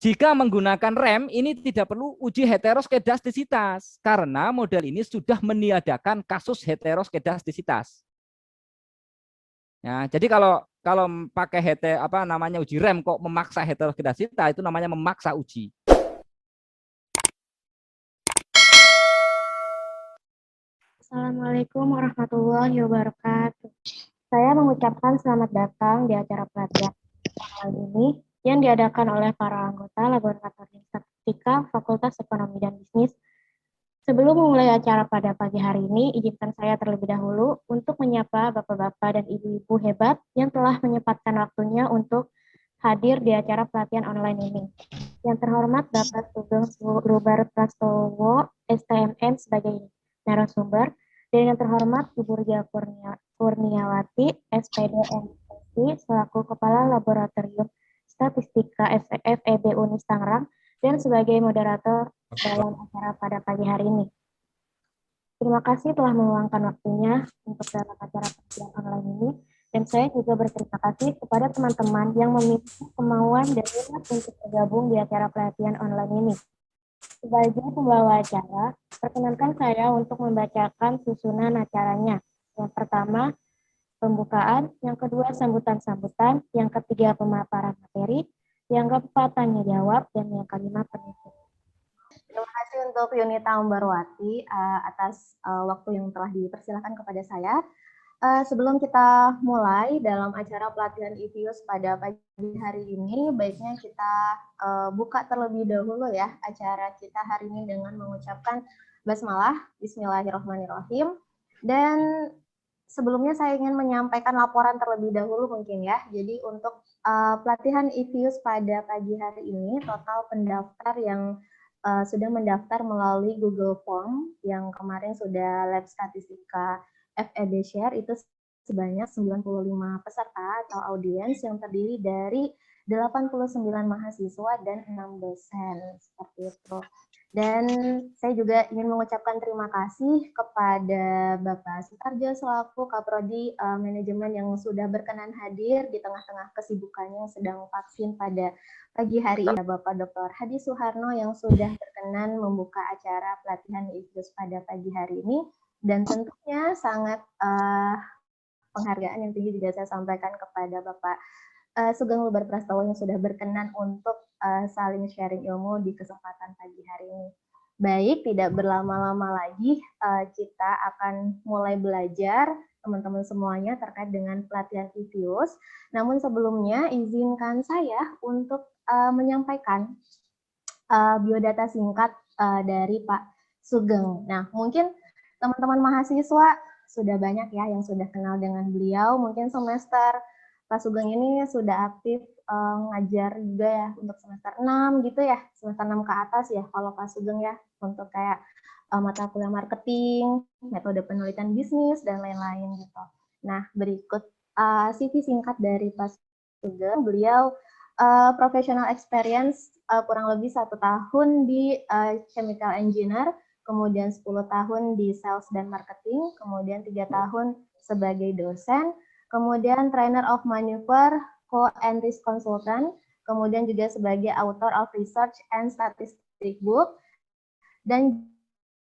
Jika menggunakan rem, ini tidak perlu uji heteroskedastisitas karena model ini sudah meniadakan kasus heteroskedastisitas. Ya, jadi kalau pakai uji rem kok memaksa heteroskedastisitas, itu namanya memaksa uji. Assalamualaikum warahmatullahi wabarakatuh. Saya mengucapkan selamat datang di acara pelatihan online ini yang diadakan oleh para anggota Laboratorium Statistika Fakultas Ekonomi dan Bisnis. Sebelum memulai acara pada pagi hari ini, izinkan saya terlebih dahulu untuk menyapa bapak-bapak dan ibu-ibu hebat yang telah menyempatkan waktunya untuk hadir di acara pelatihan online ini. Yang terhormat Bapak Sugeng Lubar Prastowo, STMM sebagai narasumber, dan yang terhormat Ibu Ria Kurniawati, SPD MSc, selaku Kepala Laboratorium Statistika FEB Unis Tangerang, dan sebagai moderator dalam acara pada pagi hari ini. Terima kasih telah meluangkan waktunya untuk dalam acara pelatihan online ini, dan saya juga berterima kasih kepada teman-teman yang memiliki kemauan dan minat untuk bergabung di acara pelatihan online ini. Sebagai pembawa acara, perkenankan saya untuk membacakan susunan acaranya. Yang pertama, pembukaan, yang kedua sambutan-sambutan, yang ketiga pemaparan materi, yang keempat tanya jawab, dan yang kelima penutup. Terima kasih untuk Yunita Umbarwati atas waktu yang telah dipersilakan kepada saya. Sebelum kita mulai dalam acara pelatihan IVIUS pada pagi hari ini, baiknya kita buka terlebih dahulu ya acara kita hari ini dengan mengucapkan basmalah, Bismillahirrahmanirrahim. Dan sebelumnya saya ingin menyampaikan laporan terlebih dahulu mungkin ya. Jadi untuk pelatihan IVIUS pada pagi hari ini, total pendaftar yang sudah mendaftar melalui Google Form yang kemarin sudah lab statistika FEB Share itu sebanyak 95 peserta atau audiens yang terdiri dari 89 mahasiswa dan 6 dosen seperti itu. Dan saya juga ingin mengucapkan terima kasih kepada Bapak Sutarjo selaku Kaprodi Manajemen yang sudah berkenan hadir di tengah-tengah kesibukannya yang sedang vaksin pada pagi hari ini. Bapak Dr. Hadi Suharno yang sudah berkenan membuka acara pelatihan IVIUS pada pagi hari ini. Dan tentunya sangat penghargaan yang tinggi juga saya sampaikan kepada Bapak Sugeng Lubar Prastowo yang sudah berkenan untuk saling sharing ilmu di kesempatan pagi hari ini. Baik, tidak berlama-lama lagi, kita akan mulai belajar teman-teman semuanya terkait dengan pelatihan IVIUS. Namun sebelumnya izinkan saya untuk menyampaikan biodata singkat dari Pak Sugeng. Nah, mungkin teman-teman mahasiswa sudah banyak ya yang sudah kenal dengan beliau. Mungkin semester Pak Sugeng ini sudah aktif ngajar juga ya untuk semester 6 gitu ya, semester 6 ke atas ya kalau Pak Sugeng ya, untuk kayak mata kuliah marketing, metode penelitian bisnis, dan lain-lain gitu. Nah, berikut CV singkat dari Pak Sugeng. Beliau professional experience kurang lebih 1 tahun di chemical engineer, kemudian 10 tahun di sales dan marketing, kemudian 3 tahun sebagai dosen, kemudian trainer of maneuver, co and risk consultant, kemudian juga sebagai author of research and statistic book, dan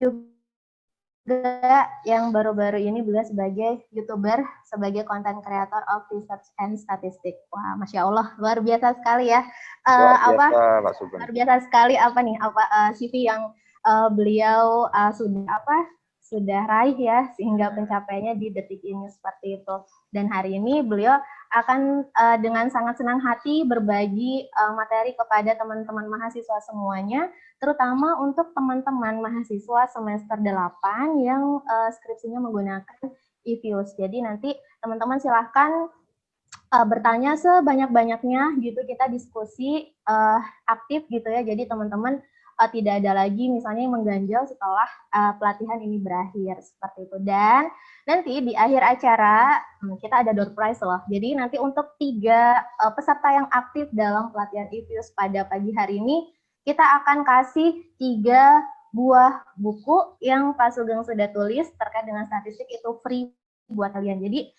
juga yang baru-baru ini beliau sebagai YouTuber, sebagai content creator of research and statistic. Wah, Masya Allah, luar biasa sekali ya. Luar biasa sekali CV yang beliau sudah raih ya, sehingga pencapaiannya di detik ini seperti itu. Dan hari ini beliau akan dengan sangat senang hati berbagi materi kepada teman-teman mahasiswa semuanya, terutama untuk teman-teman mahasiswa semester 8 yang skripsinya menggunakan IVIUS. Jadi nanti teman-teman silahkan bertanya sebanyak-banyaknya gitu, kita diskusi aktif gitu ya. Jadi teman-teman tidak ada lagi misalnya yang mengganjal setelah pelatihan ini berakhir seperti itu. Dan nanti di akhir acara kita ada door prize loh. Jadi nanti untuk 3 peserta yang aktif dalam pelatihan IVIUS pada pagi hari ini, kita akan kasih 3 buah buku yang Pak Sugeng sudah tulis terkait dengan statistik, itu free buat kalian. Jadi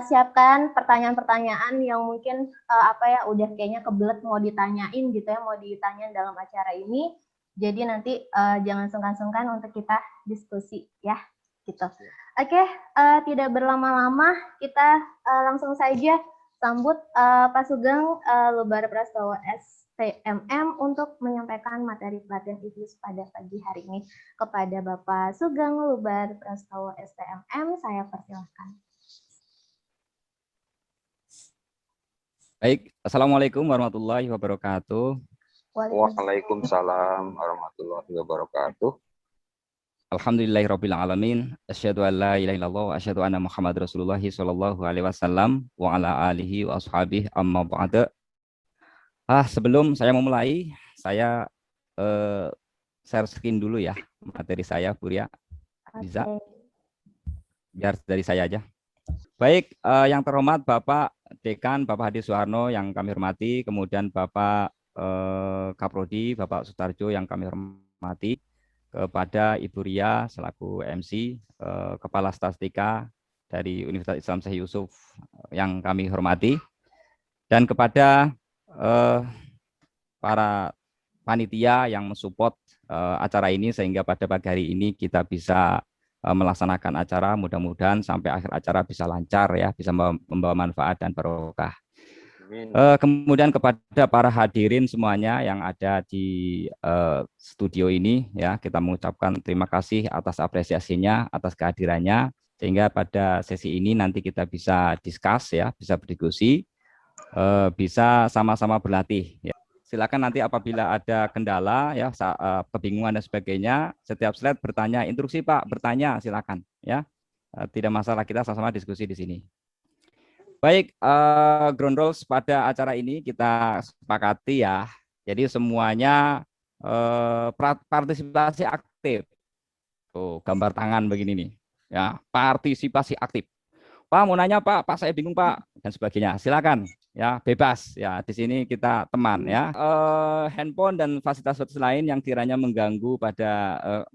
siapkan pertanyaan-pertanyaan yang mungkin udah kayaknya kebelet mau ditanyain gitu ya, mau ditanyain dalam acara ini. Jadi nanti jangan sungkan-sungkan untuk kita diskusi ya, gitu. Oke, tidak berlama-lama, kita langsung saja sambut Pak Sugeng Lubar Prastowo STMM untuk menyampaikan materi pelatihan IVIS pada pagi hari ini. Kepada Bapak Sugeng Lubar Prastowo STMM, saya persilahkan. Baik, Assalamualaikum warahmatullahi wabarakatuh. Waalaikumsalam warahmatullahi wabarakatuh. Alhamdulillahirabbil alamin. Asyhadu an la ilaha illallah wa asyhadu anna Muhammad Rasulullah sallallahu alaihi wasallam wa ala alihi wa ashabihi amma ba'da. Sebelum saya memulai, saya share screen dulu ya materi saya, Bu Ria. Bisa? Biar dari saya aja. Baik, yang terhormat Bapak Dekan, Bapak Hadi Suharno yang kami hormati, kemudian Bapak Kaprodi, Bapak Sutarjo yang kami hormati, kepada Ibu Ria selaku MC, Kepala Statistika dari Universitas Islam Syekh Yusuf yang kami hormati, dan kepada para panitia yang mensupport acara ini sehingga pada pagi hari ini kita bisa melaksanakan acara, mudah-mudahan sampai akhir acara bisa lancar ya, bisa membawa manfaat dan barokah. Kemudian kepada para hadirin semuanya yang ada di studio ini ya, kita mengucapkan terima kasih atas apresiasinya, atas kehadirannya, sehingga pada sesi ini nanti kita bisa discuss ya, bisa berdiskusi, bisa sama-sama berlatih ya. Silakan nanti apabila ada kendala ya, kebingungan dan sebagainya, setiap slide bertanya, instruksi Pak, bertanya silakan ya. Tidak masalah, kita sama-sama diskusi di sini. Baik, ground rules pada acara ini kita sepakati ya. Jadi semuanya partisipasi aktif. Tuh, gambar tangan begini nih. Ya, partisipasi aktif. Pak mau nanya Pak saya bingung Pak dan sebagainya. Silakan ya, bebas ya. Di sini kita teman ya. Handphone dan fasilitas lain yang kiranya mengganggu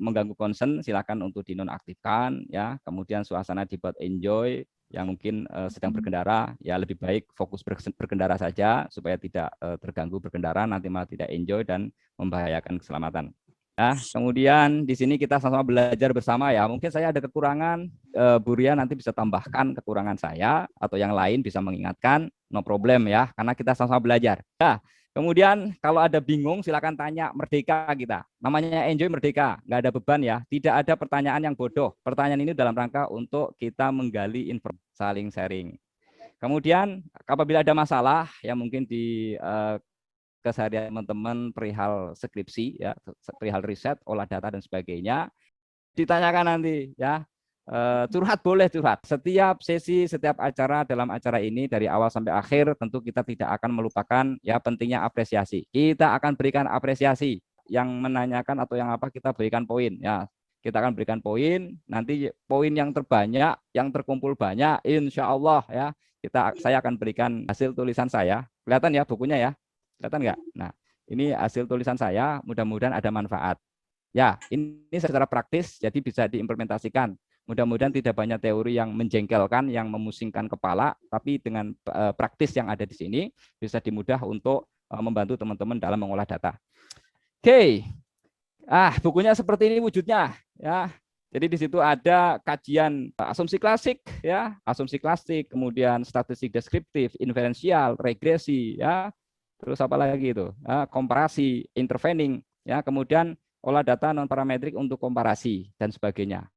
mengganggu concern, silakan untuk dinonaktifkan ya. Kemudian suasana dibuat enjoy. Yang mungkin sedang berkendara ya, lebih baik fokus berkendara saja supaya tidak terganggu berkendara, nanti malah tidak enjoy dan membahayakan keselamatan. Nah, kemudian di sini kita sama-sama belajar bersama ya. Mungkin saya ada kekurangan, Bu Ria nanti bisa tambahkan kekurangan saya atau yang lain bisa mengingatkan, no problem ya, karena kita sama-sama belajar. Nah, kemudian kalau ada bingung silakan tanya, merdeka kita. Namanya enjoy merdeka, nggak ada beban ya. Tidak ada pertanyaan yang bodoh. Pertanyaan ini dalam rangka untuk kita menggali informasi, saling sharing. Kemudian apabila ada masalah yang mungkin di keseharian teman-teman perihal skripsi ya, perihal riset, olah data dan sebagainya, ditanyakan nanti ya. Curhat boleh curhat. Setiap sesi, setiap acara dalam acara ini dari awal sampai akhir tentu kita tidak akan melupakan ya pentingnya apresiasi. Kita akan berikan apresiasi. Yang menanyakan atau yang apa kita berikan poin ya. Kita akan berikan poin, nanti poin yang terbanyak, yang terkumpul banyak, insya Allah ya, saya akan berikan hasil tulisan saya. Kelihatan ya bukunya ya? Kelihatan nggak? Nah, ini hasil tulisan saya, mudah-mudahan ada manfaat. Ya, ini secara praktis, jadi bisa diimplementasikan. Mudah-mudahan tidak banyak teori yang menjengkelkan, yang memusingkan kepala, tapi dengan praktis yang ada di sini, bisa dimudah untuk membantu teman-teman dalam mengolah data. Oke, bukunya seperti ini wujudnya. Ya, jadi di situ ada kajian asumsi klasik, ya, asumsi klasik, kemudian statistik deskriptif, inferensial, regresi, ya. Terus apa lagi itu? Komparasi, intervening, ya, kemudian olah data non parametrik untuk komparasi dan sebagainya.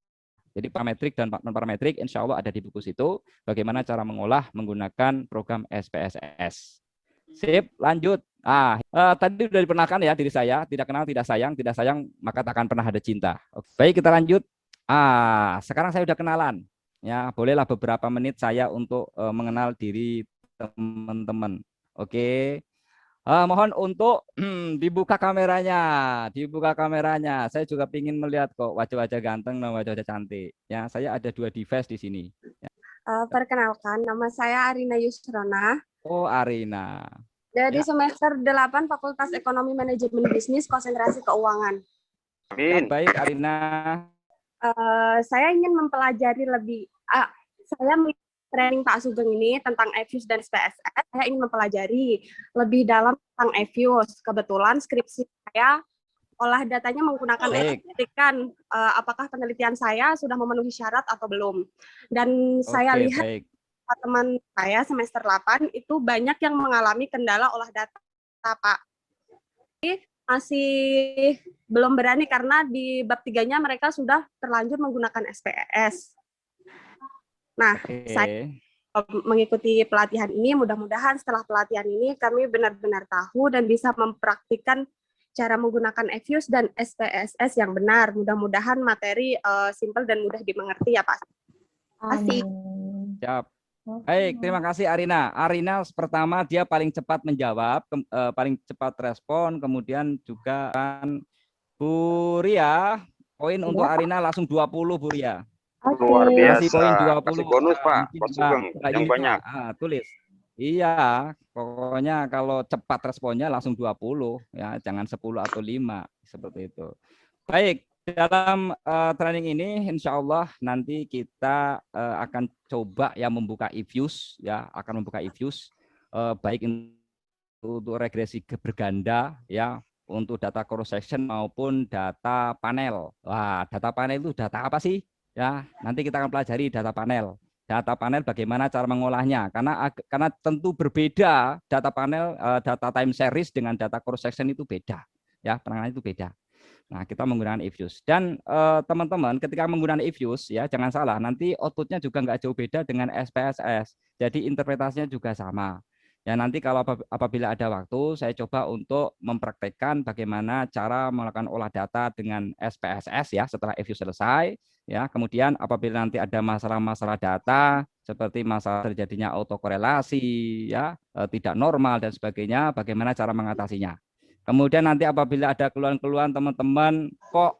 Jadi parametrik dan non parametrik insya Allah ada di buku situ. Bagaimana cara mengolah menggunakan program SPSS. Sip, lanjut. Tadi sudah diperkenalkan ya diri saya. Tidak kenal, tidak sayang maka tak akan pernah ada cinta. Baik, kita lanjut. Sekarang saya sudah kenalan. Ya, bolehlah beberapa menit saya untuk mengenal diri teman-teman. Oke. Mohon untuk dibuka kameranya, Saya juga ingin melihat kok wajah-wajah ganteng dan wajah-wajah cantik. Ya, saya ada 2 device di sini. Perkenalkan, nama saya Arina Yusrona. Oh, Arina. Dari semester 8 Fakultas Ekonomi Manajemen Bisnis Konsentrasi Keuangan. Ya, baik, Arina. Saya ingin mempelajari lebih. saya training Pak Sugeng ini tentang EVIUS dan SPSS, saya ingin mempelajari lebih dalam tentang EVIUS. Kebetulan skripsi saya olah datanya menggunakan etikan, apakah penelitian saya sudah memenuhi syarat atau belum. Dan saya lihat teman saya semester 8 itu banyak yang mengalami kendala olah data, Pak. Masih belum berani karena di bab 3-nya mereka sudah terlanjur menggunakan SPSS. Nah, saya mengikuti pelatihan ini, mudah-mudahan setelah pelatihan ini kami benar-benar tahu dan bisa mempraktikkan cara menggunakan EVIUS dan SPSS yang benar. Mudah-mudahan materi simpel dan mudah dimengerti ya Pak. Terima kasih. Siap. Baik, terima kasih Arina. Arina pertama dia paling cepat menjawab, paling cepat respon, kemudian juga Bu Ria, poin untuk Arina langsung 20 Bu Ria. Luar biasa. Kasih poin 20. Kasih bonus Pak, Pak Sugeng yang banyak. Tulis. Iya, pokoknya kalau cepat responnya langsung 20 ya, jangan 10 atau 5 seperti itu. Baik, dalam training ini insya Allah nanti kita akan coba ya membuka EVIUS ya, akan membuka EVIUS baik untuk regresi berganda ya, untuk data cross section maupun data panel. Wah, data panel itu data apa sih? Ya, nanti kita akan pelajari data panel. Data panel bagaimana cara mengolahnya, karena tentu berbeda data panel, data time series dengan data cross section itu beda ya, penanganan itu beda. Nah, kita menggunakan EVIUS dan teman-teman ketika menggunakan EVIUS ya jangan salah, nanti outputnya juga nggak jauh beda dengan SPSS, jadi interpretasinya juga sama. Ya, nanti kalau apabila ada waktu saya coba untuk mempraktekkan bagaimana cara melakukan olah data dengan SPSS ya setelah EVIUS selesai ya. Kemudian apabila nanti ada masalah-masalah data seperti masalah terjadinya autokorelasi ya, tidak normal dan sebagainya, bagaimana cara mengatasinya. Kemudian nanti apabila ada keluhan-keluhan teman-teman kok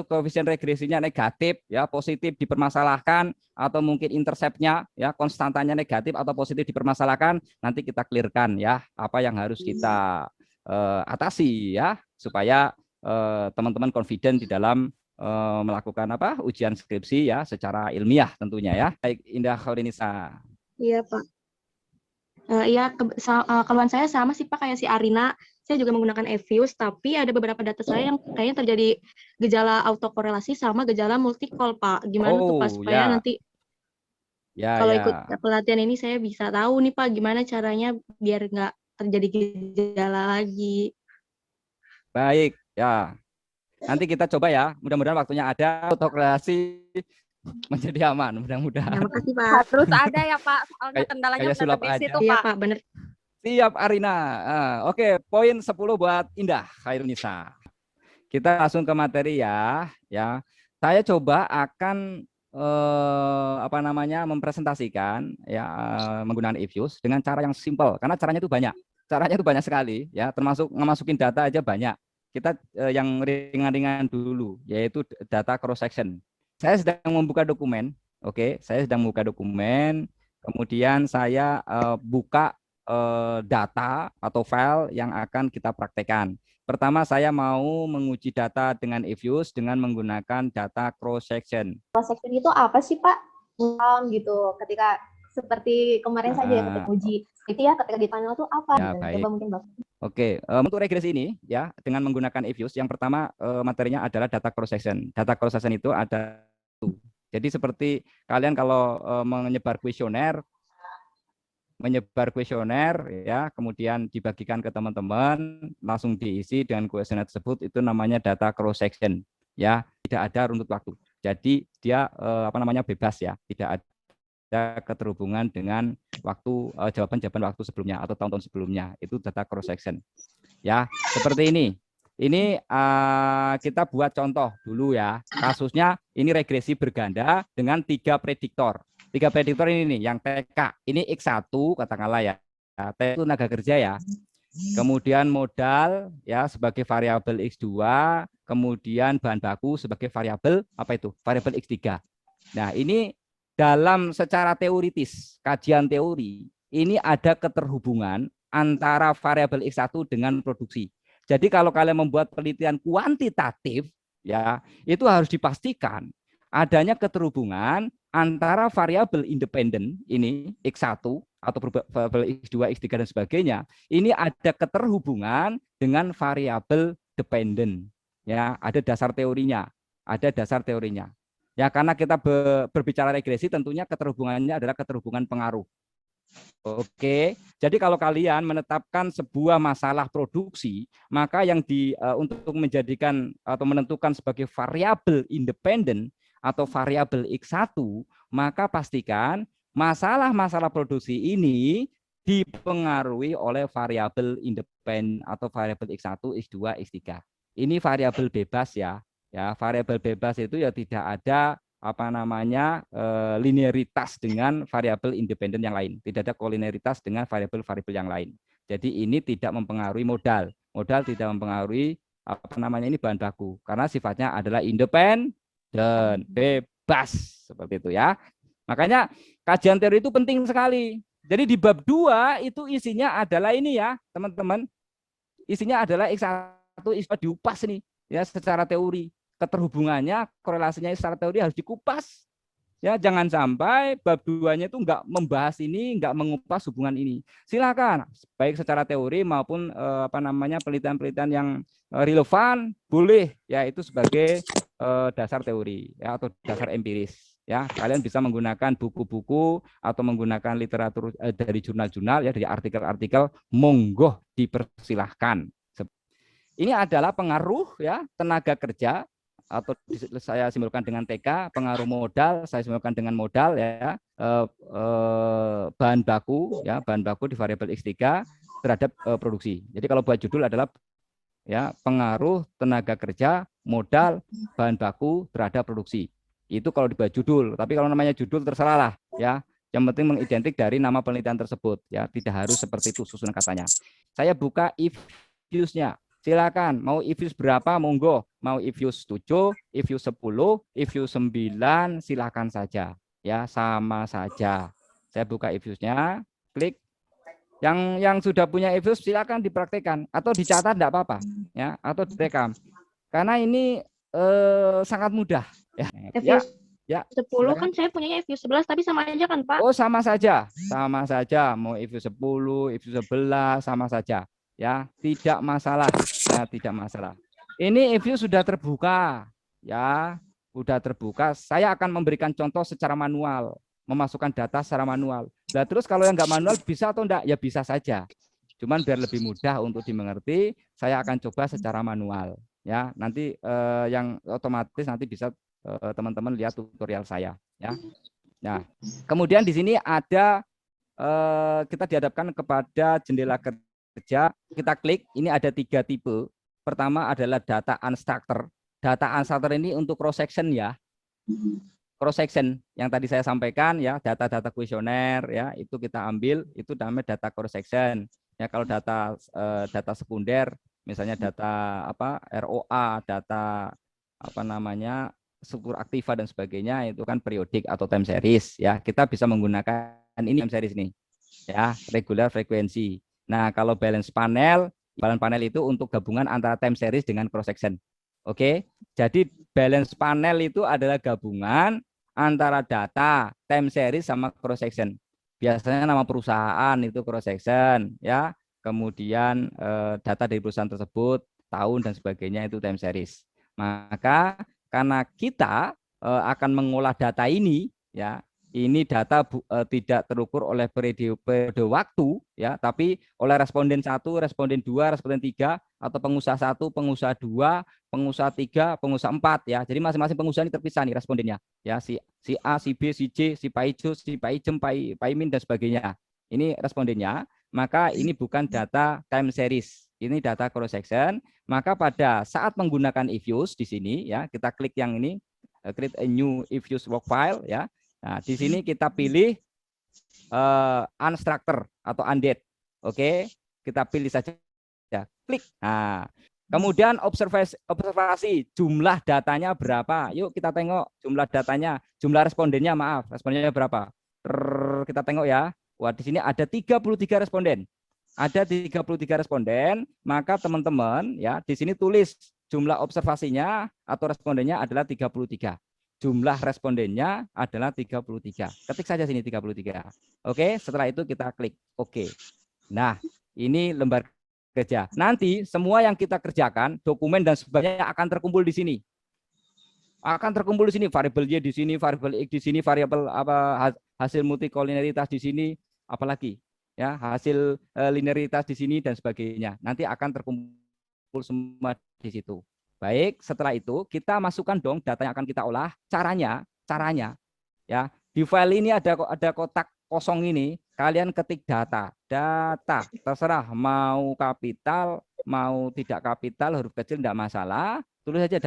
koefisien regresinya negatif ya, positif dipermasalahkan, atau mungkin interceptnya ya konstantanya negatif atau positif dipermasalahkan, nanti kita clearkan ya apa yang harus kita atasi ya, supaya teman-teman confident di dalam melakukan ujian skripsi ya secara ilmiah tentunya ya. Baik, Indah Khaurinisa. Iya Pak. Iya, keluhan saya sama sih Pak kayak si Arina. Saya juga menggunakan EVIUS, tapi ada beberapa data saya yang kayaknya terjadi gejala autokorelasi sama gejala multicall, Pak. Gimana tuh Pak supaya nanti kalau ikut pelatihan ini saya bisa tahu nih Pak gimana caranya biar nggak terjadi gejala lagi. Baik, ya. Nanti kita coba ya, mudah-mudahan waktunya ada, autokorelasi menjadi aman, mudah-mudahan. Terima kasih Pak. Terus ada ya Pak, soalnya kendalanya database itu Pak. Iya Pak, benar. Siap Arina. Oke, poin 10 buat Indah Khairunisa. Kita langsung ke materi ya. Saya coba akan mempresentasikan ya menggunakan EVIUS dengan cara yang simpel karena caranya itu banyak. Caranya itu banyak sekali ya, termasuk ngemasukin data aja banyak. Kita yang ringan-ringan dulu yaitu data cross section. Saya sedang membuka dokumen. Oke, saya sedang membuka dokumen. Kemudian saya buka data atau file yang akan kita praktekkan. Pertama saya mau menguji data dengan EVIUS dengan menggunakan data cross section. Cross section itu apa sih Pak? Gitu. Ketika seperti kemarin saja ketika uji itu ya, ketika di panel itu apa? Ya, baik. Coba mungkin Bapak. Oke, untuk regresi ini ya dengan menggunakan EVIUS yang pertama materinya adalah data cross section. Data cross section itu ada tuh. Jadi seperti kalian kalau menyebar kuesioner ya, kemudian dibagikan ke teman-teman, langsung diisi dengan kuesioner tersebut, itu namanya data cross section ya, tidak ada runtut waktu. Jadi dia bebas ya, tidak ada keterhubungan dengan waktu jawaban-jawaban waktu sebelumnya atau tahun-tahun sebelumnya, itu data cross section. Ya, seperti ini. Ini kita buat contoh dulu ya. Kasusnya ini regresi berganda dengan 3 prediktor. 3 prediktor ini nih, yang TK. Ini X1 katakanlah ya. T itu tenaga kerja ya. Kemudian modal ya sebagai variabel X2, kemudian bahan baku sebagai variabel variabel X3. Nah, ini dalam secara teoritis, kajian teori, ini ada keterhubungan antara variabel X1 dengan produksi. Jadi kalau kalian membuat penelitian kuantitatif ya, itu harus dipastikan adanya keterhubungan antara variabel independen ini X1 atau variabel X2, X3 dan sebagainya, ini ada keterhubungan dengan variabel dependen. Ya, ada dasar teorinya, Ya, karena kita berbicara regresi, tentunya keterhubungannya adalah keterhubungan pengaruh. Oke, jadi kalau kalian menetapkan sebuah masalah produksi, maka yang untuk menjadikan atau menentukan sebagai variabel independen atau variabel X1, maka pastikan masalah-masalah produksi ini dipengaruhi oleh variabel independen atau variabel X1, X2, X3. Ini variabel bebas ya. Ya, variabel bebas itu ya tidak ada linearitas dengan variabel independen yang lain, tidak ada kolineritas dengan variabel-variabel yang lain. Jadi ini tidak mempengaruhi modal tidak mempengaruhi ini bahan baku, karena sifatnya adalah independen dan bebas seperti itu ya. Makanya kajian teori itu penting sekali. Jadi di bab 2 itu isinya adalah ini ya teman-teman, isinya adalah X1 diupas nih ya secara teori. Keterhubungannya, korelasinya secara teori harus dikupas. Ya, jangan sampai bab 2-nya itu enggak membahas ini, enggak mengupas hubungan ini. Silakan, baik secara teori maupun penelitian-penelitian yang relevan boleh ya itu sebagai dasar teori ya atau dasar empiris. Ya, kalian bisa menggunakan buku-buku atau menggunakan literatur dari jurnal-jurnal ya, dari artikel-artikel, monggo dipersilahkan. Ini adalah pengaruh ya tenaga kerja, atau saya simbolkan dengan TK, pengaruh modal saya simbolkan dengan modal ya, bahan baku di variabel X3 terhadap produksi. Jadi kalau buat judul adalah ya pengaruh tenaga kerja, modal, bahan baku terhadap produksi. Itu kalau dibuat judul. Tapi kalau namanya judul terserah lah ya. Yang penting mengidentik dari nama penelitian tersebut ya, tidak harus seperti itu susunan katanya. Saya buka if use-nya. Silakan, mau if use berapa monggo, mau if use 7, if use 10, if use 9, silakan saja ya, sama saja. Saya buka if use-nya, klik. Yang sudah punya if use silakan dipraktekkan atau dicatat enggak apa-apa ya, atau direkam. Karena ini sangat mudah ya. Ya, 10 silakan. Kan saya punya if use 11 tapi sama aja kan, Pak? Oh, sama saja. Sama saja, mau if use 10, if use 11 sama saja. Ya, tidak masalah ya, tidak masalah. Ini if use sudah terbuka ya, sudah terbuka. Saya akan memberikan contoh secara manual, memasukkan data secara manual. Nah, terus kalau yang nggak manual bisa atau enggak? Ya bisa saja. Cuman biar lebih mudah untuk dimengerti, saya akan coba secara manual ya. Nanti yang otomatis nanti bisa teman-teman lihat tutorial saya ya. Nah, kemudian di sini ada kita dihadapkan kepada jendela kerja. Kita klik, ini ada 3 tipe. Pertama adalah data unstructured. Data unstructured ini untuk cross section ya. Cross section yang tadi saya sampaikan ya, data-data kuesioner ya, itu kita ambil, itu namanya data cross section. Ya, kalau data sekunder, misalnya data ROA, data struktur aktiva dan sebagainya, itu kan periodik atau time series ya. Kita bisa menggunakan ini time series nih. Ya, regular frekuensi. Nah, kalau balance panel itu untuk gabungan antara time series dengan cross section. Oke. Jadi balance panel itu adalah gabungan antara data time series sama cross section. Biasanya nama perusahaan itu cross section ya. Kemudian data dari perusahaan tersebut, tahun dan sebagainya itu time series. Maka karena kita akan mengolah data ini ya, ini data tidak terukur oleh periode waktu ya, tapi oleh responden 1, responden 2, responden 3, atau pengusaha 1, pengusaha 2, pengusaha 3, pengusaha 4 ya. Jadi masing-masing pengusaha ini terpisah nih respondennya ya, si A, si B, si C, si Pak Ijo, si Pak Ijem, Pak Imin dan sebagainya. Ini respondennya. Maka ini bukan data time series, ini data cross section. Maka pada saat menggunakan if use di sini ya, kita klik yang ini, create a new if use work file ya. Nah, di sini kita pilih unstructured atau undead. Oke, kita pilih saja. Ya, klik. Nah, kemudian observasi jumlah datanya berapa? Yuk kita tengok jumlah datanya, jumlah respondennya, respondennya berapa? Kita tengok ya. Wah, di sini ada 33 responden. Ada 33 responden, maka teman-teman ya di sini tulis jumlah observasinya atau respondennya adalah 33. jumlah respondennya adalah 33. Ketik saja sini 33. Oke, setelah itu kita klik oke. Nah, ini lembar kerja. Nanti semua yang kita kerjakan, dokumen dan sebagainya akan terkumpul di sini. Akan terkumpul di sini, variabel Y di sini, variabel X di sini, variabel apa hasil multikolinearitas di sini, apalagi ya, hasil linearitas di sini dan sebagainya. Nanti akan terkumpul semua di situ. Baik, setelah itu kita masukkan dong data yang akan kita olah. Caranya ya, di file ini ada kotak kosong ini, kalian ketik data, terserah mau kapital, mau tidak kapital, huruf kecil tidak masalah, tulis saja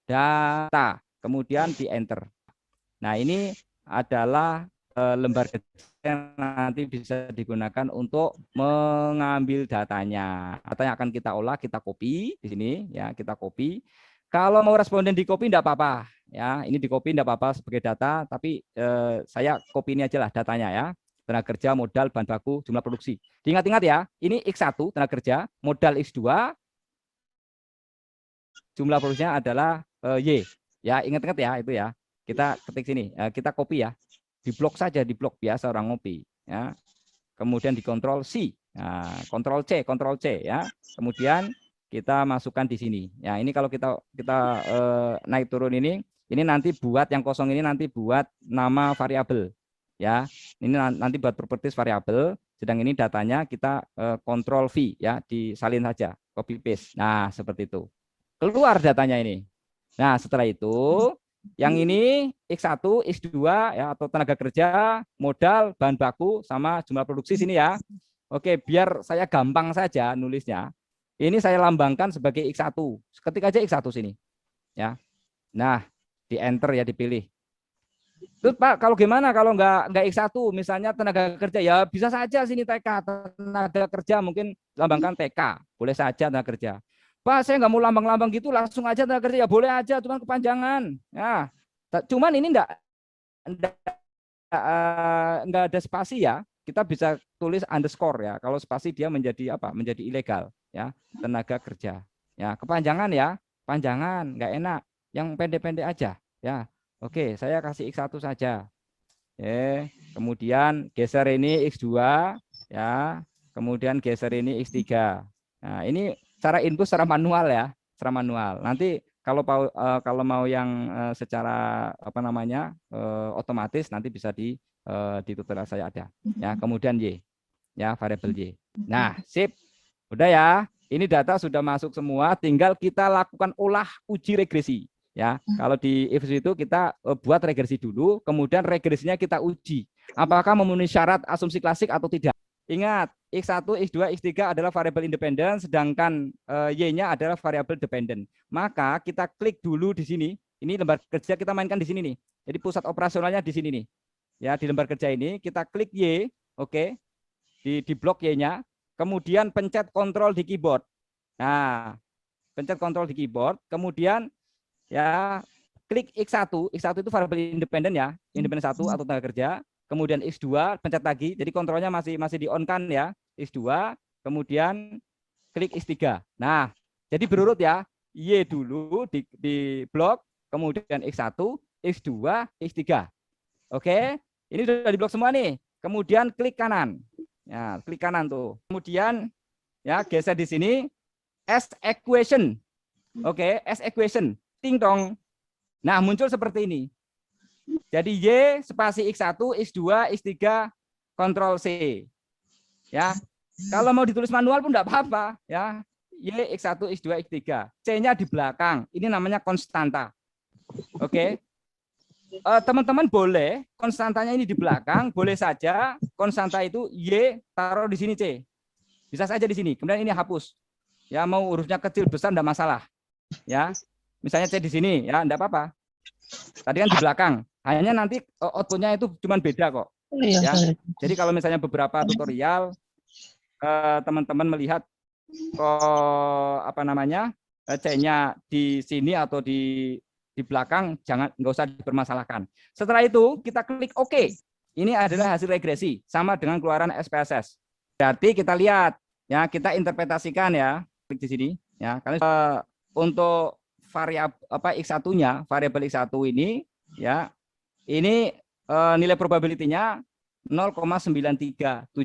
data, kemudian di enter. Nah, ini adalah lembar kerja yang nanti bisa digunakan untuk mengambil datanya. Data yang akan kita olah, kita copy di sini ya, kita copy. Kalau mau responden di copy tidak apa-apa ya, ini di copy tidak apa-apa sebagai data, tapi saya copy ini aja lah datanya ya. Tenaga kerja, modal, bahan baku, jumlah produksi. Diingat-ingat ya, ini X1 tenaga kerja, modal X2, jumlah produksinya adalah Y. Ya, ingat-ingat ya itu ya. Kita ketik sini, kita copy ya. Di blok saja, di blok biasa orang ngopi ya. Kemudian di Ctrl C. Nah, Ctrl C ya. Kemudian kita masukkan di sini. Ya, ini kalau kita naik turun ini nanti buat yang kosong ini nanti buat nama variabel. Ya. Ini nanti buat properties variabel, sedang ini datanya kita Ctrl V ya, disalin saja, copy paste. Nah, seperti itu. Keluar datanya ini. Nah, setelah itu yang ini X1, X2 ya, atau tenaga kerja, modal, bahan baku sama jumlah produksi sini ya. Oke, biar saya gampang saja nulisnya. Ini saya lambangkan sebagai X1. Ketik aja X1 sini. Ya. Nah, di enter ya, dipilih. Terus Pak, kalau gimana kalau nggak X1, misalnya tenaga kerja, ya bisa saja sini TK, tenaga kerja mungkin lambangkan TK, boleh saja tenaga kerja. Pak, saya nggak mau lambang-lambang gitu, langsung aja tenaga kerja, ya boleh aja, cuman kepanjangan. Ya, cuman ini nggak ada spasi ya, kita bisa tulis underscore ya. Kalau spasi dia menjadi apa? Menjadi ilegal ya, tenaga kerja. Ya, kepanjangan ya, panjangan nggak enak, yang pendek-pendek aja ya. Oke, saya kasih X1 saja. Kemudian geser ini X2 ya, kemudian geser ini X3. Nah, ini cara input secara manual ya, secara manual. Nanti kalau mau yang secara apa namanya otomatis nanti bisa di tutorial saya ada. Ya, kemudian Y, ya variabel Y. Nah, sip, udah ya. Ini data sudah masuk semua, tinggal kita lakukan olah uji regresi. Ya, kalau di if itu kita buat regresi dulu, kemudian regresinya kita uji. Apakah memenuhi syarat asumsi klasik atau tidak? Ingat, X1, X2, X3 adalah variabel independen, sedangkan Y-nya adalah variabel dependen. Maka kita klik dulu di sini. Ini lembar kerja kita mainkan di sini nih. Jadi pusat operasionalnya di sini nih. Ya, di lembar kerja ini kita klik Y, oke. Di blok Y-nya, kemudian pencet kontrol di keyboard. Nah, pencet kontrol di keyboard, kemudian ya klik X1. X1 itu variabel independen ya, independen 1 atau tenaga kerja. Kemudian X2, pencet lagi, jadi kontrolnya masih di on kan ya, X2, kemudian klik X3. Nah, jadi berurut ya, Y dulu di blok, kemudian X1, X2, X3. Oke, ini sudah di blok semua nih. Kemudian klik kanan. Ya, klik kanan tuh. Kemudian ya geser di sini as equation. Oke, as equation. Ting dong. Nah, muncul seperti ini. Jadi Y spasi X1, X2, X3, Ctrl C. Ya. Kalau mau ditulis manual pun enggak apa-apa ya. Y X1, X2, X3. C-nya di belakang. Ini namanya konstanta. Oke. Teman-teman boleh konstantanya ini di belakang, boleh saja konstanta itu Y taruh di sini C. Bisa saja di sini. Kemudian ini hapus. Ya, mau hurufnya kecil besar enggak masalah. Ya. Misalnya C di sini ya, enggak apa-apa. Tadi kan di belakang. Hanya nanti outputnya itu cuma beda kok. Ya. Jadi kalau misalnya beberapa tutorial teman-teman melihat apa namanya C-nya di sini atau di belakang, nggak usah dipermasalahkan. Setelah itu kita klik OK. Ini adalah hasil regresi sama dengan keluaran SPSS. Berarti kita lihat ya, kita interpretasikan ya, klik di sini ya. Karena untuk variabel X1-nya, variabel X1 ini ya. Ini nilai probability-nya 0,9374.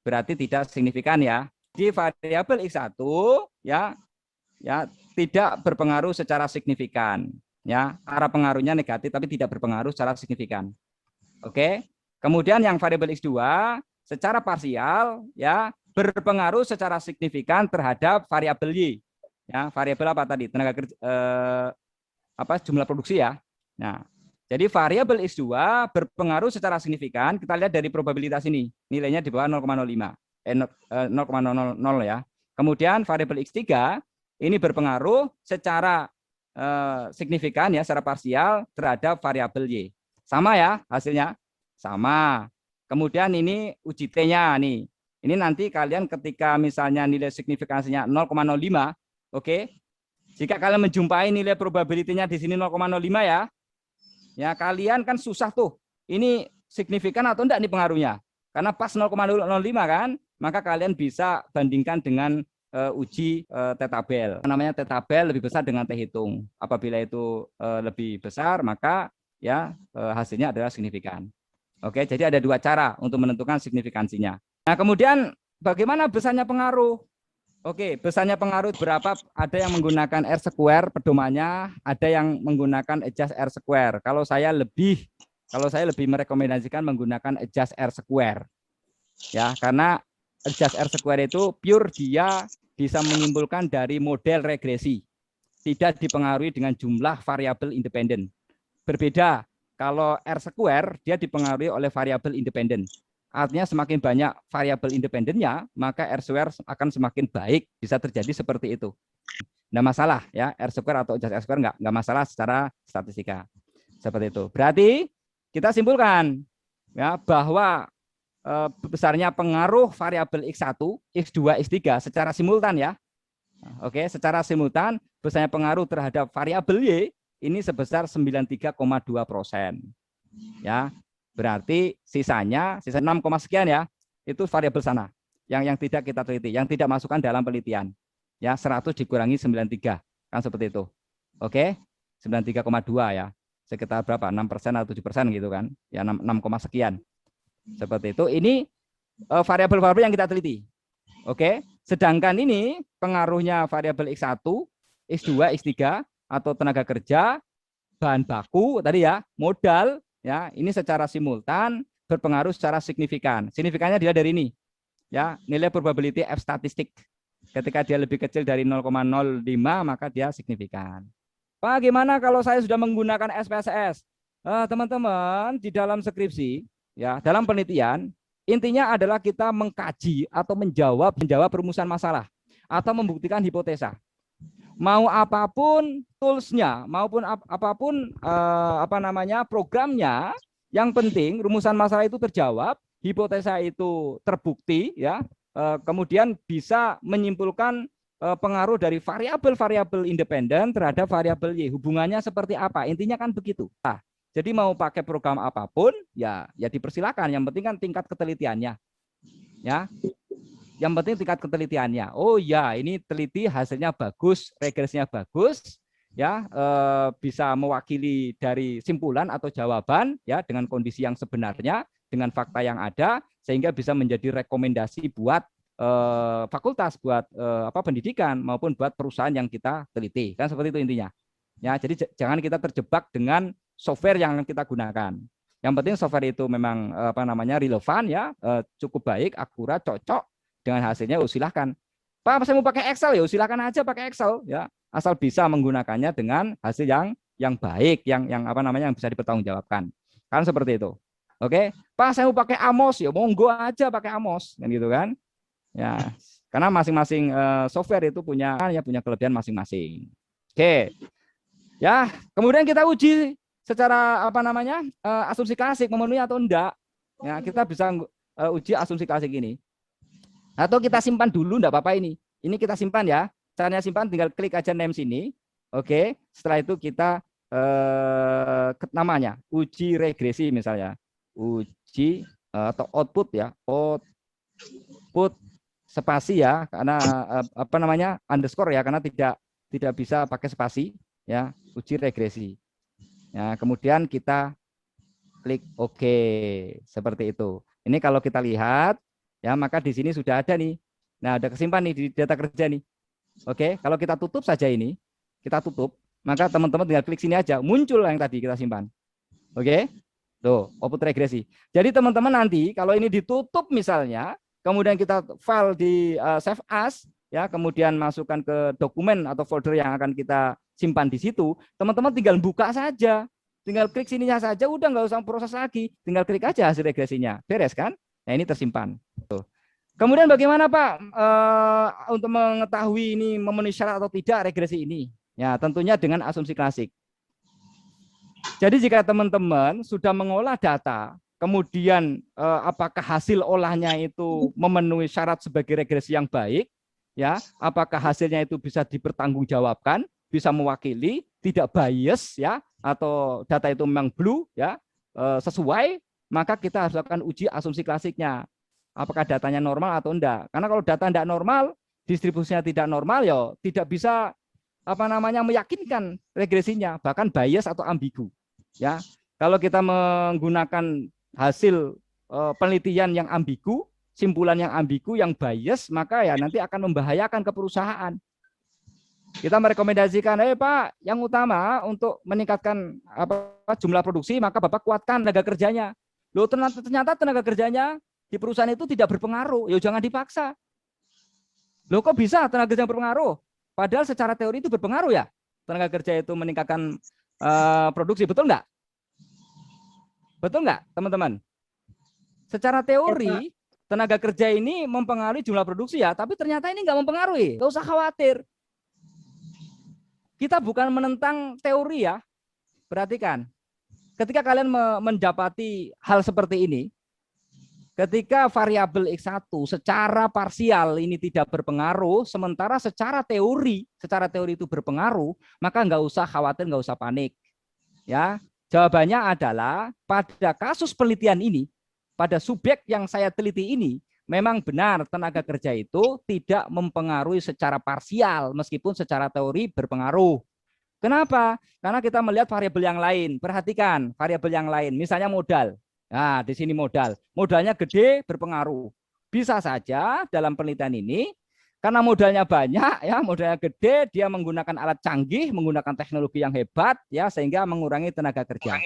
Berarti tidak signifikan ya. Di variabel X1 ya tidak berpengaruh secara signifikan ya. Arah pengaruhnya negatif tapi tidak berpengaruh secara signifikan. Oke. Kemudian yang variabel X2 secara parsial ya berpengaruh secara signifikan terhadap variabel Y. Ya, variabel apa tadi? Tenaga kerja jumlah produksi ya. Nah, jadi variabel X2 berpengaruh secara signifikan. Kita lihat dari probabilitas ini. Nilainya di bawah 0,05. 0,00 ya. Kemudian variabel X3 ini berpengaruh secara signifikan ya, secara parsial terhadap variabel Y. Sama ya hasilnya? Sama. Kemudian ini uji T-nya nih. Ini nanti kalian ketika misalnya nilai signifikansinya 0,05, oke. Jika kalian menjumpai nilai probability-nya di sini 0,05 ya. Ya, kalian kan susah tuh. Ini signifikan atau enggak nih pengaruhnya? Karena pas 0,05 kan, maka kalian bisa bandingkan dengan uji T-tabel. Namanya T-tabel lebih besar dengan T-hitung. Apabila itu lebih besar, maka ya hasilnya adalah signifikan. Oke, jadi ada dua cara untuk menentukan signifikansinya. Nah, kemudian bagaimana besarnya pengaruh? Oke, besarnya pengaruh berapa? Ada yang menggunakan R-square pedomannya, ada yang menggunakan adjust R-square. Kalau saya lebih merekomendasikan menggunakan adjust R-square. Ya, karena adjust R-square itu pure dia bisa menyimpulkan dari model regresi. Tidak dipengaruhi dengan jumlah variabel independen. Berbeda kalau R-square dia dipengaruhi oleh variabel independen. Artinya semakin banyak variabel independennya, maka R-square akan semakin baik. Bisa terjadi seperti itu. Nggak masalah ya, R-square atau adjust R-square nggak masalah secara statistika. Seperti itu. Berarti kita simpulkan ya bahwa besarnya pengaruh variabel X1, X2, X3 secara simultan ya. Oke, secara simultan besarnya pengaruh terhadap variabel Y ini sebesar 93,2%. Ya. Berarti sisa 6, sekian ya. Itu variabel sana yang tidak kita teliti, yang tidak masukkan dalam penelitian. Ya, 100 dikurangi 93 kan seperti itu. Oke. 93,2 ya. Sekitar berapa? 6% atau 7% gitu kan. Ya 6, sekian. Seperti itu. Ini variabel-variabel yang kita teliti. Oke. Sedangkan ini pengaruhnya variabel X1, X2, X3 atau tenaga kerja, bahan baku tadi ya, modal ya, ini secara simultan berpengaruh secara signifikan. Signifikannya dia dari ini. Ya, nilai probability F statistik. Ketika dia lebih kecil dari 0,05 maka dia signifikan. Bagaimana kalau saya sudah menggunakan SPSS? Teman-teman, di dalam skripsi ya, dalam penelitian intinya adalah kita mengkaji atau menjawab rumusan masalah atau membuktikan hipotesa. Mau apapun toolsnya, maupun apapun programnya, yang penting rumusan masalah itu terjawab, hipotesa itu terbukti, ya, kemudian bisa menyimpulkan pengaruh dari variabel-variabel independen terhadap variabel Y. Hubungannya seperti apa? Intinya kan begitu. Nah, jadi mau pakai program apapun, ya dipersilakan. Yang penting kan tingkat ketelitiannya, ya. Yang penting tingkat ketelitiannya. Oh ya, ini teliti hasilnya bagus, regresinya bagus, ya bisa mewakili dari simpulan atau jawaban, ya dengan kondisi yang sebenarnya, dengan fakta yang ada, sehingga bisa menjadi rekomendasi buat fakultas, buat pendidikan maupun buat perusahaan yang kita teliti. Kan seperti itu intinya. Ya, jadi jangan kita terjebak dengan software yang kita gunakan. Yang penting software itu memang relevan, ya, cukup baik, akurat, cocok dengan hasilnya, silahkan. Pak, saya mau pakai Excel, ya silahkan aja pakai Excel, ya, asal bisa menggunakannya dengan hasil yang baik, yang bisa dipertanggungjawabkan. Kan seperti itu. Oke, Pak, saya mau pakai Amos, ya monggo aja pakai Amos, kan gitu kan? Ya, karena masing-masing software itu punya kelebihan masing-masing. Oke. Ya, kemudian kita uji secara asumsi klasik memenuhi atau enggak. Ya, kita bisa uji asumsi klasik ini. Atau kita simpan dulu, enggak apa-apa ini. Ini kita simpan ya. Caranya simpan tinggal klik aja name sini. Oke, setelah itu kita namanya uji regresi misalnya. Uji atau output ya. Output spasi ya, karena underscore ya, karena tidak bisa pakai spasi ya, uji regresi. Ya, kemudian kita klik OK seperti itu. Ini kalau kita lihat ya, maka di sini sudah ada nih. Nah, ada kesimpan nih di data kerja nih. Oke, kalau kita tutup saja ini, kita tutup, maka teman-teman tinggal klik sini aja, muncul yang tadi kita simpan. Oke, tuh output regresi. Jadi teman-teman nanti kalau ini ditutup misalnya, kemudian kita file di save as, ya, kemudian masukkan ke dokumen atau folder yang akan kita simpan di situ, teman-teman tinggal buka saja. Tinggal klik sininya saja, udah nggak usah proses lagi. Tinggal klik aja hasil regresinya. Beres kan? Nah, ini tersimpan. Tuh. Kemudian bagaimana Pak untuk mengetahui ini memenuhi syarat atau tidak regresi ini? Ya, tentunya dengan asumsi klasik. Jadi jika teman-teman sudah mengolah data, kemudian apakah hasil olahnya itu memenuhi syarat sebagai regresi yang baik, ya, apakah hasilnya itu bisa dipertanggungjawabkan, bisa mewakili, tidak bias, ya, atau data itu memang blue, ya, sesuai, maka kita harus lakukan uji asumsi klasiknya. Apakah datanya normal atau enggak? Karena kalau data enggak normal, distribusinya tidak normal, ya tidak bisa meyakinkan regresinya, bahkan bias atau ambigu. Ya, kalau kita menggunakan hasil penelitian yang ambigu, simpulan yang ambigu, yang bias, maka ya nanti akan membahayakan ke perusahaan. Kita merekomendasikan, Pak, yang utama untuk meningkatkan jumlah produksi, maka Bapak kuatkan tenaga kerjanya. Loh, ternyata tenaga kerjanya di perusahaan itu tidak berpengaruh, ya jangan dipaksa. Loh, kok bisa tenaga kerja berpengaruh? Padahal secara teori itu berpengaruh ya, tenaga kerja itu meningkatkan produksi, betul nggak? Betul nggak, teman-teman? Secara teori, tenaga kerja ini mempengaruhi jumlah produksi ya, tapi ternyata ini nggak mempengaruhi, nggak usah khawatir. Kita bukan menentang teori ya, perhatikan. Ketika kalian mendapati hal seperti ini, ketika variabel X1 secara parsial ini tidak berpengaruh, sementara secara teori itu berpengaruh, maka nggak usah khawatir, nggak usah panik. Ya, jawabannya adalah pada kasus penelitian ini, pada subjek yang saya teliti ini, memang benar tenaga kerja itu tidak mempengaruhi secara parsial, meskipun secara teori berpengaruh. Kenapa? Karena kita melihat variabel yang lain. Perhatikan variabel yang lain, misalnya modal. Nah, di sini modalnya gede berpengaruh. Bisa saja dalam penelitian ini, karena modalnya banyak, ya, modalnya gede, dia menggunakan alat canggih, menggunakan teknologi yang hebat, ya, sehingga mengurangi tenaga kerja.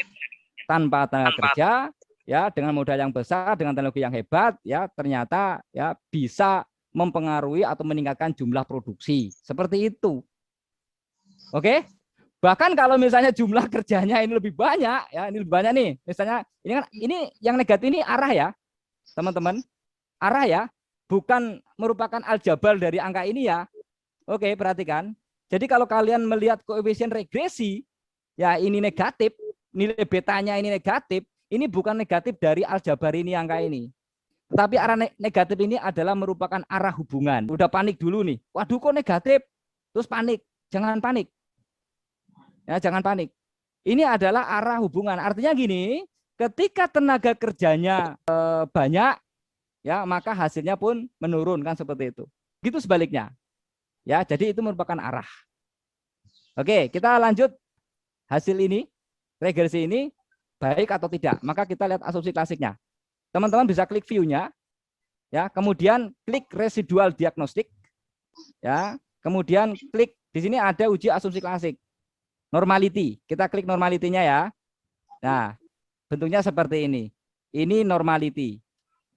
Tanpa tenaga kerja, ya, dengan modal yang besar, dengan teknologi yang hebat, ya, ternyata ya bisa mempengaruhi atau meningkatkan jumlah produksi. Seperti itu. Oke? Bahkan kalau misalnya jumlah kerjanya ini lebih banyak, ya, ini lebih banyak nih. Misalnya ini yang negatif ini arah ya, teman-teman. Arah ya, bukan merupakan aljabar dari angka ini ya. Oke, perhatikan. Jadi kalau kalian melihat koefisien regresi, ya ini negatif, nilai betanya ini negatif, ini bukan negatif dari aljabar ini angka ini. Tetapi arah negatif ini adalah merupakan arah hubungan. Udah panik dulu nih. Waduh, kok negatif? Terus panik. Jangan panik. Ya, jangan panik. Ini adalah arah hubungan. Artinya gini, ketika tenaga kerjanya banyak, ya, maka hasilnya pun menurun, kan seperti itu. Gitu sebaliknya. Ya, jadi itu merupakan arah. Oke, kita lanjut hasil ini, regresi ini baik atau tidak. Maka kita lihat asumsi klasiknya. Teman-teman bisa klik view-nya, ya, kemudian klik residual diagnostik, ya, kemudian klik di sini ada uji asumsi klasik. Normality, kita klik normality-nya ya. Nah, bentuknya seperti ini. Ini normality.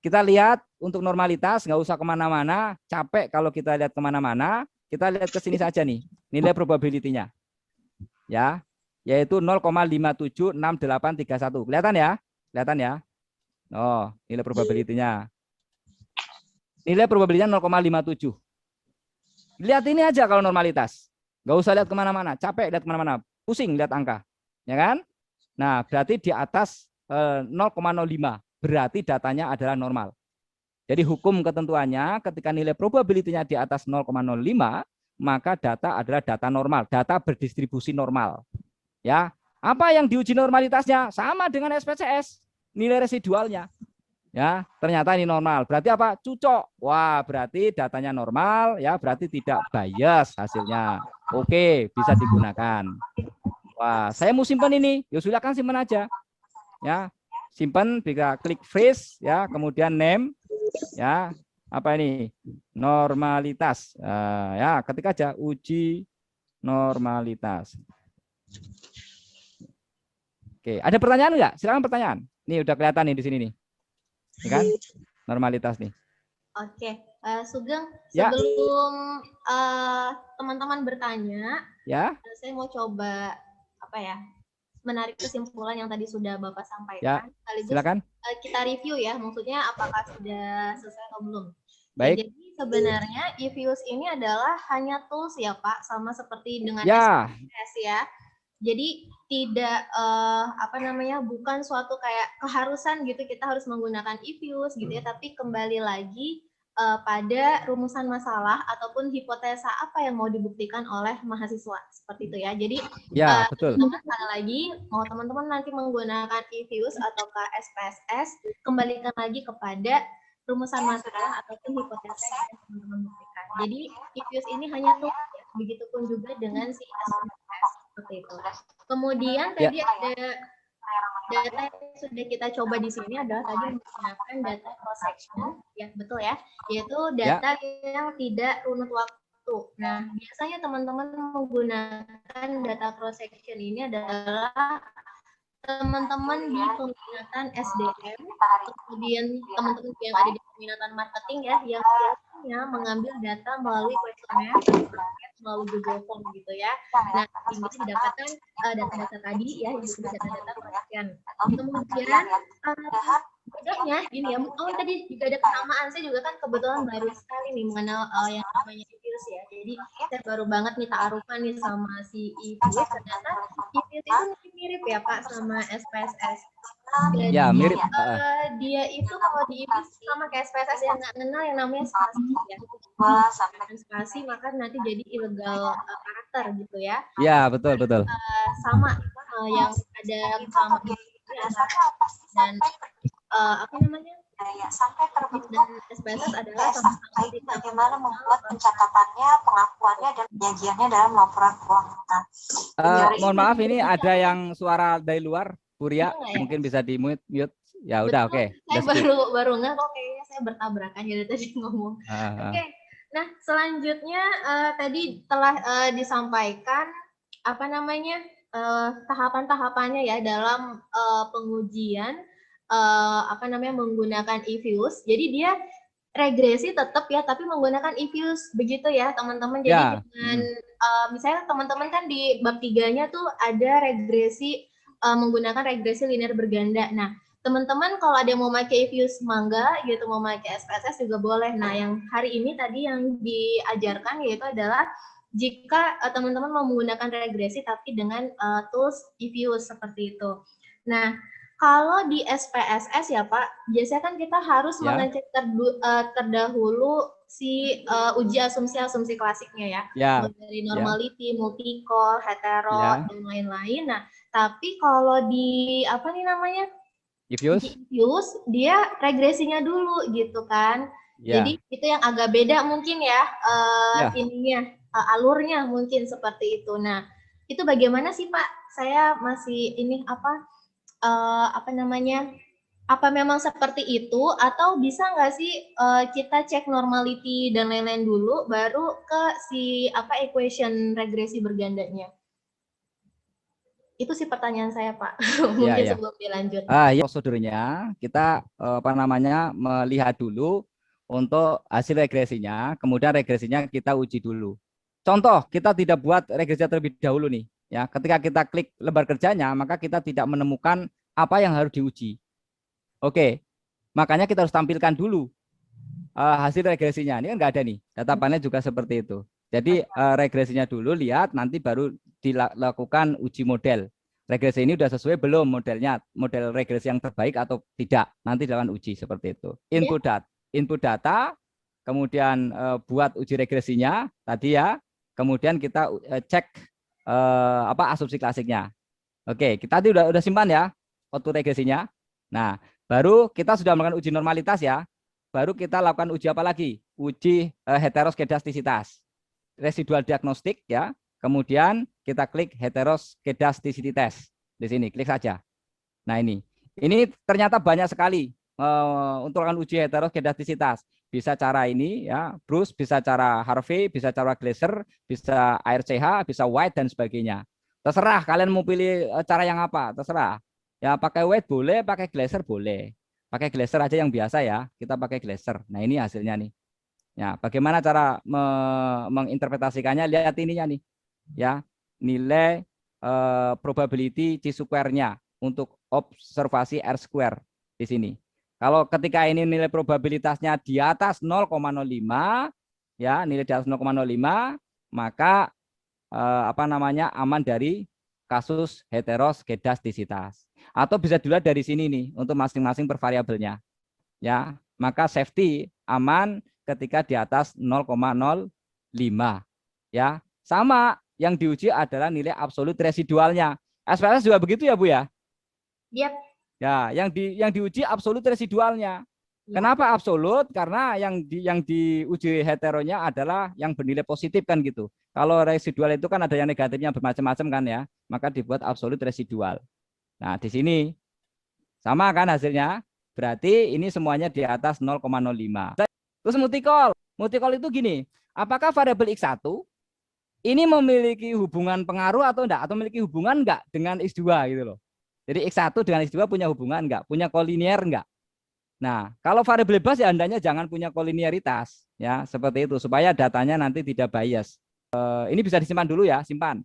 Kita lihat untuk normalitas, nggak usah kemana-mana, capek kalau kita lihat kemana-mana. Kita lihat ke sini saja nih, nilai probability-nya. Ya, yaitu 0,576831. Kelihatan ya? Kelihatan ya? Oh, nilai probability-nya. Nilai probability-nya 0,57. Lihat ini aja kalau normalitas. Nggak usah lihat kemana-mana, capek lihat kemana-mana, pusing lihat angka, ya kan? Nah, berarti di atas 0,05, berarti datanya adalah normal. Jadi hukum ketentuannya ketika nilai probability-nya di atas 0,05, maka data adalah data normal, data berdistribusi normal. Ya, apa yang diuji normalitasnya? Sama dengan SPCS, nilai residualnya. Ya, ternyata ini normal. Berarti apa? Cucok. Wah, berarti datanya normal, ya, berarti tidak bias hasilnya. Oke, bisa digunakan. Wah, saya mau simpan ini. Ya silakan simpan aja. Ya, simpan, bisa klik freeze ya, kemudian name ya. Apa ini? Normalitas. Ya, ketik aja uji normalitas. Oke, ada pertanyaan nggak? Silakan pertanyaan. Nih udah kelihatan nih di sini nih. Ini kan normalitas nih. Oke, Sugeng, Ya. sebelum teman-teman bertanya, Ya. saya mau coba apa ya, menarik kesimpulan yang tadi sudah Bapak Ya. sampaikan. Sekaligus Silakan. kita review ya, maksudnya apakah sudah selesai atau belum. Baik. Ya, jadi sebenarnya eViews ini adalah hanya tools ya Pak, sama seperti dengan Ya. SPS ya. Jadi tidak apa namanya, bukan suatu kayak keharusan gitu kita harus menggunakan eViews gitu ya, tapi kembali lagi pada rumusan masalah ataupun hipotesa apa yang mau dibuktikan oleh mahasiswa seperti itu ya. Jadi ya, betul. sekali lagi mau teman-teman nanti menggunakan eViews ataukah SPSS, kembalikan lagi kepada rumusan masalah ataupun hipotesa yang teman-teman buktikan. Jadi eViews ini hanya tuh ya, begitupun juga dengan si SPSS seperti itu. Kemudian tadi ada data yang sudah kita coba di sini adalah tadi menggunakan data cross section, ya betul ya, yaitu data yang tidak runut waktu. Nah, biasanya teman-teman menggunakan data cross section ini adalah teman-teman di peminatan SDM, kemudian teman-teman yang ada di peminatan marketing ya, yang biasanya mengambil data melalui kuesioner, melalui Google Form gitu ya. Nah, ini didapatkan data-data tadi ya, itu data-data perhatian. Kemudian bedanya ini ya, tadi juga ada kesamaan, saya juga kan kebetulan baru sekali nih mengenal yang namanya eViews ya. Jadi saya baru banget nih ta'arufan nih sama si eViews, ternyata eViews itu mirip ya Pak sama SPSS. Jadi, ya, mirip. Dia itu kalau di eViews sama kayak SPSS yang nggak kenal yang namanya spasi ya. Spasi maka nanti jadi ilegal karakter gitu ya. Ya, betul. Sama yang ada sama dan apa namanya? Sampai terbit dan SPSS adalah sama bagaimana membuat pencatatannya, pengakuannya dan penyajiannya dalam laporan keuangan. Mohon maaf, ini ada yang suara dari luar, Bu Ria, mungkin bisa di mute. Ya udah, oke. Saya baru nggak kok kayaknya saya bertabrakan dari tadi ngomong. Oke. Nah, selanjutnya tadi telah disampaikan apa namanya tahapan-tahapannya ya dalam pengujian apa namanya menggunakan eViews. Jadi dia regresi tetap ya, tapi menggunakan eViews begitu ya teman-teman. Jadi dengan misalnya teman-teman kan di bab 3-nya tuh ada regresi menggunakan regresi linear berganda. Nah, teman-teman kalau ada yang mau pakai eViews mangga gitu, mau pakai SPSS juga boleh. Nah, yang hari ini tadi yang diajarkan yaitu adalah jika teman-teman mau menggunakan regresi tapi dengan tools eViews seperti itu. Nah, kalau di SPSS ya Pak, biasanya kan kita harus mengecek terdahulu si uji asumsi klasiknya ya. Dari normality, multi-core, hetero, dan lain-lain. Nah, tapi kalau di apa nih namanya? eViews, dia regresinya dulu gitu kan. Jadi itu yang agak beda mungkin ya ininya, alurnya mungkin seperti itu. Nah, itu bagaimana sih Pak? Saya masih ini apa namanya, apa memang seperti itu atau bisa nggak sih kita cek normality dan lain-lain dulu baru ke si equation regresi bergandanya? Itu sih pertanyaan saya Pak. Mungkin sebelum dilanjut. Prosedurnya kita melihat dulu untuk hasil regresinya, kemudian regresinya kita uji dulu. Contoh, kita tidak buat regresi terlebih dahulu nih. Ya, ketika kita klik lembar kerjanya, maka kita tidak menemukan apa yang harus diuji. Oke, makanya kita harus tampilkan dulu hasil regresinya. Ini kan nggak ada nih, data panel juga seperti itu. Jadi regresinya dulu, lihat, nanti baru dilakukan uji model. Regresi ini sudah sesuai belum modelnya, model regresi yang terbaik atau tidak. Nanti dilakukan uji seperti itu. Input data, kemudian buat uji regresinya tadi ya. Kemudian kita cek asumsi klasiknya. Oke, kita tadi udah simpan ya output regresinya. Nah, baru kita sudah melakukan uji normalitas ya. Baru kita lakukan uji apa lagi? Uji heteroskedastisitas. Residual diagnostik ya. Kemudian kita klik heteroskedasticity test. Di sini, klik saja. Nah ini ternyata banyak sekali untuk uji heteroskedastisitas. Bisa cara ini ya, Bruce, bisa cara Harvey, bisa cara Glaser, bisa ARCH, bisa White dan sebagainya. Terserah kalian mau pilih cara yang apa, terserah. Ya pakai White boleh, pakai Glaser boleh. Pakai Glaser aja yang biasa ya. Kita pakai Glaser. Nah, ini hasilnya nih. Ya, bagaimana cara menginterpretasikannya? Lihat ininya nih. Ya, nilai probability chi-square-nya untuk observasi R-square di sini. Kalau ketika ini nilai probabilitasnya di atas 0,05, ya nilai di atas 0,05, maka aman dari kasus heteroskedastisitas. Atau bisa dilihat dari sini nih untuk masing-masing per variabelnya. Ya, maka safety aman ketika di atas 0,05. Ya, sama yang diuji adalah nilai absolut residualnya. SPSS juga begitu ya, Bu ya? Yap. Ya, yang diuji absolut residualnya. Ya. Kenapa absolut? Karena yang diuji heteronya adalah yang bernilai positif kan gitu. Kalau residual itu kan ada yang negatifnya bermacam-macam kan ya, maka dibuat absolut residual. Nah, di sini sama kan hasilnya? Berarti ini semuanya di atas 0,05. Terus multicol. Multicol itu gini, apakah variabel X1 ini memiliki hubungan pengaruh atau enggak? Atau memiliki hubungan enggak dengan X2 gitu loh. Jadi X1 dengan X2 punya hubungan enggak? Punya kolinier enggak? Nah, kalau variabel bebas ya hendaknya jangan punya koliniaritas. Ya, seperti itu. Supaya datanya nanti tidak bias. Ini bisa disimpan dulu ya, simpan.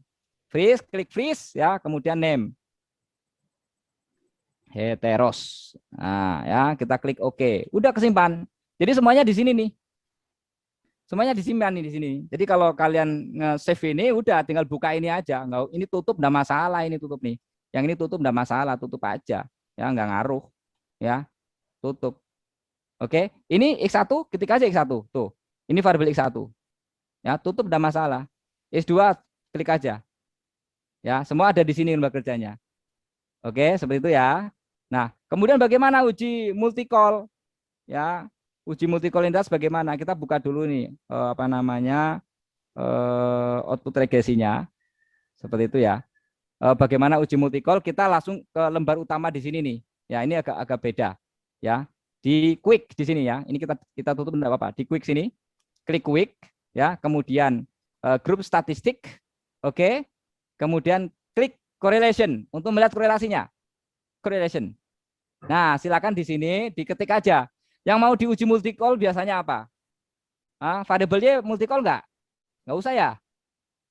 Freeze, klik freeze ya, kemudian name. Heteros. Nah, ya, kita klik OK. Udah kesimpan. Jadi semuanya di sini nih. Semuanya disimpan nih di sini. Jadi kalau kalian nge-save ini udah tinggal buka ini aja. Enggak, ini tutup enggak masalah, ini tutup nih. Yang ini tutup enggak masalah, tutup aja. Ya, enggak ngaruh. Ya. Tutup. Oke, ini X1 ketik aja X1. Tuh. Ini variabel X1. Ya, tutup enggak masalah. X2 klik aja. Ya, semua ada di sini lembar kerjanya. Oke, seperti itu ya. Nah, kemudian bagaimana uji multicol? Ya, uji multikolinitas bagaimana? Kita buka dulu nih output regresinya. Seperti itu ya. Bagaimana uji multikol? Kita langsung ke lembar utama di sini nih. Ya, ini agak beda. Ya, di quick di sini ya. Ini kita tutup enggak apa-apa. Di quick sini, klik quick ya. Kemudian grup statistik. Oke. Kemudian klik correlation untuk melihat korelasinya. Correlation. Nah, silakan di sini diketik aja. Yang mau diuji multicol biasanya apa? Variabelnya multicol enggak? Enggak usah ya.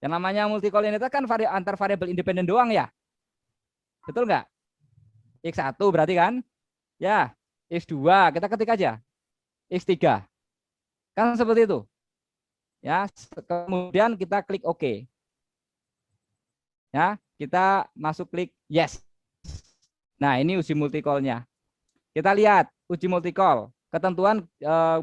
Yang namanya multicol ini kan antar variabel independen doang ya. Betul enggak? X1 berarti kan? Ya, X2 kita ketik aja. X3. Kan seperti itu. Ya, kemudian kita klik OK. Ya, kita masuk klik yes. Nah, ini uji multicolnya. Kita lihat uji multicol. Ketentuan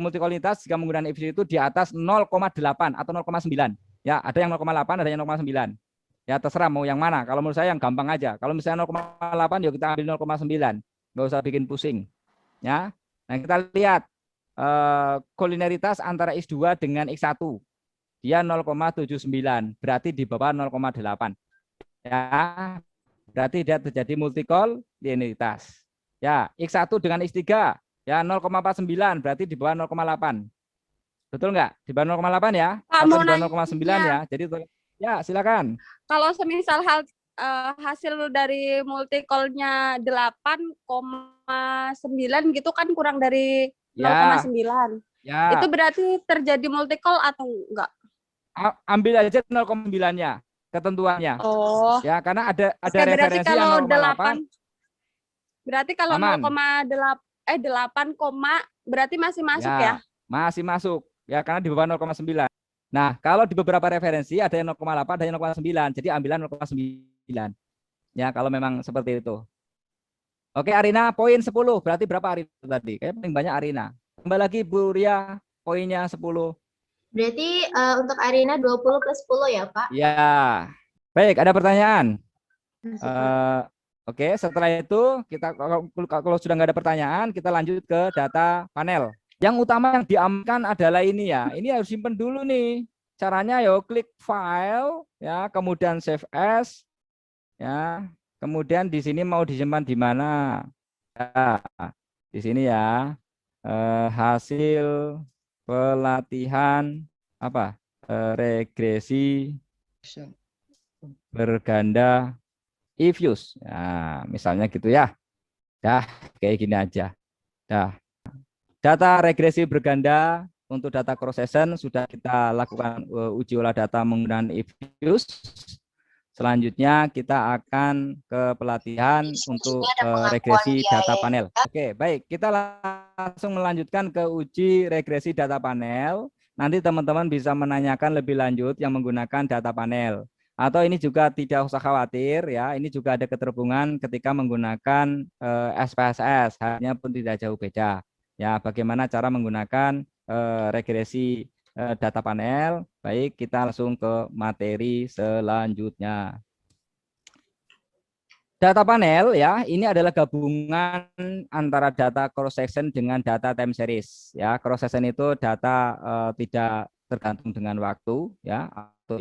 multicolinitas jika menggunakan efisiensi itu di atas 0,8 atau 0,9. Ya, ada yang 0,8, ada yang 0,9. Ya, terserah mau yang mana. Kalau menurut saya yang gampang aja. Kalau misalnya 0,8 ya kita ambil 0,9. Nggak usah bikin pusing. Ya. Nah, kita lihat kolineritas antara X2 dengan X1. Dia 0,79, berarti di bawah 0,8. Ya. Berarti dia terjadi multicolinitas. Ya, X1 dengan X3 ya 0,49 berarti di bawah 0,8. Betul enggak? Di bawah 0,8 ya? Atau di bawah 0,9 ya. Jadi ya, silakan. Kalau semisal hasil dari multicolnya 8,9 gitu kan kurang dari 0,9. Ya. Itu berarti terjadi multicol atau enggak? Ambil aja 0,9-nya ketentuannya. Oh. Ya, karena ada referensi yang 0,8. Berarti kalau 0,8 berarti masih masuk ya? Masih masuk. Ya, karena di bawah 0,9. Nah, kalau di beberapa referensi ada yang 0,8, ada yang 0,9. Jadi ambilan 0,9. Ya, kalau memang seperti itu. Oke, Arina, poin 10. Berarti berapa Arina tadi? Kayaknya paling banyak Arina. Tambah lagi Bu Ria, poinnya 10. Berarti untuk Arina 20 ke 10 ya, Pak? Ya. Baik, ada pertanyaan? Oke, setelah itu kita kalau sudah nggak ada pertanyaan, kita lanjut ke data panel. Yang utama yang diamankan adalah ini ya. Ini harus simpen dulu nih. caranya yo klik file ya, kemudian save as ya. Kemudian di sini mau disimpan di mana? Ya, di sini ya. Hasil pelatihan apa? Regresi berganda Ifuse. Nah, misalnya gitu ya. Dah kayak gini aja. Dah. Data regresi berganda untuk data cross section sudah kita lakukan uji olah data menggunakan Ifuse. Selanjutnya kita akan ke pelatihan untuk regresi data panel. Oke, baik. Kita langsung melanjutkan ke uji regresi data panel. Nanti teman-teman bisa menanyakan lebih lanjut yang menggunakan data panel. Atau ini juga tidak usah khawatir ya. Ini juga ada keterhubungan ketika menggunakan SPSS. Hanya pun tidak jauh beda. Ya, bagaimana cara menggunakan regresi data panel. Baik, kita langsung ke materi selanjutnya. Data panel ya, ini adalah gabungan antara data cross section dengan data time series ya. Cross section itu data tidak tergantung dengan waktu ya, atau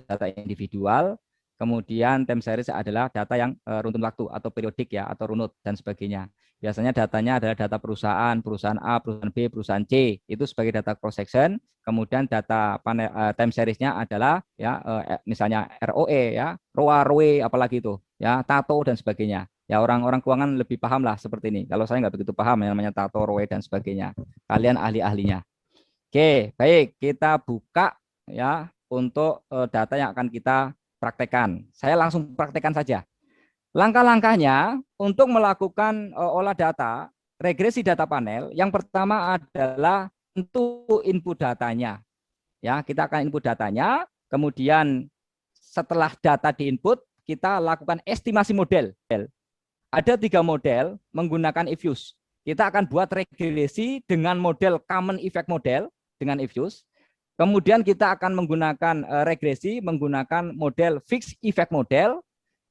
data individual. Kemudian time series adalah data yang runtun waktu atau periodik ya, atau runut dan sebagainya. Biasanya datanya adalah data perusahaan, perusahaan A, perusahaan B, perusahaan C, itu sebagai data cross section. Kemudian data panel time seriesnya adalah ya misalnya ROE ya, ROA, ROE apalagi itu ya, tato dan sebagainya. Ya orang-orang keuangan lebih paham lah seperti ini. Kalau saya nggak begitu paham yang namanya tato, ROE dan sebagainya. Kalian ahli-ahlinya. Oke, baik, kita buka ya untuk data yang akan kita praktekkan. Saya langsung praktekkan saja. Langkah-langkahnya untuk melakukan olah data, regresi data panel, yang pertama adalah tentu input datanya. Ya, kita akan input datanya, kemudian setelah data diinput, kita lakukan estimasi model. Ada 3 model menggunakan Ifuse. Kita akan buat regresi dengan model common effect model dengan Ifuse. Kemudian kita akan menggunakan regresi menggunakan model fixed effect model,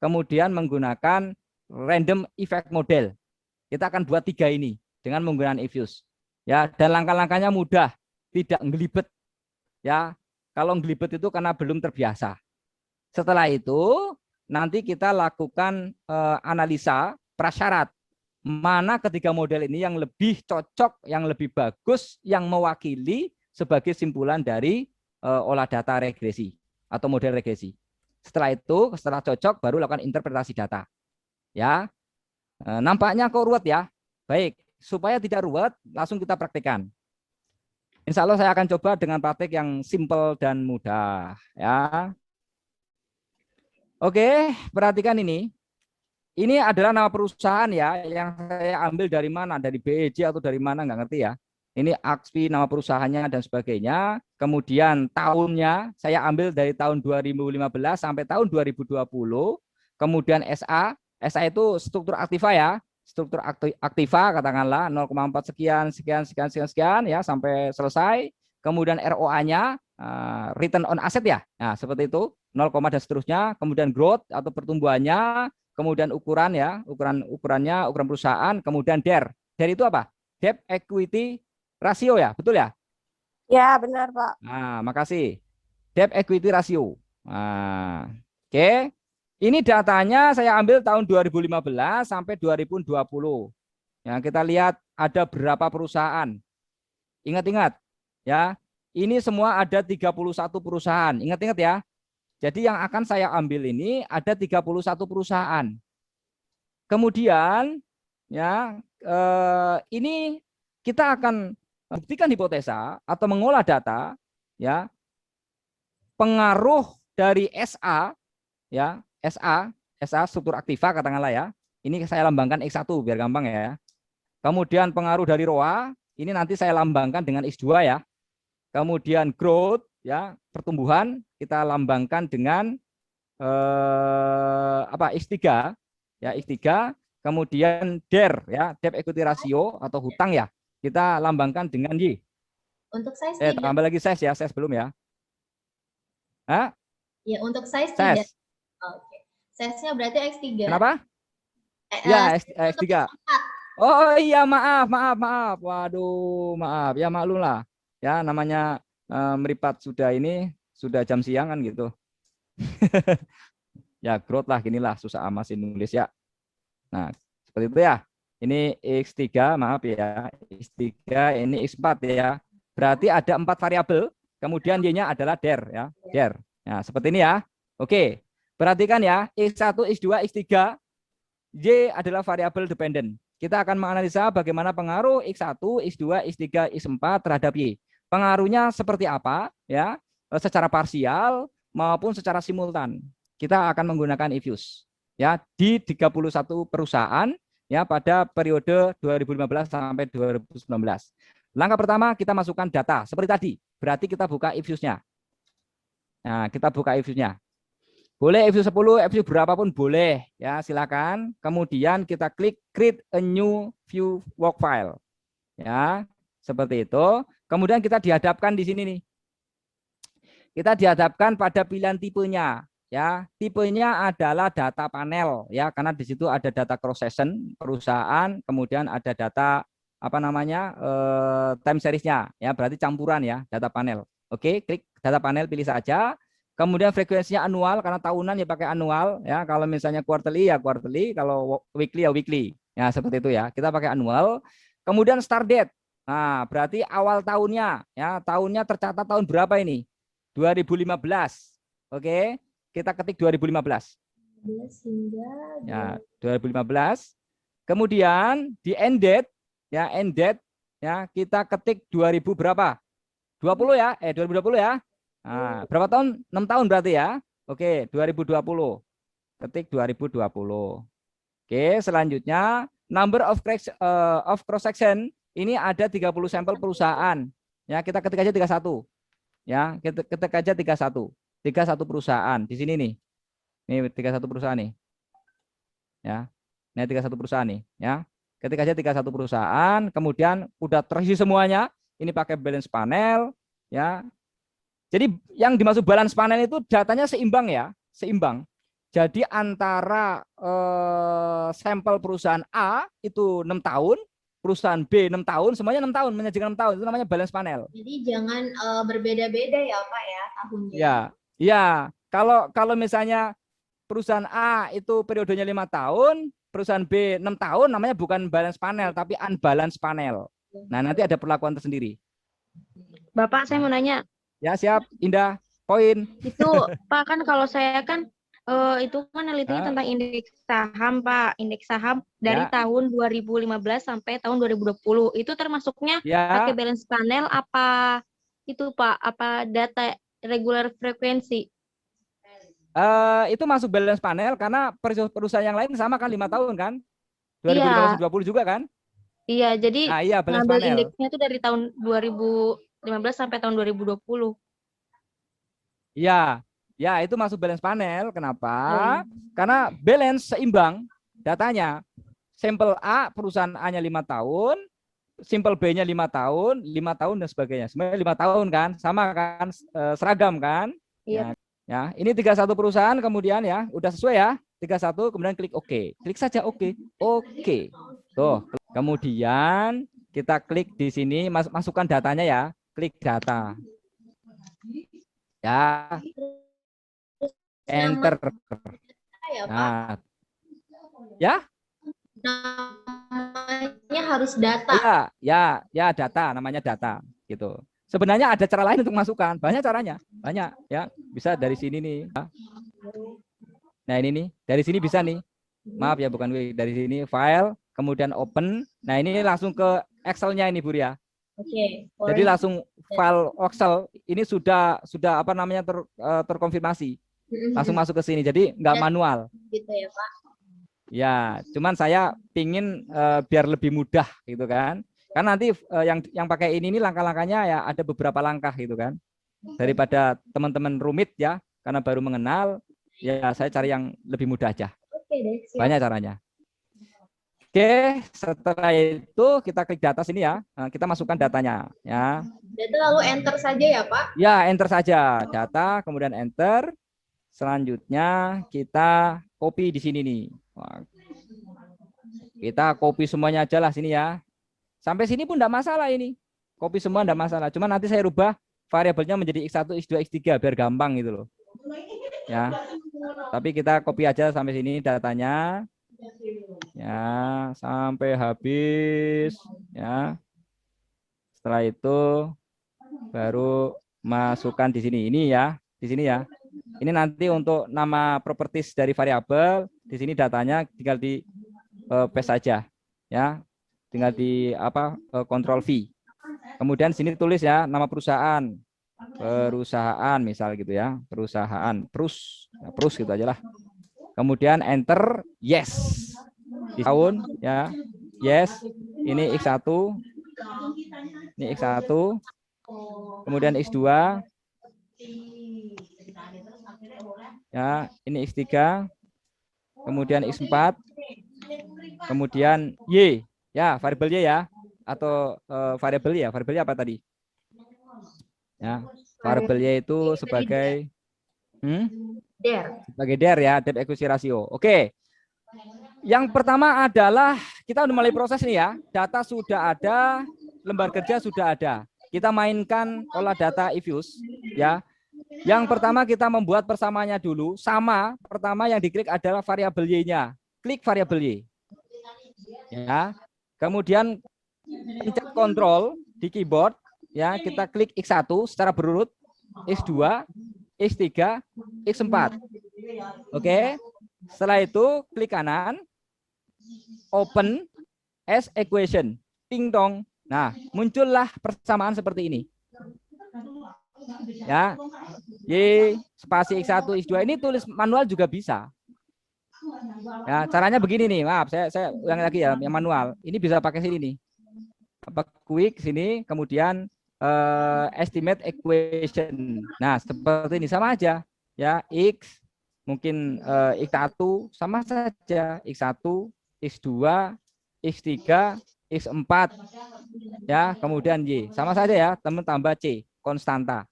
kemudian menggunakan random effect model. Kita akan buat 3 ini dengan menggunakan Ifuse. Ya, dan langkah-langkahnya mudah, tidak ngelibet. Ya, kalau ngelibet itu karena belum terbiasa. Setelah itu nanti kita lakukan analisa prasyarat. Mana ketiga model ini yang lebih cocok, yang lebih bagus, yang mewakili sebagai simpulan dari olah data regresi atau model regresi. Setelah itu, setelah cocok, baru lakukan interpretasi data. Ya, nampaknya kok ruwet ya. Baik, supaya tidak ruwet, langsung kita praktekkan. Insya Allah saya akan coba dengan praktek yang simple dan mudah. Ya. Oke, perhatikan ini. Ini adalah nama perusahaan ya, yang saya ambil dari mana, dari BEJ atau dari mana nggak ngerti ya. Ini AXPI, nama perusahaannya dan sebagainya. Kemudian tahunnya saya ambil dari tahun 2015 sampai tahun 2020. Kemudian SA itu struktur aktiva ya. Struktur aktiva katakanlah 0,4 sekian ya sampai selesai. Kemudian ROA-nya return on asset ya. Nah, seperti itu 0, dan seterusnya. Kemudian growth atau pertumbuhannya, kemudian ukuran ya, ukuran perusahaan, kemudian DER. DER itu apa? Debt equity rasio ya, betul ya? Ya, benar, Pak. Nah, makasih. Debt equity ratio. Nah, oke. Ini datanya saya ambil tahun 2015 sampai 2020. Ya, kita lihat ada berapa perusahaan. Ingat-ingat ya. Ini semua ada 31 perusahaan. Ingat-ingat ya. Jadi yang akan saya ambil ini ada 31 perusahaan. Kemudian ya ini kita akan buktikan hipotesa atau mengolah data ya, pengaruh dari SA ya, SA struktur aktiva katakanlah ya. Ini saya lambangkan X1 biar gampang ya. Kemudian pengaruh dari ROA ini nanti saya lambangkan dengan X2 ya. Kemudian growth ya, pertumbuhan kita lambangkan dengan X3 ya, X3. Kemudian DER ya, debt equity ratio atau hutang ya, kita lambangkan dengan Y. Untuk size tambah lagi size ya, size belum ya. Hah? Ya, untuk size tidak. Oke. Size-nya berarti X3. Kenapa? Ya, X3. Oh iya, maaf. Waduh, maaf. Ya maklum lah. Ya namanya meripat sudah jam siang kan gitu. Ya growth lah, ginilah susah amat sih nulis ya. Nah, seperti itu ya. Ini X3, maaf ya. X3, ini X4 ya. Berarti ada 4 variabel, kemudian Y-nya adalah der ya. Der. Nah, seperti ini ya. Oke. Perhatikan ya, X1, X2, X3, Y adalah variabel dependent. Kita akan menganalisa bagaimana pengaruh X1, X2, X3, X4 terhadap Y. Pengaruhnya seperti apa ya? Secara parsial maupun secara simultan. Kita akan menggunakan if-use ya di 31 perusahaan ya pada periode 2015 sampai 2019. Langkah pertama kita masukkan data seperti tadi. Berarti kita buka if-use-nya. Nah, kita buka if-use-nya. Boleh if-use 10, if-use berapapun boleh ya, silakan. Kemudian kita klik create a new view work file. Ya, seperti itu. Kemudian kita dihadapkan di sini nih. Kita dihadapkan pada pilihan tipenya ya. Tipenya adalah data panel ya, karena di situ ada data cross section perusahaan, kemudian ada data apa namanya? Time series-nya ya, berarti campuran ya, data panel. Oke, klik data panel, pilih saja. Kemudian frekuensinya anual, karena tahunan ya pakai anual ya. Kalau misalnya quarterly ya quarterly, kalau weekly ya weekly. Ya seperti itu ya. Kita pakai anual. Kemudian start date. Nah, berarti awal tahunnya ya. Tahunnya tercatat tahun berapa ini? 2015. Oke. Kita ketik 2015. Ya, 2015. Kemudian di end date ya, end date ya, kita ketik 2000 berapa? 20 ya. 2020 ya. Nah, berapa tahun? 6 tahun berarti ya. Oke, 2020. Ketik 2020. Oke, selanjutnya number of cross section ini ada 30 sampel perusahaan. Ya, kita ketik aja 31. Ya, kita ketik aja 31. 31 perusahaan di sini nih. Ini 31 perusahaan nih. Ya. Ini 31 perusahaan nih, ya. Ketik aja 31 perusahaan, kemudian udah terisi semuanya. Ini pakai balance panel, ya. Jadi yang dimaksud balance panel itu datanya seimbang ya, seimbang. Jadi antara sampel perusahaan A itu 6 tahun, perusahaan B 6 tahun, semuanya 6 tahun, menyajikan 6 tahun, itu namanya balance panel. Jadi jangan berbeda-beda ya Pak ya tahunnya. Ya, ya. Kalau misalnya perusahaan A itu periodenya 5 tahun, perusahaan B 6 tahun, namanya bukan balance panel tapi unbalance panel. Nah, nanti ada perlakuan tersendiri. Bapak, saya mau nanya. Ya, siap, Indah. Poin. Itu Pak, kan kalau saya kan itu kan nelitinya tentang indeks saham, Pak. Indeks saham dari tahun 2015 sampai tahun 2020. Itu termasuknya pakai balance panel apa itu, Pak? Apa data regular frekuensi? Itu masuk balance panel karena perusahaan yang lain sama kan 5 tahun kan? 2015-2020 juga kan? Iya, jadi ngambil indeksnya itu dari tahun 2015 sampai tahun 2020. Iya, ya itu masuk balance panel. Kenapa? Karena balance seimbang datanya. Sampel A, perusahaan A-nya 5 tahun, sampel B-nya 5 tahun, 5 tahun dan sebagainya. Sebenarnya 5 tahun kan, sama kan, seragam kan? Iya. Ya, ini 31 perusahaan kemudian ya, udah sesuai ya. 31 kemudian klik OK. Klik saja OK. Oke. Tuh, kemudian kita klik di sini, masukkan datanya ya. Klik data. Ya. Enter. Nah. Ya. Namanya harus data. Ya, data, namanya data gitu. Sebenarnya ada cara lain untuk masukkan, banyak caranya, banyak ya. Bisa dari sini nih. Nah, ini nih, dari sini bisa nih. Maaf ya, bukan dari sini file, kemudian open. Nah, ini langsung ke Excel-nya ini, Bu ya. Oke. Jadi langsung file Excel ini sudah apa namanya terkonfirmasi. Langsung masuk ke sini. Jadi nggak manual. Gitu ya, Pak. Ya, cuman saya pingin biar lebih mudah gitu kan. Kan nanti yang pakai ini langkah-langkahnya ya ada beberapa langkah gitu kan. Daripada teman-teman rumit ya, karena baru mengenal, ya saya cari yang lebih mudah aja. Oke deh, siap. Banyak caranya. Oke, setelah itu kita klik data sini ya. Nah, kita masukkan datanya ya. Data lalu enter saja ya, Pak? Ya, enter saja. Data, kemudian enter. Selanjutnya kita copy di sini nih. Kita copy semuanya aja lah sini ya. Sampai sini pun enggak masalah ini. Copy semua enggak masalah. Cuma nanti saya rubah variabelnya menjadi X1, X2, X3 biar gampang gitu loh. Ya. Tapi kita copy aja sampai sini datanya. Ya, sampai habis ya. Setelah itu baru masukkan di sini. Ini ya, di sini ya. Ini nanti untuk nama properties dari variabel, di sini datanya tinggal di paste saja ya. Tinggal di apa? Ctrl V. Kemudian sini tulis ya nama perusahaan. Perusahaan misal gitu ya. Perusahaan, Prus. Ya, Prus gitu aja lah. Kemudian enter yes. Di tahun ya. Yes. Ini X1. Ini X1. Kemudian X2. Ya, ini X3. Kemudian X4. Kemudian Y. Ya, variabel Y ya. Atau variabel ya. Variabel apa tadi? Ya, variabel Y itu sebagai sebagai DER ya, debt equity ratio. Oke. Yang pertama adalah kita udah mulai proses nih ya. Data sudah ada, lembar kerja sudah ada. Kita mainkan olah data if-use ya. Yang pertama kita membuat persamaannya dulu. Sama, pertama yang diklik adalah variabel Y-nya. Klik variabel Y. Ya. Kemudian pencet kontrol di keyboard ya, kita klik X1 secara berurut, X2, X3, X4. Oke. Setelah itu klik kanan, open as equation. Ting dong. Nah, muncullah persamaan seperti ini. Ya. Y spasi X1, X2 ini tulis manual juga bisa. Ya, caranya begini nih. Maaf, saya ulangi lagi ya, yang manual. Ini bisa pakai sini nih. Apa quick sini, kemudian estimate equation. Nah, seperti ini sama aja. Ya, X mungkin X1 sama saja, X1, X2, X3, X4. Ya, kemudian Y. Sama saja ya, teman tambah C, konstanta.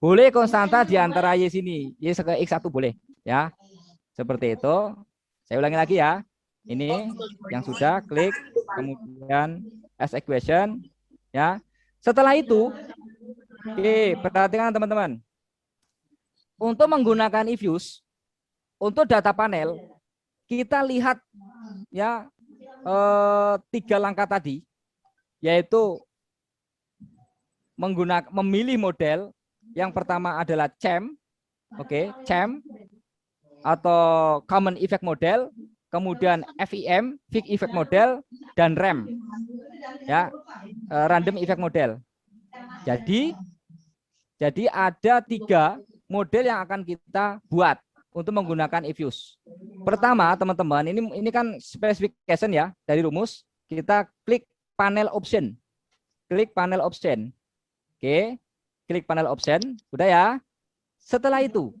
Boleh konstanta di antara Y sini. Y ke X1 boleh, ya. Seperti itu. Saya ulangi lagi ya. Ini yang sudah klik, kemudian as equation, ya. Setelah itu, perhatikan teman-teman. Untuk menggunakan if-use, untuk data panel, kita lihat ya 3 langkah tadi, yaitu memilih model. Yang pertama adalah CEM, CEM atau Common Effect Model, kemudian FEM, Fixed Effect Model, dan RAM, ya, Random Effect Model. Jadi ada 3 model yang akan kita buat untuk menggunakan if-use. Pertama, teman-teman, ini kan specification ya dari rumus. Kita klik panel option. Klik panel option. Oke, klik panel option. Udah ya. Setelah itu,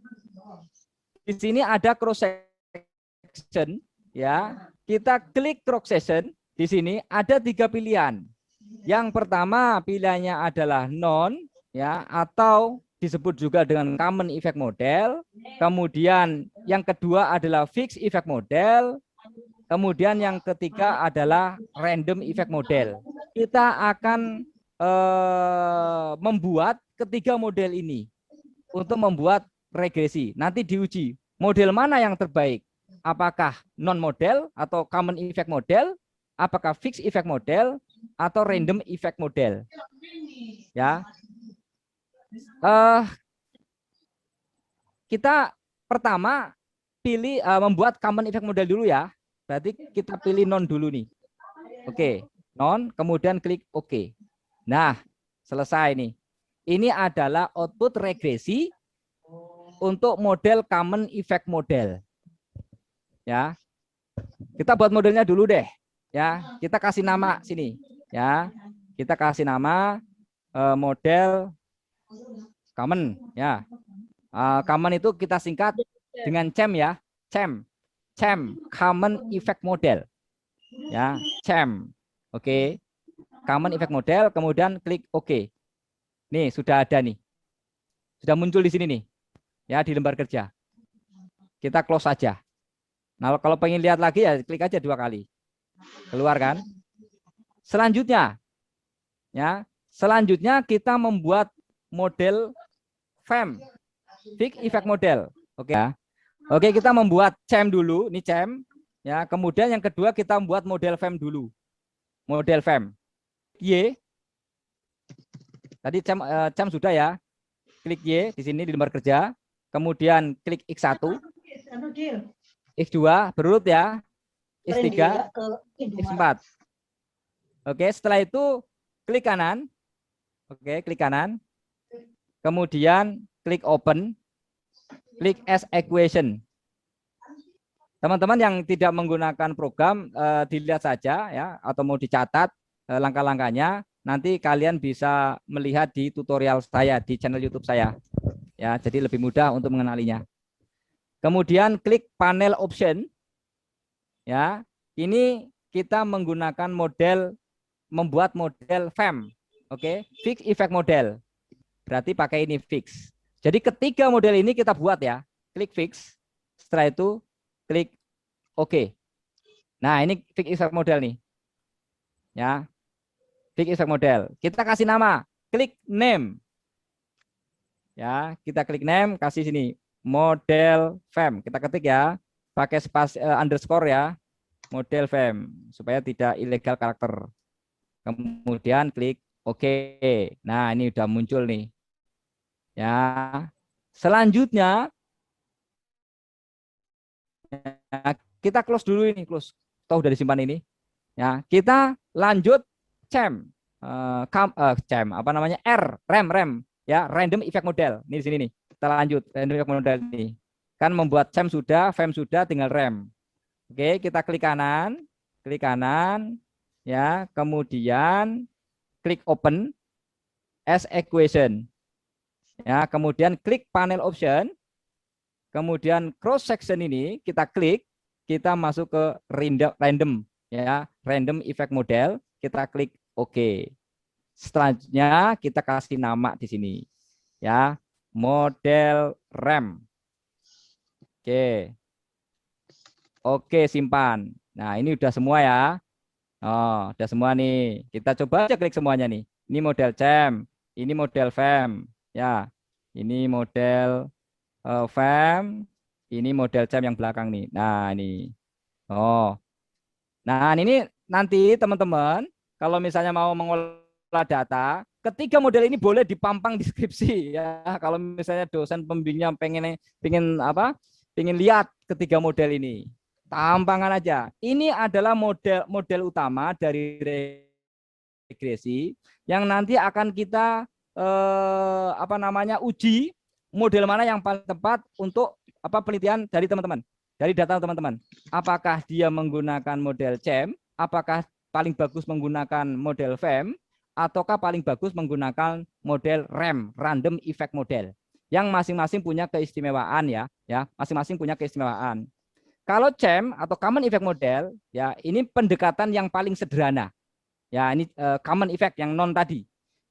di sini ada cross section ya. Kita klik cross section. Di sini ada 3 pilihan. Yang pertama pilihannya adalah non ya, atau disebut juga dengan common effect model. Kemudian yang kedua adalah fixed effect model. Kemudian yang ketiga adalah random effect model. Kita akan membuat ketiga model ini untuk membuat regresi. Nanti diuji model mana yang terbaik. Apakah non model atau common effect model, apakah fixed effect model atau random effect model. Ya. Kita pertama pilih membuat common effect model dulu ya. Berarti kita pilih non dulu nih. Oke, non, kemudian klik OK. Nah, selesai nih. Ini adalah output regresi untuk model common effect model. Ya. Kita buat modelnya dulu deh. Ya, kita kasih nama sini. Ya, kita kasih nama model common. Ya, common itu kita singkat dengan CEM ya. CEM, common effect model. Ya, CEM. Oke. Common effect model, kemudian klik OK. Nih, sudah ada nih. Sudah muncul di sini nih. Ya, di lembar kerja. Kita close saja. Nah, kalau pengen lihat lagi ya klik aja 2 kali. Keluar kan? Selanjutnya ya, selanjutnya kita membuat model FEM, Fixed Effect Model. Oke ya. Oke, kita membuat CEM dulu, ini CEM ya. Kemudian yang kedua kita membuat model FEM dulu. Model FEM. Y. Tadi CEM sudah ya. Klik Y di sini di lembar kerja. Kemudian klik X1. X2 berurut ya. X3, X4. Oke, setelah itu klik kanan. Oke, klik kanan. Kemudian klik open. Klik as equation. Teman-teman yang tidak menggunakan program dilihat saja ya, atau mau dicatat langkah-langkahnya, nanti kalian bisa melihat di tutorial saya di channel YouTube saya. Ya, jadi lebih mudah untuk mengenalinya. Kemudian klik panel option. Ya, ini kita menggunakan membuat model FEM. Oke, Fixed Effect Model. Berarti pakai ini fix. Jadi ketiga model ini kita buat ya. Klik fix. Setelah itu klik OK. Nah, ini Fixed Effect Model nih. Ya. Fixed Effect Model. Kita kasih nama. Klik name. Ya, kita klik name, kasih sini model FEM. Kita ketik ya. Pakai spasi underscore ya. Model FEM supaya tidak ilegal karakter. Kemudian klik OK. Nah, ini udah muncul nih. Ya. Selanjutnya kita close dulu ini, close. Tahu udah disimpan ini. Ya, kita lanjut CEM. CEM apa namanya? REM ya, Random Effect Model. Ini di sini nih. Kita lanjut Random Effect Model ini. Kan membuat CEM sudah, FEM sudah, tinggal REM. Oke, kita klik kanan ya, kemudian klik open as equation. Ya, kemudian klik panel option. Kemudian cross section ini kita klik, kita masuk ke random ya, Random Effect Model, kita klik OK. Selanjutnya kita kasih nama di sini. Ya, model REM. Oke. Oke, simpan. Nah, ini udah semua ya. Oh, udah semua nih. Kita coba aja klik semuanya nih. Ini model CEM, ini model FEM. Ya, ini model FEM, ini model CEM yang belakang nih. Nah, ini. Oh. Nah, ini nanti teman-teman kalau misalnya mau mengolah data, ketiga model ini boleh dipampang di skripsi ya. Kalau misalnya dosen pembimbingnya pengen lihat ketiga model ini. Tampangan aja. Ini adalah model utama dari regresi yang nanti akan kita uji model mana yang paling tepat untuk penelitian dari teman-teman, dari data teman-teman. Apakah dia menggunakan model CEM, apakah paling bagus menggunakan model FEM, ataukah paling bagus menggunakan model REM, Random Effect Model, yang masing-masing punya keistimewaan ya, masing-masing punya keistimewaan. Kalau CEM atau Common Effect Model, ya ini pendekatan yang paling sederhana. Ya, ini Common Effect yang non tadi.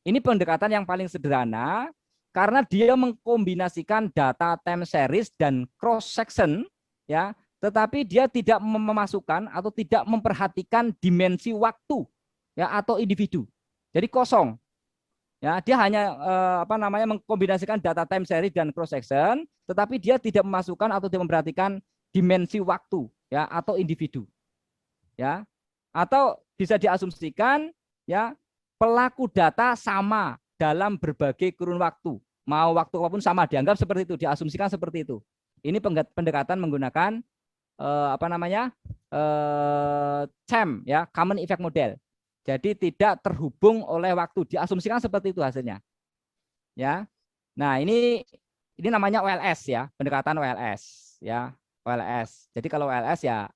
Ini pendekatan yang paling sederhana karena dia mengkombinasikan data time series dan cross section, ya, tetapi dia tidak memasukkan atau tidak memperhatikan dimensi waktu, ya, atau individu. Jadi kosong. Ya, dia hanya mengkombinasikan data time series dan cross section, tetapi dia tidak memasukkan atau tidak memperhatikan dimensi waktu, ya, atau individu. Ya. Atau bisa diasumsikan ya pelaku data sama dalam berbagai kurun waktu. Mau waktu apapun sama, dianggap seperti itu, diasumsikan seperti itu. Ini pendekatan menggunakan CEM ya, Common Effect Model. Jadi tidak terhubung oleh waktu, diasumsikan seperti itu hasilnya. Ya. Nah, ini namanya OLS ya, pendekatan OLS ya, OLS. Jadi kalau OLS ya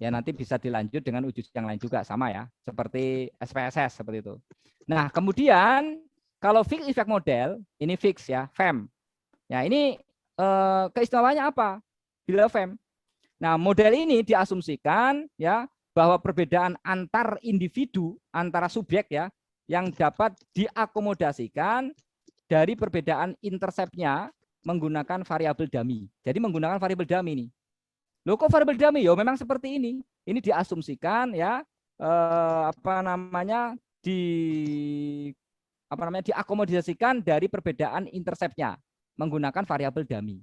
nanti bisa dilanjut dengan uji yang lain juga sama ya, seperti SPSS seperti itu. Nah, kemudian kalau Fixed Effect Model, ini fix ya, FEM. Ya, ini keistimewaannya apa? Bila FEM. Nah, model ini diasumsikan ya bahwa perbedaan antar individu, antara subjek ya, yang dapat diakomodasikan dari perbedaan interceptnya menggunakan variabel dummy. Jadi menggunakan variabel dummy ini. Loh, kok variabel dummy? Yo, memang seperti ini. Ini diasumsikan ya diakomodasikan dari perbedaan intercept-nya menggunakan variabel dummy.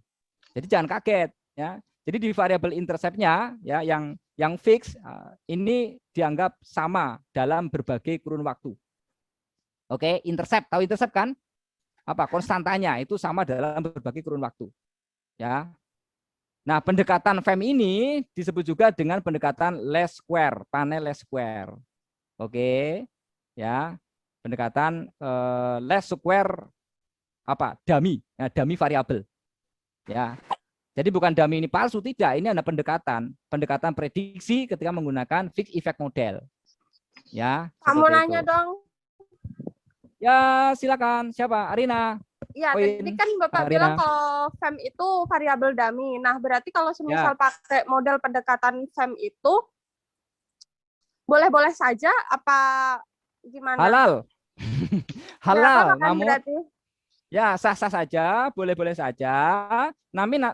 Jadi jangan kaget ya. Jadi di variabel intercept-nya ya yang fix ini dianggap sama dalam berbagai kurun waktu. Oke, intercept, tahu intercept kan? Apa konstantanya itu sama dalam berbagai kurun waktu. Ya. Nah, pendekatan FEM ini disebut juga dengan pendekatan least square, panel least square. Oke. Ya. Pendekatan least square dummy, ya, dummy variabel. Ya. Jadi bukan dummy ini palsu, tidak, ini ada pendekatan prediksi ketika menggunakan fixed effect model. Ya. Kamu nanya dong. Ya, silakan. Siapa? Arina. Iya, tadi kan Bapak bilang kalau FEM itu variabel dummy. Nah, berarti kalau semisal pakai model pendekatan FEM itu boleh-boleh saja apa gimana? Halal. Halal. Namun berarti? Ya, sah-sah saja, boleh-boleh saja.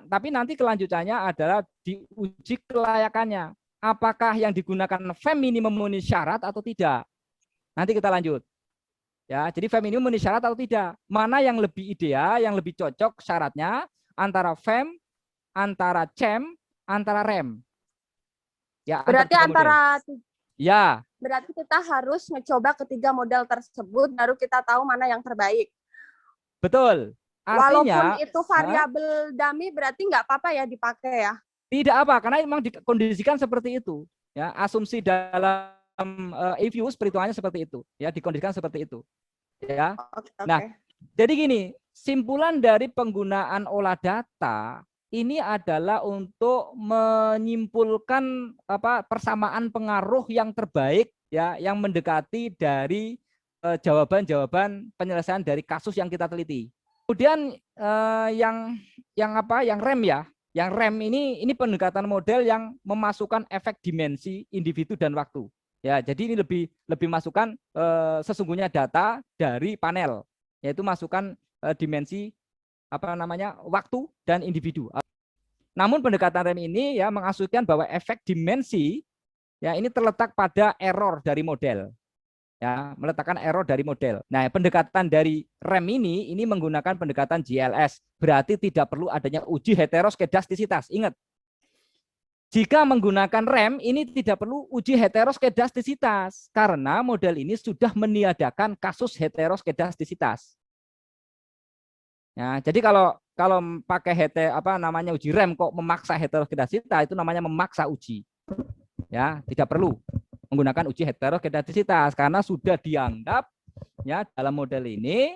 Tapi nanti kelanjutannya adalah diuji kelayakannya. Apakah yang digunakan FEM ini memenuhi syarat atau tidak? Nanti kita lanjut. Ya, jadi FEM ini memenuhi syarat atau tidak? Mana yang lebih ideal, yang lebih cocok syaratnya antara FEM, antara CEM, antara REM. Ya, berarti antara ya. Berarti kita harus mencoba ketiga model tersebut baru kita tahu mana yang terbaik. Betul. Artinya, walaupun itu variabel dummy berarti nggak apa-apa ya dipakai ya? Tidak apa, karena memang dikondisikan seperti itu. Ya, asumsi dalam EViews perhitungannya seperti itu, ya, dikondisikan seperti itu, ya. Nah, jadi gini, simpulan dari penggunaan olah data ini adalah untuk menyimpulkan persamaan pengaruh yang terbaik, ya, yang mendekati dari jawaban-jawaban penyelesaian dari kasus yang kita teliti. Kemudian yang REM ya, yang REM ini pendekatan model yang memasukkan efek dimensi individu dan waktu. Ya, jadi ini lebih masukkan sesungguhnya data dari panel, yaitu masukkan dimensi waktu dan individu. Namun pendekatan REM ini ya mengasumsikan bahwa efek dimensi ya ini terletak pada error dari model. Ya, meletakkan error dari model. Nah, pendekatan dari REM ini menggunakan pendekatan GLS, berarti tidak perlu adanya uji heteroskedastisitas. Ingat, jika menggunakan REM ini tidak perlu uji heteroskedastisitas karena model ini sudah meniadakan kasus heteroskedastisitas. Ya, jadi kalau pakai uji REM kok memaksa heteroskedastisitas, itu namanya memaksa uji. Ya, tidak perlu menggunakan uji heteroskedastisitas karena sudah dianggap ya dalam model ini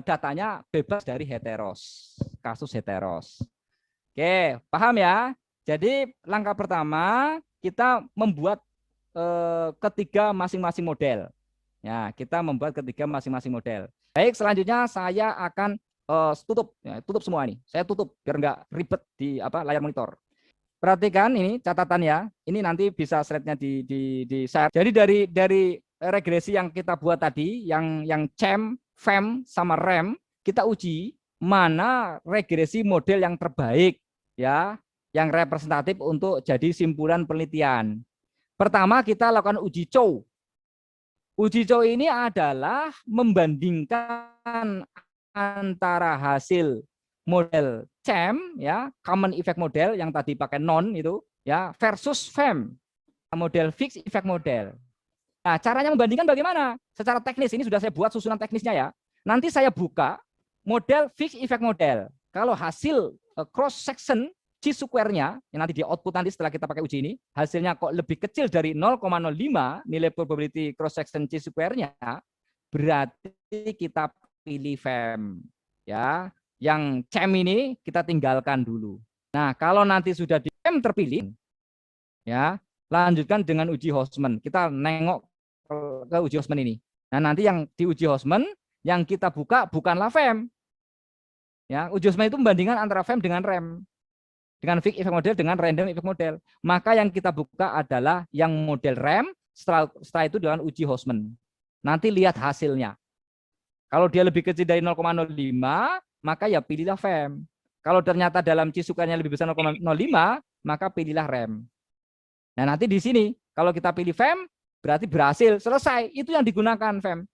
datanya bebas dari heteros, kasus heteros. Oke, paham ya? Jadi langkah pertama kita membuat ketiga masing-masing model. Ya, kita membuat ketiga masing-masing model. Baik, selanjutnya saya akan tutup semua ini. Saya tutup biar nggak ribet di layar monitor. Perhatikan ini catatannya. Ini nanti bisa slide-nya di share. Jadi dari regresi yang kita buat tadi, yang CEM, FEM sama REM, kita uji mana regresi model yang terbaik ya, yang representatif untuk jadi simpulan penelitian. Pertama kita lakukan uji Chow. Uji Chow ini adalah membandingkan antara hasil model CEM ya, common effect model yang tadi pakai non itu ya, versus FEM, model fixed effect model. Nah, caranya membandingkan bagaimana? Secara teknis ini sudah saya buat susunan teknisnya ya. Nanti saya buka model fixed effect model. Kalau hasil cross section chi-square-nya yang nanti di output nanti setelah kita pakai uji ini, hasilnya kok lebih kecil dari 0,05 nilai probability cross section chi-square-nya, berarti kita pilih FEM ya. Yang CEM ini kita tinggalkan dulu. Nah, kalau nanti sudah di CEM terpilih, ya lanjutkan dengan uji Hostman. Kita nengok ke uji Hostman ini. Nah, nanti yang di uji Hostman yang kita buka bukanlah FEM. Ya, uji Hostman itu membandingkan antara FEM dengan REM, dengan fixed effect model dengan random effect model. Maka yang kita buka adalah yang model REM. Setelah itu dengan uji Hostman. Nanti lihat hasilnya. Kalau dia lebih kecil dari 0,05 maka ya pilihlah FEM. Kalau ternyata dalam chi-square-nya lebih besar 0,05, maka pilihlah REM. Nah, nanti di sini kalau kita pilih FEM berarti berhasil, selesai. Itu yang digunakan FEM.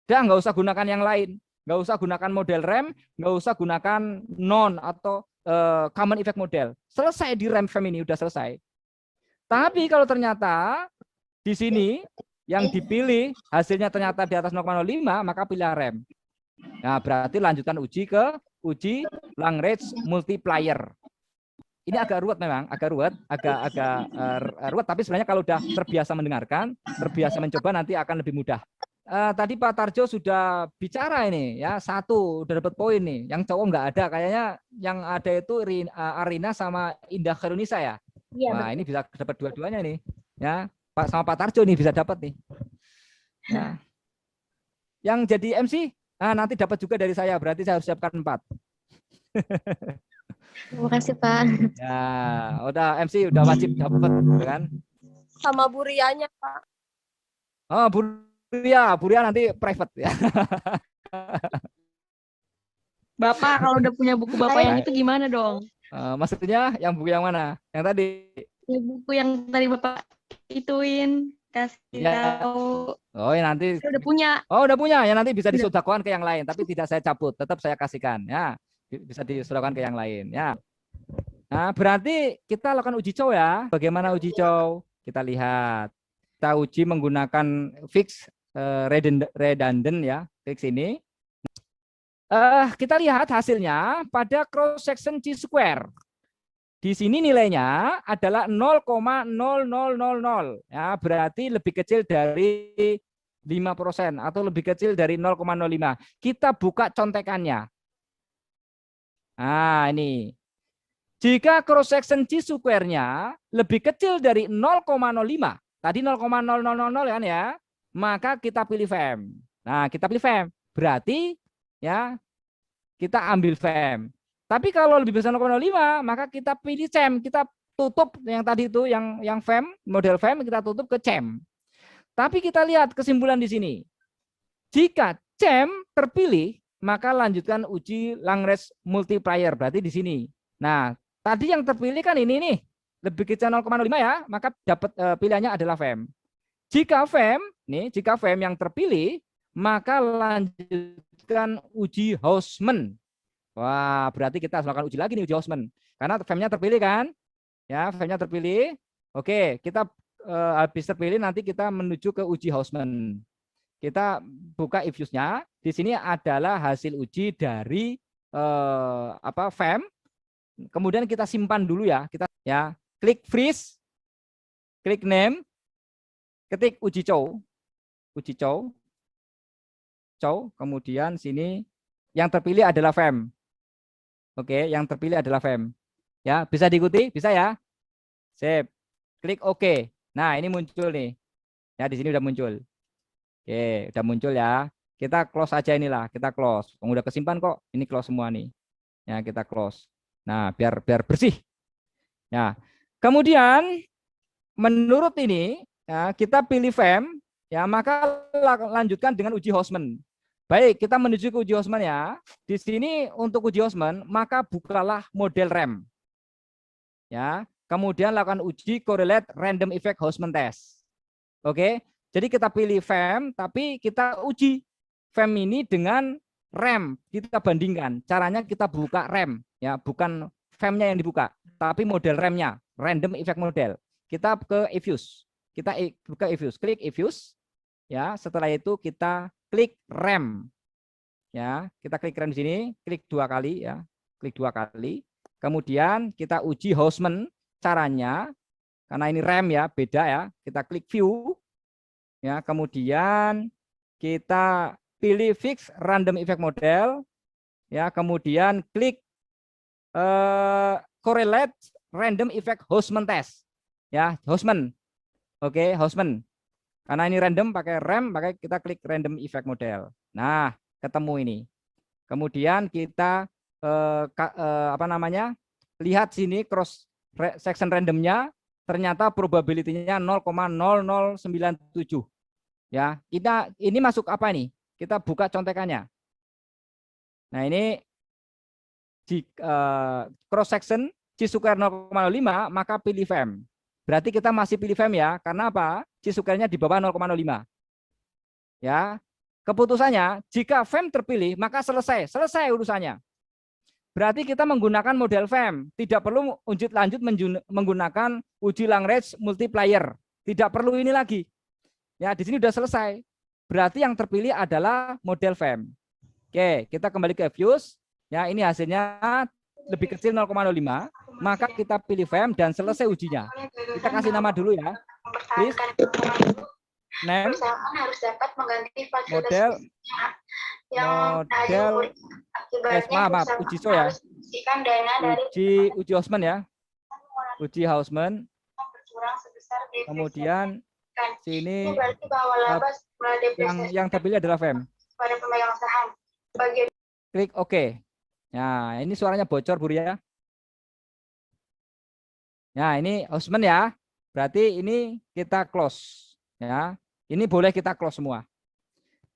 Udah nggak usah gunakan yang lain, nggak usah gunakan model rem, nggak usah gunakan non atau common effect model. Selesai di rem fem ini, udah selesai. Tapi kalau ternyata di sini yang dipilih hasilnya ternyata di atas 0,05, maka pilih rem. Nah, berarti lanjutkan uji ke uji Lagrange multiplier. Ini agak ruwet memang, agak ruwet, agak ruwet. Tapi sebenarnya kalau udah terbiasa mendengarkan, terbiasa mencoba, nanti akan lebih mudah. Tadi Pak Tarjo sudah bicara ini, ya 1 udah dapat poin nih. Yang cowok nggak ada, kayaknya yang ada itu Arina sama Indah Khairunisa ya. Iya, Wah, ini bisa dapat dua-duanya nih, ya. Pak sama Pak Tarjo nih bisa dapat nih. Ya. Yang jadi MC, nanti dapat juga dari saya, berarti saya harus siapkan 4. Terima kasih, Pak. Ya, udah MC udah wajib dapat, kan? Sama Burianya, Pak. Oh, Buria nanti private ya. Bapak kalau udah punya buku Bapak yang itu gimana dong? Maksudnya yang buku yang mana? Yang tadi? Ya, buku yang tadi Bapak ituin, kasih Ya. tahu. Oh, ya nanti. Saya udah punya. Oh, udah punya. Ya nanti bisa disodakokan ke yang lain, tapi tidak saya cabut, tetap saya kasihkan ya. Bisa disodakokan ke yang lain ya. Nah, berarti kita lakukan uji cow ya. Bagaimana uji cow? Kita lihat. Kita uji menggunakan fix redundant ya, fix ini. Kita lihat hasilnya pada cross section chi square. Di sini nilainya adalah 0,0000 ya, berarti lebih kecil dari 5% atau lebih kecil dari 0,05. Kita buka contekannya. Nah, ini. Jika cross section chi square-nya lebih kecil dari 0,05, tadi 0,0000 kan ya, maka kita pilih FEM. Nah, kita pilih FEM. Berarti ya kita ambil FEM. Tapi kalau lebih besar 0,05, maka kita pilih CEM. Kita tutup yang tadi itu yang FEM, model FEM kita tutup ke CEM. Tapi kita lihat kesimpulan di sini. Jika CEM terpilih, maka lanjutkan uji Lagrange multiplier. Berarti di sini. Nah, tadi yang terpilih kan ini nih, lebih kecil 0,05 ya, maka dapat pilihannya adalah FEM. Jika FEM yang terpilih, maka lanjutkan uji Hausmann. Wah, berarti kita harus melakukan uji lagi nih, uji Hausmann. Karena FEM-nya terpilih kan? Ya, FEM-nya terpilih. Oke, kita habis terpilih nanti kita menuju ke uji Hausmann. Kita buka if-use-nya. Di sini adalah hasil uji dari FEM. Kemudian kita simpan dulu ya. Kita ya, klik freeze, klik name, ketik uji cow. Uji cow. Kemudian sini yang terpilih adalah FEM. Oke, yang terpilih adalah FEM. Ya, bisa diikuti? Bisa ya? Sip. Klik OK. Nah, ini muncul nih. Ya, di sini udah muncul. Oke, udah muncul ya. Kita close aja inilah, kita close. Udah kesimpan kok. Ini close semua nih. Ya, kita close. Nah, biar bersih. Ya. Kemudian menurut ini ya, kita pilih FEM ya, maka lanjutkan dengan uji Hausmann. Baik, kita menuju ke uji Hausmann ya. Di sini untuk uji Hausmann, maka bukalah model rem. Ya, kemudian lakukan uji correlate random effect Hausmann test. Oke. Jadi kita pilih FEM, tapi kita uji FEM ini dengan rem. Kita bandingkan. Caranya kita buka rem, ya, bukan FEM-nya yang dibuka, tapi model remnya, random effect model. Kita ke if-use. Kita buka if-use, klik if-use. Ya, setelah itu kita klik rem. Ya, kita klik rem di sini, klik 2 kali ya. Klik 2 kali. Kemudian kita uji Hausmann caranya. Karena ini rem ya, beda ya. Kita klik view. Ya, kemudian kita pilih fix random effect model. Ya, kemudian klik correlate random effect Hausmann test. Ya, Hausmann. Oke, Hausmann. Karena ini random pakai rem, pakai kita klik random effect model. Nah, ketemu ini. Kemudian kita lihat sini cross section randomnya, ternyata probability-nya 0,0097. Ya, ini masuk apa nih? Kita buka contekannya. Nah, ini cross section chi square 0,05, maka pilih FEM. Berarti kita masih pilih FEM ya, karena apa? Chi square-nya di bawah 0,05. Ya. keputusannya jika FEM terpilih maka selesai urusannya. Berarti kita menggunakan model FEM, tidak perlu lanjut menggunakan uji Lagrange multiplier, tidak perlu ini lagi. Ya, di sini sudah selesai. Berarti yang terpilih adalah model FEM. Oke, kita kembali ke Fuse. Ya, ini hasilnya lebih kecil 0,05, maka kita pilih FEM dan selesai ujinya. Kita kasih nama dulu ya. Please. Name. Harus dapat mengganti Model maaf, uji so ya. Uji Hausman ya. Uji Hausman. Kemudian sini yang terpilih adalah FEM. Klik OK. Nah, ini suaranya bocor Bu Ria. Nah, ini Hausman ya. Berarti ini kita close ya. Ini boleh kita close semua.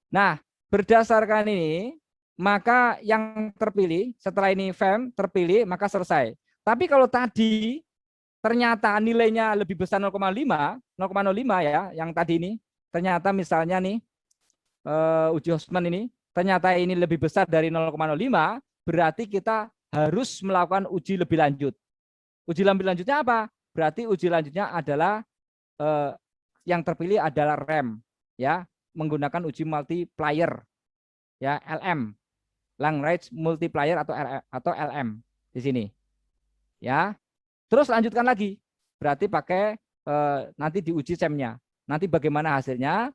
Nah, berdasarkan ini maka yang terpilih setelah ini FEM terpilih maka selesai. Tapi kalau tadi ternyata nilainya lebih besar 0,05 ya, yang tadi ini ternyata misalnya nih uji Hausman ini ternyata ini lebih besar dari 0,05, berarti kita harus melakukan uji lebih lanjut. Uji lebih lanjutnya apa? Berarti uji lanjutnya adalah yang terpilih adalah REM ya, menggunakan uji multiplier ya, LM, Lagrange multiplier atau LM di sini. Ya. Terus lanjutkan lagi. Berarti pakai nanti diuji SEM-nya. Nanti bagaimana hasilnya?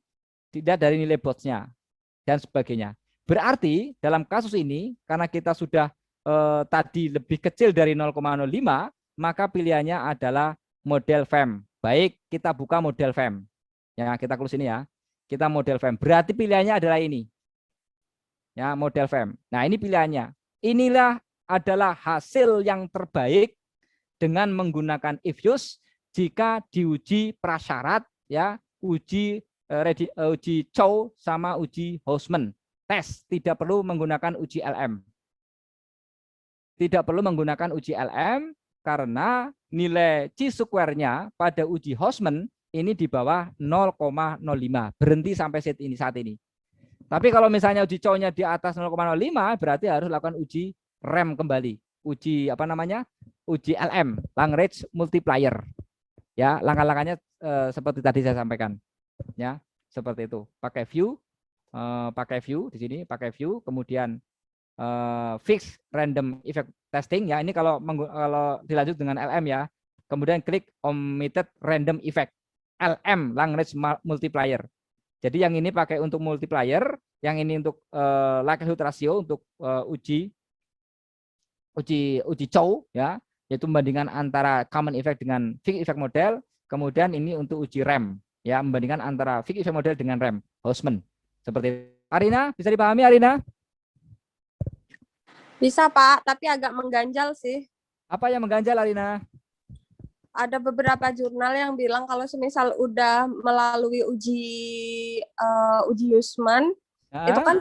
Tidak dari nilai botsnya dan sebagainya. Berarti dalam kasus ini karena kita sudah tadi lebih kecil dari 0,05, maka pilihannya adalah model FEM. Baik, kita buka model FEM. Ya, kita close ini ya. Kita model FEM. Berarti pilihannya adalah ini. Ya, model FEM. Nah, ini pilihannya. Inilah adalah hasil yang terbaik dengan menggunakan IFUSE jika diuji prasyarat ya, uji Chow sama uji Hausman. Tes, tidak perlu menggunakan uji LM. Tidak perlu menggunakan uji LM karena nilai chi-square-nya pada uji Hausman ini di bawah 0,05. Berhenti sampai saat ini. Tapi kalau misalnya uji Chow-nya di atas 0,05 berarti harus lakukan uji REM kembali. Uji apa namanya? Uji LM, Lagrange multiplier. Ya, langkah-langkahnya seperti tadi saya sampaikan. Ya, seperti itu. Pakai view di sini, pakai view, kemudian fix random effect testing ya. Ini kalau dilanjut dengan LM ya. Kemudian klik omitted random effect. LM, Lagrange multiplier. Jadi yang ini pakai untuk multiplier, yang ini untuk likelihood ratio untuk uji Chow ya, yaitu membandingkan antara common effect dengan fixed effect model. Kemudian ini untuk uji REM ya, membandingkan antara fixed effect model dengan REM Hausman. Seperti itu. Arina, bisa dipahami Arina? Bisa Pak, tapi agak mengganjal sih. Apa yang mengganjal Arina? Ada beberapa jurnal yang bilang kalau semisal udah melalui uji Hausman, itu kan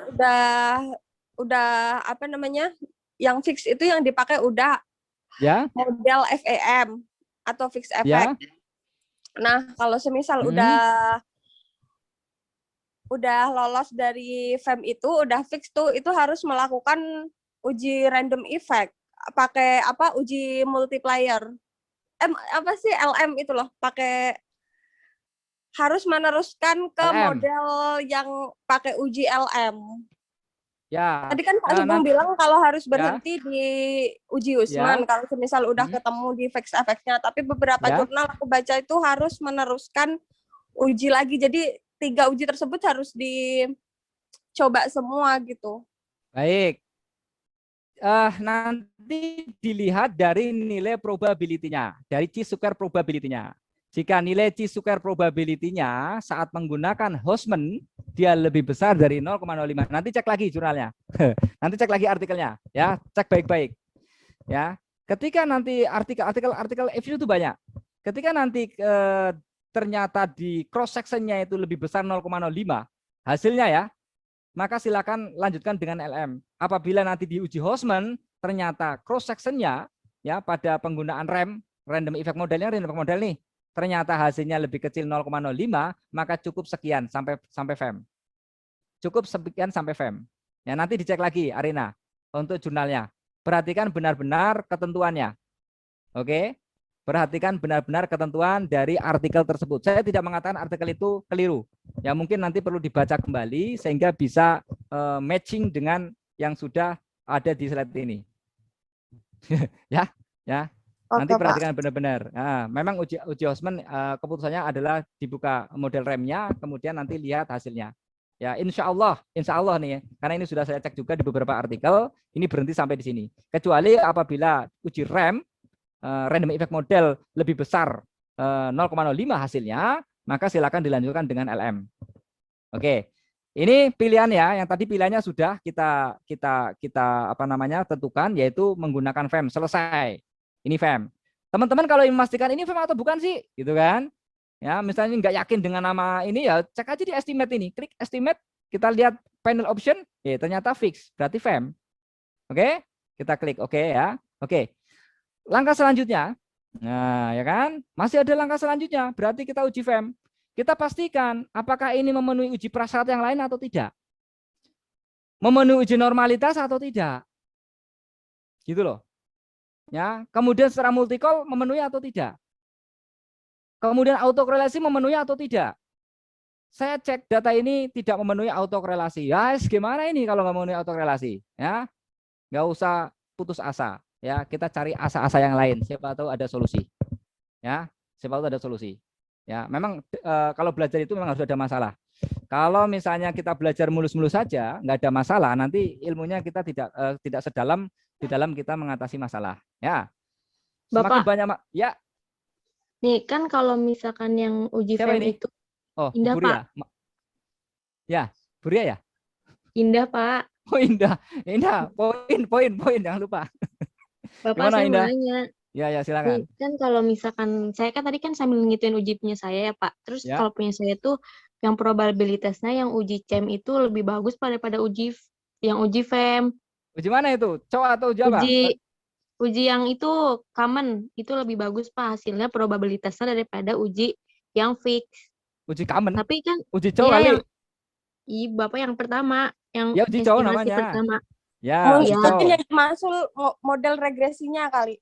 udah apa namanya? Yang fix itu yang dipakai udah ya, model FEM atau fixed effect. Ya. Nah, kalau semisal udah lolos dari FEM itu, udah fix tuh, itu harus melakukan uji random effect, pakai apa? Uji multiplier. Apa sih LM itu loh, pakai harus meneruskan ke LM. Model yang pakai uji LM. Ya. Tadi kan Pak Sugeng bilang kalau harus berhenti di uji Hausman kalau misal udah ketemu di fixed effect-nya, tapi beberapa jurnal aku baca itu harus meneruskan uji lagi. Jadi 3 uji tersebut harus dicoba semua gitu. Baik. Nanti dilihat dari nilai probability-nya, dari chi-square probability-nya. Jika nilai chi-square probability-nya saat menggunakan Hausman dia lebih besar dari 0,05. Nanti cek lagi jurnalnya. Nanti cek lagi artikelnya, ya, cek baik-baik. Ya. Ketika nanti artikel FU itu banyak. Ketika nanti ternyata di cross section-nya itu lebih besar 0,05 hasilnya ya, maka silakan lanjutkan dengan LM. Apabila nanti di uji Hausman ternyata cross section-nya ya pada penggunaan REM, random effect modelnya, random effect model nih, ternyata hasilnya lebih kecil 0,05, maka cukup sekian sampai FEM. cukup sekian sampai fem. Ya, nanti dicek lagi Arina untuk jurnalnya. Perhatikan benar-benar ketentuannya. Oke. Perhatikan benar-benar ketentuan dari artikel tersebut. Saya tidak mengatakan artikel itu keliru. Ya, mungkin nanti perlu dibaca kembali sehingga bisa matching dengan yang sudah ada di slide ini. ya. Nanti Oke, perhatikan benar-benar. Nah, memang uji Hosman keputusannya adalah dibuka model remnya, kemudian nanti lihat hasilnya. Ya, insya Allah nih, karena ini sudah saya cek juga di beberapa artikel, ini berhenti sampai di sini. Kecuali apabila uji rem random effect model lebih besar 0,05 hasilnya, maka silakan dilanjutkan dengan LM. Oke. Ini pilihan ya, yang tadi pilihannya sudah kita tentukan, yaitu menggunakan FEM. Selesai. Ini FEM. Teman-teman kalau ingin memastikan ini FEM atau bukan sih, gitu kan? Ya, misalnya nggak yakin dengan nama ini ya, cek aja di estimate ini. Klik estimate, kita lihat panel option, ternyata fix, berarti FEM. Oke? Kita klik oke ya. Oke. Langkah selanjutnya, nah ya kan, masih ada langkah selanjutnya, berarti kita uji FEM. Kita pastikan apakah ini memenuhi uji prasyarat yang lain atau tidak. Memenuhi uji normalitas atau tidak. Gitu loh. Ya, kemudian secara multicall memenuhi atau tidak. Kemudian autokorelasi memenuhi atau tidak. Saya cek data ini tidak memenuhi autokorelasi. Ya, gimana ini kalau nggak memenuhi autokorelasi? Ya, nggak usah putus asa. Ya, kita cari asa-asa yang lain. Siapa tahu ada solusi. Ya, siapa tahu ada solusi. Ya, memang kalau belajar itu memang harus ada masalah. Kalau misalnya kita belajar mulus-mulus saja, nggak ada masalah, nanti ilmunya kita tidak sedalam di dalam kita mengatasi masalah. Ya, semakin Bapak, banyak ya. nih kan kalau misalkan yang uji Siapa FEM ini? itu Oh, Indah, Bu Ria. Pak. Ya, Bu Ria ya. Indah, Pak. Oh, Indah. Poin, jangan lupa. Bapak, Gimana, saya mau Indah? nanya. Ya, silakan. Nih, kan kalau misalkan saya kan tadi kan sambil ngituin uji punya saya ya, Pak. Terus Ya. kalau punya saya tuh yang probabilitasnya yang uji CEM itu lebih bagus daripada uji FEM. Uji mana itu? Cowok atau uji apa? Uji yang itu common itu lebih bagus, Pak, hasilnya probabilitasnya daripada uji yang fix. Uji common. Tapi kan Uji cowok iya, kali. Bapak yang pertama, yang Ya, uji cowok estimasi namanya. pertama. Ya, uji cowok. Mungkin yang masuk model regresinya kali.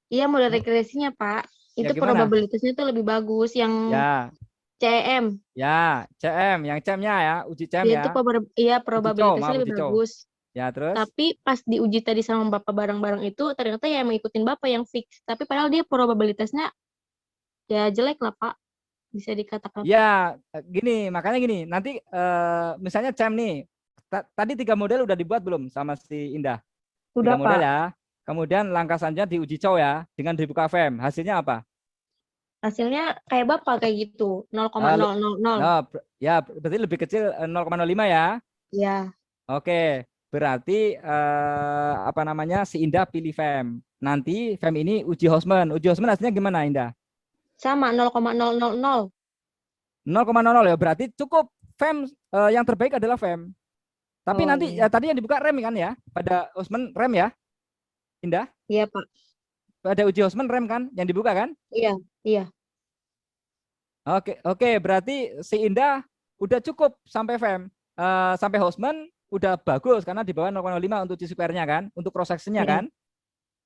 Iya, model regresinya, Pak. Ya, Itu gimana? probabilitasnya itu lebih bagus yang Ya. CM. Ya, CM, yang CM-nya ya, uji CM ya. Itu probabilitasnya lebih uji cowok. bagus. Ya, terus? Tapi pas diuji tadi sama Bapak bareng-bareng itu ternyata ya mengikutin Bapak yang fix. Tapi padahal dia probabilitasnya ya jelek lah, Pak. Bisa dikatakan. Ya, makanya gini, nanti misalnya CM nih, tadi 3 model udah dibuat belum sama si Indah? Udah, 3 model Pak. ya. Kemudian langkah selanjutnya diuji cowok ya, dengan dibuka FEM. Hasilnya apa? Hasilnya kayak Bapak kayak gitu, 0,000. Ya, berarti lebih kecil 0,05 ya. Ya. Oke, berarti si Indah pilih FEM. Nanti FEM ini uji Hosman. Uji Hosman hasilnya gimana, Indah? Sama 0,000. 0,00 ya, berarti cukup FEM yang terbaik adalah FEM. Tapi nanti ya, tadi yang dibuka rem kan ya, pada Hosman rem ya, Indah? Iya, Pak. Pada uji Hosman rem kan, yang dibuka kan? Iya. Oke, berarti si Indah udah cukup sampai FEM, sampai Hosman udah bagus karena di bawah 0,05 untuk C-square-nya kan, untuk cross section-nya kan?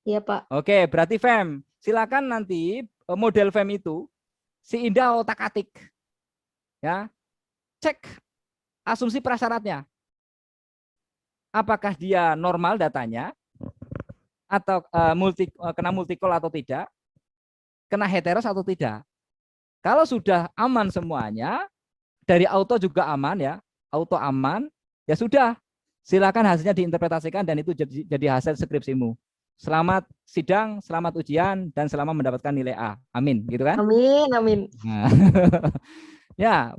Iya, Pak. Oke, berarti FEM. Silakan nanti model FEM itu si Indah otak-atik. Ya. Cek asumsi prasyaratnya. Apakah dia normal datanya atau kena multicall atau tidak? Kena heteros atau tidak? Kalau sudah aman semuanya, dari auto juga aman ya, auto aman, ya sudah. Silakan hasilnya diinterpretasikan dan itu jadi hasil skripsimu. Selamat sidang, selamat ujian, dan selamat mendapatkan nilai A. Amin, gitu kan? Amin. Nah, ya,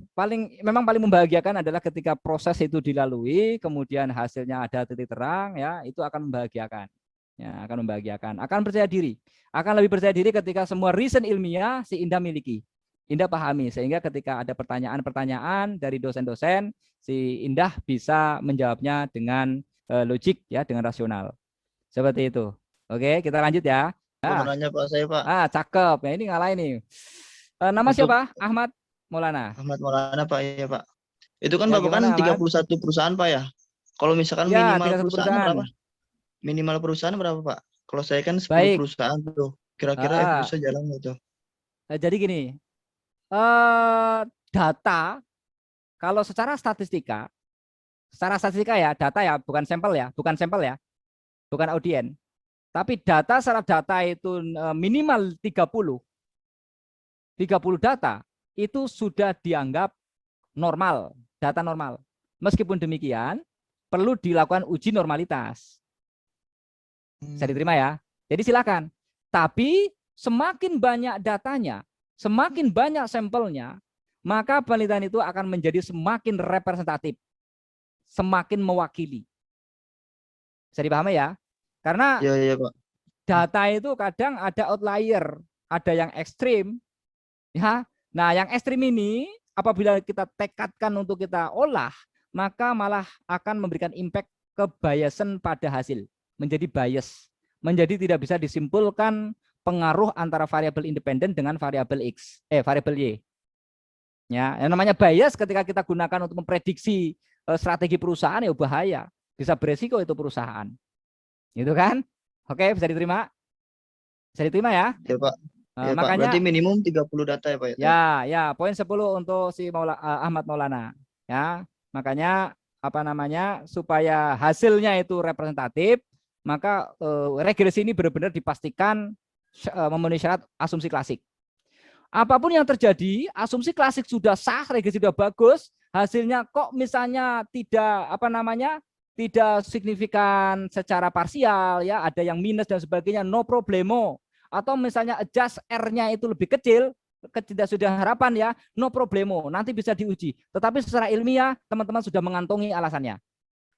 memang paling membahagiakan adalah ketika proses itu dilalui, kemudian hasilnya ada titik terang, ya, itu akan membahagiakan. Ya, akan membahagiakan. Akan percaya diri. Akan lebih percaya diri ketika semua reason ilmiah si Indah miliki. Indah pahami, sehingga ketika ada pertanyaan-pertanyaan dari dosen-dosen, si Indah bisa menjawabnya dengan logik, ya, dengan rasional. Seperti itu. Oke, kita lanjut ya. Nanya Pak, saya Pak. Cakep. Ya, ini ngalah ini. Nama siapa? Ahmad Maulana. Ahmad Maulana Pak, iya Pak. Itu kan Ya, Bapak kan gimana, Ahmad? 31 perusahaan Pak ya. Kalau misalkan Ya, minimal 31 perusahaan perusahaan. berapa? Minimal perusahaan berapa Pak? Kalau saya kan 10 Baik. perusahaan tuh. Kira-kira Ah, Eviosa jalan nggak tuh? jadi gini, data kalau secara statistika ya, data ya, bukan sampel ya, bukan audien. Tapi data secara data itu minimal 30 data itu sudah dianggap normal, data normal. Meskipun demikian, perlu dilakukan uji normalitas. Bisa diterima ya. Jadi silakan. Tapi semakin banyak datanya, semakin banyak sampelnya, maka penelitian itu akan menjadi semakin representatif, semakin mewakili. Bisa dipahami ya? Karena Iya Pak. data itu kadang ada outlier, ada yang ekstrim, ya. Nah, yang ekstrim ini apabila kita tekadkan untuk kita olah, maka malah akan memberikan impact kebiasan pada hasil, menjadi bias, menjadi tidak bisa disimpulkan pengaruh antara variabel independen dengan variabel variabel Y. Ya, yang namanya bias ketika kita gunakan untuk memprediksi strategi perusahaan ya bahaya, bisa beresiko itu perusahaan. Gitu kan? Oke, bisa diterima? Bisa diterima ya? Ya Pak. Ya Pak, Makanya berarti minimum 30 data ya Pak ya? ya, poin 10 untuk si Ahmad Maulana. Ya, makanya apa namanya? Supaya hasilnya itu representatif, maka regresi ini benar-benar dipastikan memenuhi syarat asumsi klasik. Apapun yang terjadi, asumsi klasik sudah sah, regresi sudah bagus, hasilnya kok misalnya tidak tidak signifikan secara parsial, ya, ada yang minus dan sebagainya, no problemo. Atau misalnya adjust R-nya itu lebih kecil, sudah harapan ya, no problemo, nanti bisa diuji. Tetapi secara ilmiah teman-teman sudah mengantongi alasannya,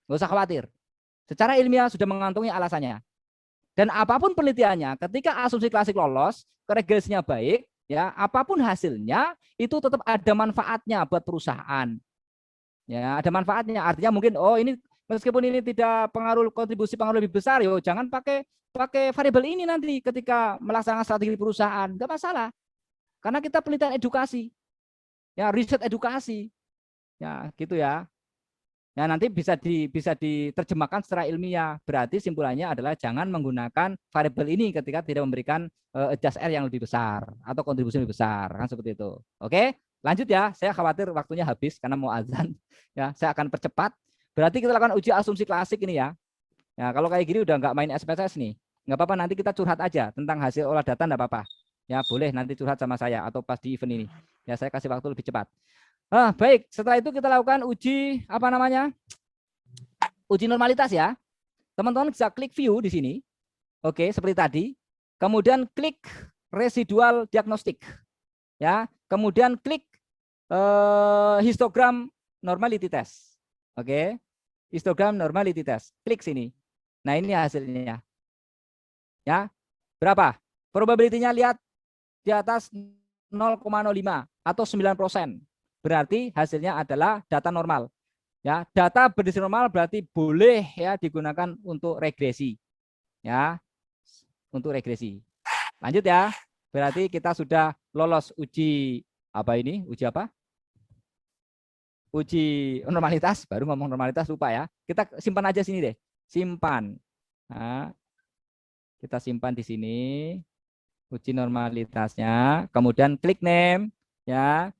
nggak usah khawatir. Secara ilmiah sudah mengantongi alasannya. Dan apapun penelitiannya, ketika asumsi klasik lolos, regresinya baik, ya, apapun hasilnya itu tetap ada manfaatnya buat perusahaan. Ya, ada manfaatnya. Artinya mungkin ini meskipun ini tidak kontribusi pengaruh lebih besar, yo jangan pakai variabel ini nanti ketika melaksanakan strategi perusahaan, enggak masalah. Karena kita penelitian edukasi. Ya, riset edukasi. Ya, gitu ya. Ya, nanti bisa diterjemahkan secara ilmiah. Berarti simpulannya adalah jangan menggunakan variabel ini ketika tidak memberikan adjust R yang lebih besar atau kontribusi lebih besar, kan seperti itu. Oke, lanjut ya. Saya khawatir waktunya habis karena mau azan. Ya, saya akan percepat. Berarti kita lakukan uji asumsi klasik ini ya. Ya, kalau kayak gini udah nggak main SPSS nih. Nggak apa-apa, nanti kita curhat aja tentang hasil olah data, nggak apa-apa. Ya, boleh nanti curhat sama saya atau pas di event ini. Ya, saya kasih waktu lebih cepat. Baik, setelah itu kita lakukan uji uji normalitas ya. Teman-teman bisa klik view di sini. Oke, seperti tadi. Kemudian klik residual diagnostik. Ya, kemudian klik histogram normality test. Oke. Histogram normality test. Klik sini. Nah, ini hasilnya. Ya. Berapa? Probability-nya lihat di atas 0,05 atau 9%. Berarti hasilnya adalah data normal. Ya, data berdasar normal berarti boleh ya digunakan untuk regresi. Ya, untuk regresi. Lanjut ya. Berarti kita sudah lolos uji apa ini? Uji apa? Uji normalitas. Baru ngomong normalitas lupa ya. Kita simpan aja sini deh. Simpan. Nah, kita simpan di sini uji normalitasnya. Kemudian klik name ya.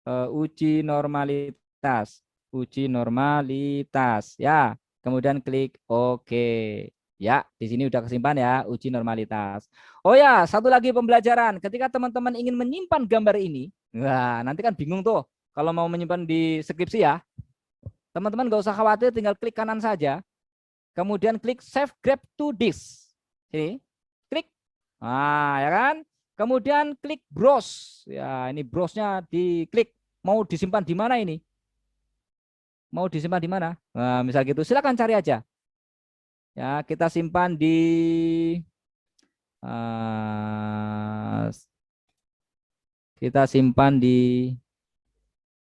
Uji normalitas ya, kemudian klik OK ya. Di sini udah kesimpan ya uji normalitas. Oh ya, satu lagi pembelajaran, ketika teman-teman ingin menyimpan gambar ini, nah nanti kan bingung tuh kalau mau menyimpan di skripsi ya. Teman-teman nggak usah khawatir, tinggal klik kanan saja, kemudian klik save grab to disk sini, klik, nah ya kan. Kemudian klik browse. Ya, ini browse-nya diklik. Mau disimpan di mana ini? Mau disimpan di mana? Nah, misal gitu, silakan cari aja. Ya, kita simpan di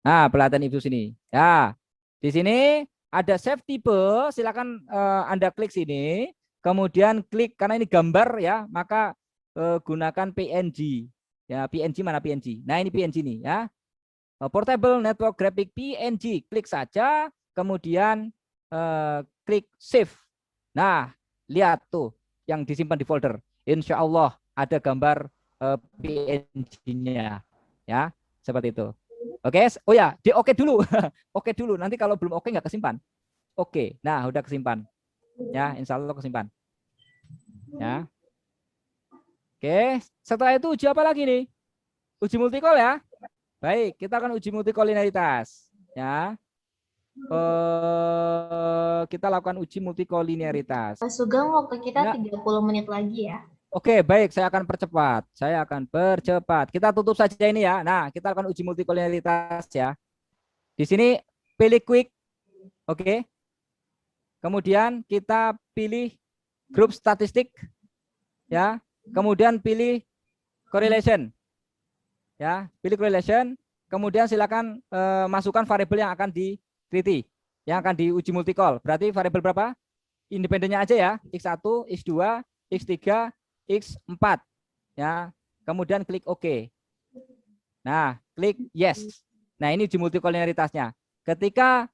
pelatihan Ibu sini. Ya, di sini ada save type. Silakan Anda klik sini. Kemudian klik, karena ini gambar ya, maka gunakan PNG. Ya, PNG mana PNG? Nah, ini PNG nih ya. portable network graphic PNG. Klik saja, kemudian klik save. Nah, lihat tuh yang disimpan di folder. Insya Allah ada gambar PNG-nya, ya seperti itu. Oke, oh ya, di oke dulu, oke dulu. Nanti kalau belum oke nggak kesimpan. Oke, nah udah kesimpan, ya Insya Allah kesimpan. Ya, oke. Setelah itu uji apa lagi nih? Uji multikol ya. Baik, kita akan uji multikolinearitas, ya. Kita lakukan uji multikolinearitas. Pak Sugeng, waktu kita Ya. 30 menit lagi ya. Oke, baik, saya akan percepat. Kita tutup saja ini ya. Nah, kita akan uji multikolinearitas ya. Di sini pilih quick. Oke. Kemudian kita pilih grup statistik ya. Kemudian pilih correlation. Ya, pilih correlation. Kemudian silakan masukkan variabel yang akan diteliti, yang akan diuji multikol. Berarti variabel berapa? Independennya aja ya. X1, X2, X3, X4 ya. Kemudian klik OK. Nah, klik yes. Nah, ini uji multikolinearitasnya. Ketika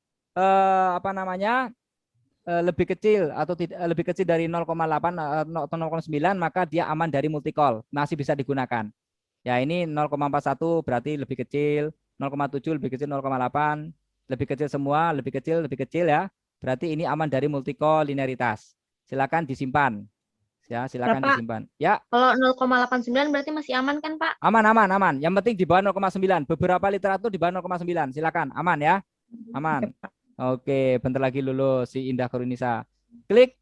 lebih kecil atau lebih kecil dari 0,8 atau 0,9 maka dia aman dari multikol, masih bisa digunakan. Ya, ini 0,41 berarti lebih kecil, 0,7 lebih kecil, 0,8 lebih kecil semua, lebih kecil ya. Berarti ini aman dari multikolinearitas. Silakan disimpan. Ya, silakan Bapak, disimpan. Ya. Kalau 0,89 berarti masih aman kan, Pak? Aman. Yang penting di bawah 0,9. Beberapa literatur di bawah 0,9. Silakan, aman ya. Aman. Oke, bentar lagi lulus si Indah Kurunisa. Klik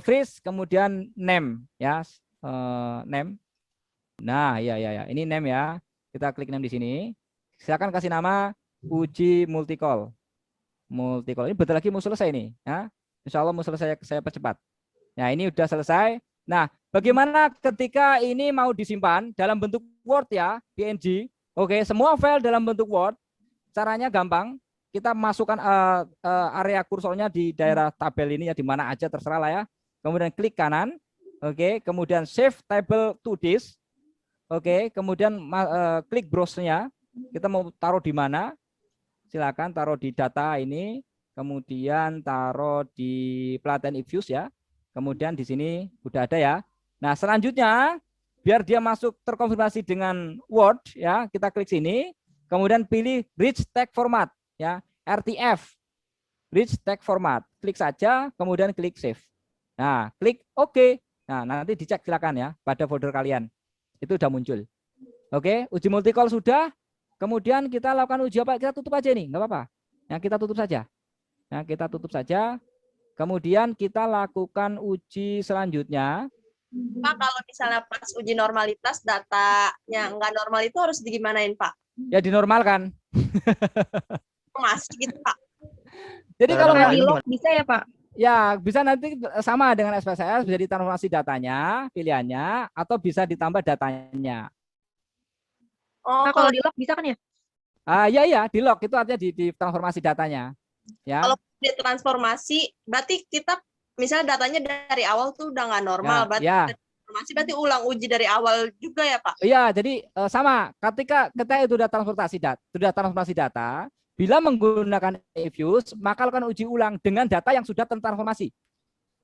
freeze, kemudian name ya. Name. Nah, ya. Ini name ya. Kita klik name di sini. Silakan kasih nama uji multikol. Multikol ini bentar lagi mau selesai nih, ya. Insya Allah mau selesai, saya percepat. Nah, ini udah selesai. Nah, bagaimana ketika ini mau disimpan dalam bentuk Word ya, PNG. Oke, semua file dalam bentuk Word. Caranya gampang. Kita masukkan area kursornya di daerah tabel ini ya, di mana aja terserah lah ya. Kemudian klik kanan. Oke, kemudian save table to disk. Oke, kemudian klik browse-nya. Kita mau taruh di mana? Silakan taruh di data ini. Kemudian taruh di pelatihan Ifuse ya. Kemudian di sini udah ada ya. Nah, selanjutnya biar dia masuk terkonfirmasi dengan Word ya, kita klik sini, kemudian pilih Rich Text Format ya, RTF. Rich Text Format. Klik saja, kemudian klik save. Nah, klik OK. Nah, nanti dicek silakan ya pada folder kalian. Itu udah muncul. Oke, uji multikol sudah. Kemudian kita lakukan uji apa? Kita tutup aja nih, nggak apa-apa. Nah, kita tutup saja. Nah, kita tutup saja. Kemudian kita lakukan uji selanjutnya. Pak, kalau misalnya pas uji normalitas datanya nggak normal itu harus digimanain, Pak? Ya dinormalkan. Masih gitu, Pak. Jadi kalau nggak Di-lock bisa ya, Pak? ya bisa nanti sama dengan SPSS, bisa ditransformasi datanya, pilihannya, atau bisa ditambah datanya. Oh, Nah, kalau di-lock bisa kan ya? Ya, di lock itu artinya di transformasi datanya. Ya. kalau ditransformasi, berarti kita misalnya datanya dari awal tuh udah nggak normal, berarti transformasi berarti ulang uji dari awal juga ya, Pak? Iya, jadi sama. Ketika itu sudah transformasi data, bila menggunakan Ifuse, maka lakukan uji ulang dengan data yang sudah tertransformasi.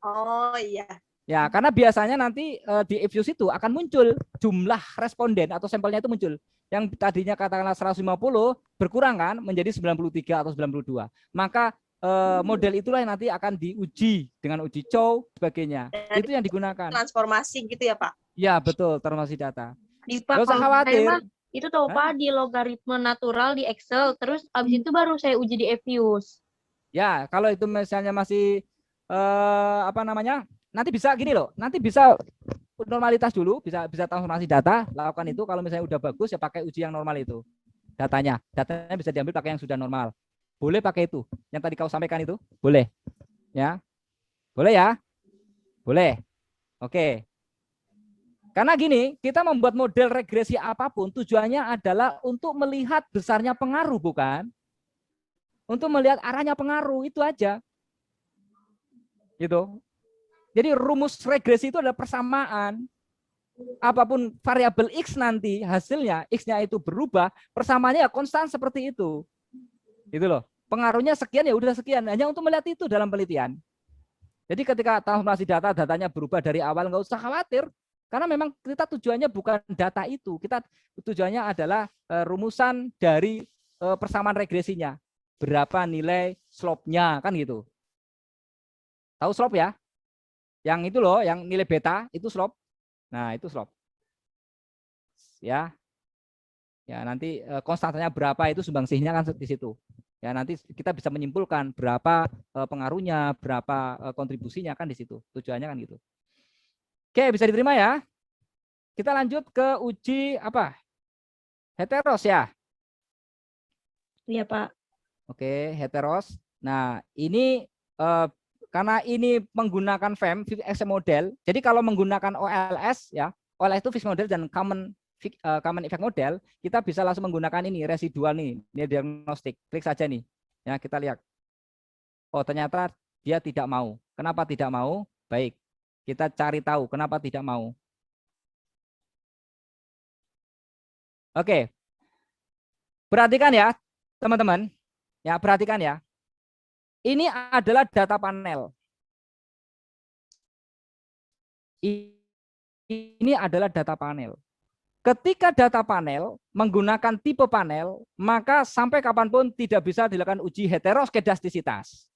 Oh iya. Ya, karena biasanya nanti di Ifuse itu akan muncul jumlah responden atau sampelnya itu muncul. Yang tadinya katakanlah 150 berkurang kan menjadi 93 atau 92. Maka model itulah yang nanti akan diuji dengan uji Chow sebagainya. Dan itu yang digunakan. Transformasi gitu ya, Pak? Ya, betul, transformasi data. Nggak usah khawatir. Itu tahu Pak di logaritma natural di Excel, terus abis itu baru saya uji di Ifuse. Ya, kalau itu misalnya masih nanti bisa gini loh, nanti bisa normalitas dulu, bisa transformasi data, lakukan itu. Kalau misalnya udah bagus ya pakai uji yang normal itu. Datanya bisa diambil pakai yang sudah normal. Boleh pakai itu. Yang tadi kau sampaikan itu, boleh. Ya. Boleh ya? Boleh. Oke. Karena gini, kita membuat model regresi apapun tujuannya adalah untuk melihat besarnya pengaruh, bukan? Untuk melihat arahnya pengaruh, itu aja. Gitu. Jadi rumus regresi itu adalah persamaan. apapun variabel X nanti hasilnya, X-nya itu berubah, persamaannya ya konstan seperti itu. Gitu loh. Pengaruhnya sekian ya udah sekian, hanya untuk melihat itu dalam penelitian. Jadi ketika transformasi data, datanya berubah dari awal, nggak usah khawatir. Karena memang kita tujuannya bukan data itu. Kita tujuannya adalah rumusan dari persamaan regresinya. Berapa nilai slope-nya, kan gitu. Tahu slope ya? Yang itu loh, yang nilai beta, itu slope. Nah, itu slope. Ya. Ya, nanti konstantanya berapa itu sumbangsihnya kan di situ. Ya, nanti kita bisa menyimpulkan berapa pengaruhnya, berapa kontribusinya kan di situ. Tujuannya kan gitu. Oke, bisa diterima ya. Kita lanjut ke uji apa? Heteros ya. Iya, Pak. Oke, heteros. Nah, ini karena ini menggunakan FEM, Fixed Extent Model. Jadi kalau menggunakan OLS ya, OLS itu Fixed Model dan Common Effect Model, kita bisa langsung menggunakan ini residual nih, ini diagnostik. Klik saja nih. Ya, kita lihat. Oh, ternyata dia tidak mau. Kenapa tidak mau? Baik. Kita cari tahu kenapa tidak mau. Oke. Perhatikan ya, teman-teman. Ya, perhatikan ya. Ini adalah data panel. Ini adalah data panel. Ketika data panel menggunakan tipe panel, maka sampai kapanpun tidak bisa dilakukan uji heteroskedastisitas.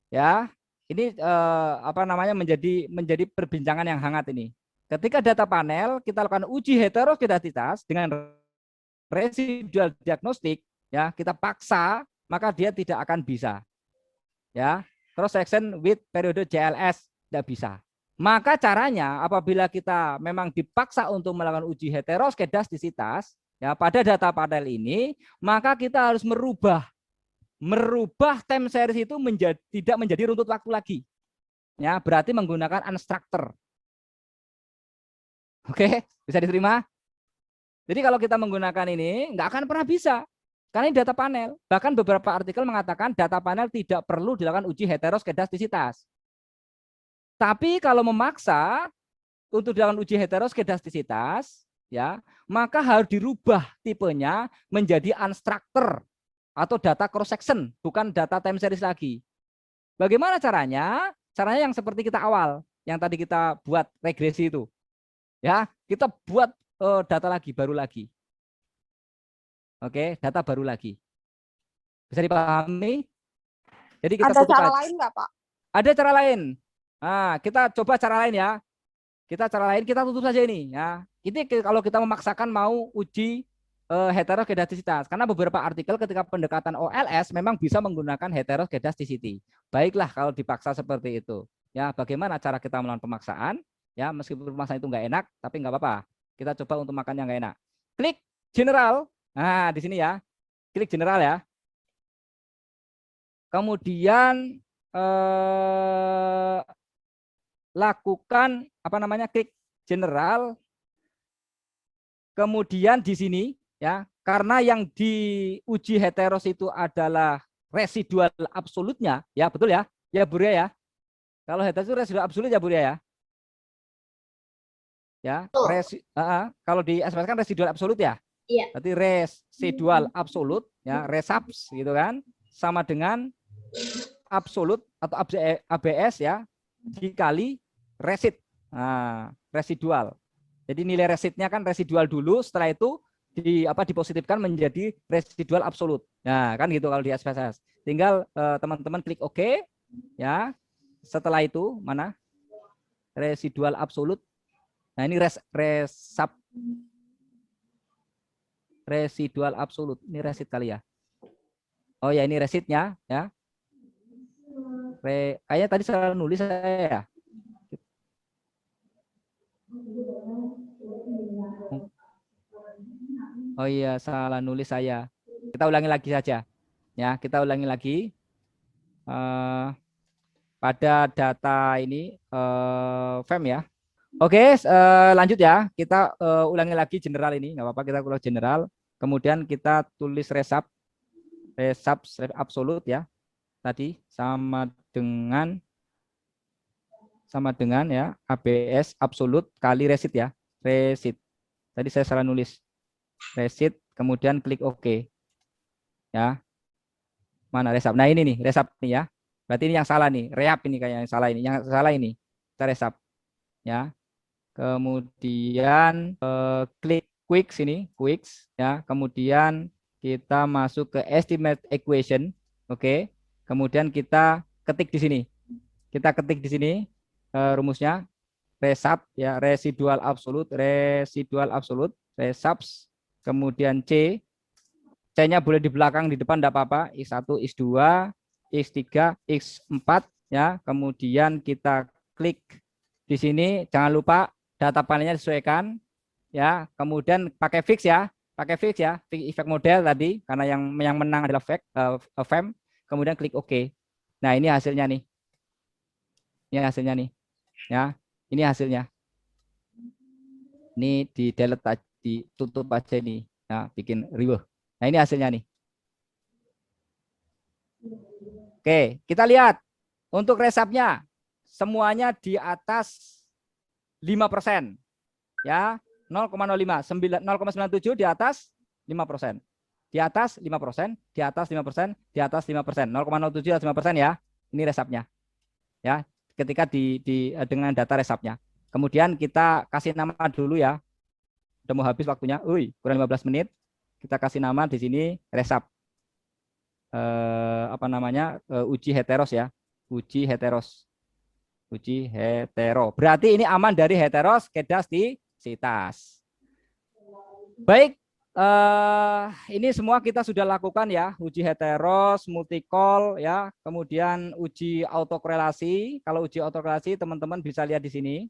Ya, ini apa namanya menjadi perbincangan yang hangat ini. Ketika data panel kita lakukan uji heteroskedastisitas dengan residual diagnostik, ya kita paksa, maka dia tidak akan bisa. Ya, cross section with periode JLS tidak bisa. Maka caranya apabila kita memang dipaksa untuk melakukan uji heteroskedastisitas ya pada data panel ini, maka kita harus merubah time series itu tidak menjadi runtut waktu lagi. Ya, berarti menggunakan unstructured. Oke, bisa diterima? Jadi kalau kita menggunakan ini nggak akan pernah bisa. Karena ini data panel. Bahkan beberapa artikel mengatakan data panel tidak perlu dilakukan uji heteroskedastisitas. Tapi kalau memaksa untuk dilakukan uji heteroskedastisitas, ya, maka harus dirubah tipenya menjadi unstructured atau data cross section, bukan data time series lagi. Bagaimana caranya? Caranya yang seperti kita awal, yang tadi kita buat regresi itu. Ya, kita buat data lagi, baru lagi. Oke, data baru lagi. Bisa dipahami? Jadi kita ada cara aja. lain nggak, Pak? Ada cara lain. Nah, kita coba cara lain ya. Kita tutup saja ini ya. Ini kalau kita memaksakan mau uji heteroskedastisitas, karena beberapa artikel ketika pendekatan OLS memang bisa menggunakan heteroskedasticity. Baiklah kalau dipaksa seperti itu. Ya, bagaimana cara kita melakukan pemaksaan? Ya, meskipun pemaksaan itu nggak enak, tapi nggak apa-apa. Kita coba untuk makan yang nggak enak. Klik general. Nah, di sini ya. Klik general ya. Kemudian lakukan apa namanya? Klik general. Kemudian di sini ya, karena yang diuji heteros itu adalah residual absolutnya, ya betul ya, ya Bu Ria ya. Kalau heteros itu residual absolut ya Bu Ria ya. Ya, kalau di SPS kan residual absolut ya. Iya. Berarti residual absolut ya, resubs gitu kan, sama dengan absolut atau ABS ya dikali resid. Nah, residual. Jadi nilai residnya kan residual dulu, setelah itu dipositifkan menjadi residual absolut. Nah, kan gitu kalau di SPSS. Tinggal teman-teman klik OK ya. Setelah itu mana? Residual absolut. Nah, ini residual absolut. Ini resid kali ya. Oh ya, ini residnya ya. Kayaknya tadi salah nulis saya ya. Oh iya, salah nulis saya. Kita ulangi lagi saja. Ya, kita ulangi lagi. Pada data ini FEM ya. Oke, lanjut ya. Kita ulangi lagi general ini, nggak apa-apa, kita ulang general. Kemudian kita tulis resub absolut ya. Tadi sama dengan ya ABS absolut kali resid ya. Resit. Tadi saya salah nulis. Resit, kemudian klik OK. Ya. Mana resap? Nah, ini nih, resap nih ya. Berarti ini yang salah nih, reap ini kayak yang salah ini. Yang salah ini. Kita resap. Ya. Kemudian klik quick sini, quicks ya. Kemudian kita masuk ke estimate equation. Oke. Kemudian kita ketik di sini. Kita ketik di sini rumusnya resap ya, residual absolute, resaps, kemudian C-nya boleh di belakang, di depan enggak apa-apa, X1, X2, X3, X4 ya. Kemudian kita klik di sini, jangan lupa data panelnya disesuaikan ya. Kemudian pakai fix ya, fix effect model tadi karena yang menang adalah FEM. Kemudian klik OK. Nah, ini hasilnya nih. Ini hasilnya nih. Ya, ini hasilnya. Ini di delete, ditutup aja ini. Nah, bikin riweuh. Nah, ini hasilnya nih. Oke, kita lihat. Untuk resapnya semuanya di atas 5%. Ya, 0,05, 0,97 di atas 5%. Di atas 5%, di atas 5%, di atas 5%, 0,07 di atas 5% ya. Ini resapnya. Ya, ketika dengan data resapnya. Kemudian kita kasih nama dulu ya. Udah mau habis waktunya. Kurang 15 menit. Kita kasih nama di sini resap. Apa namanya? Uji heteros ya. Uji heteros. Uji hetero. Berarti ini aman dari heteroskedastisitas. Baik, ini semua kita sudah lakukan ya, uji heteros, multicol ya, kemudian uji autokorelasi. Kalau uji autokorelasi teman-teman bisa lihat di sini.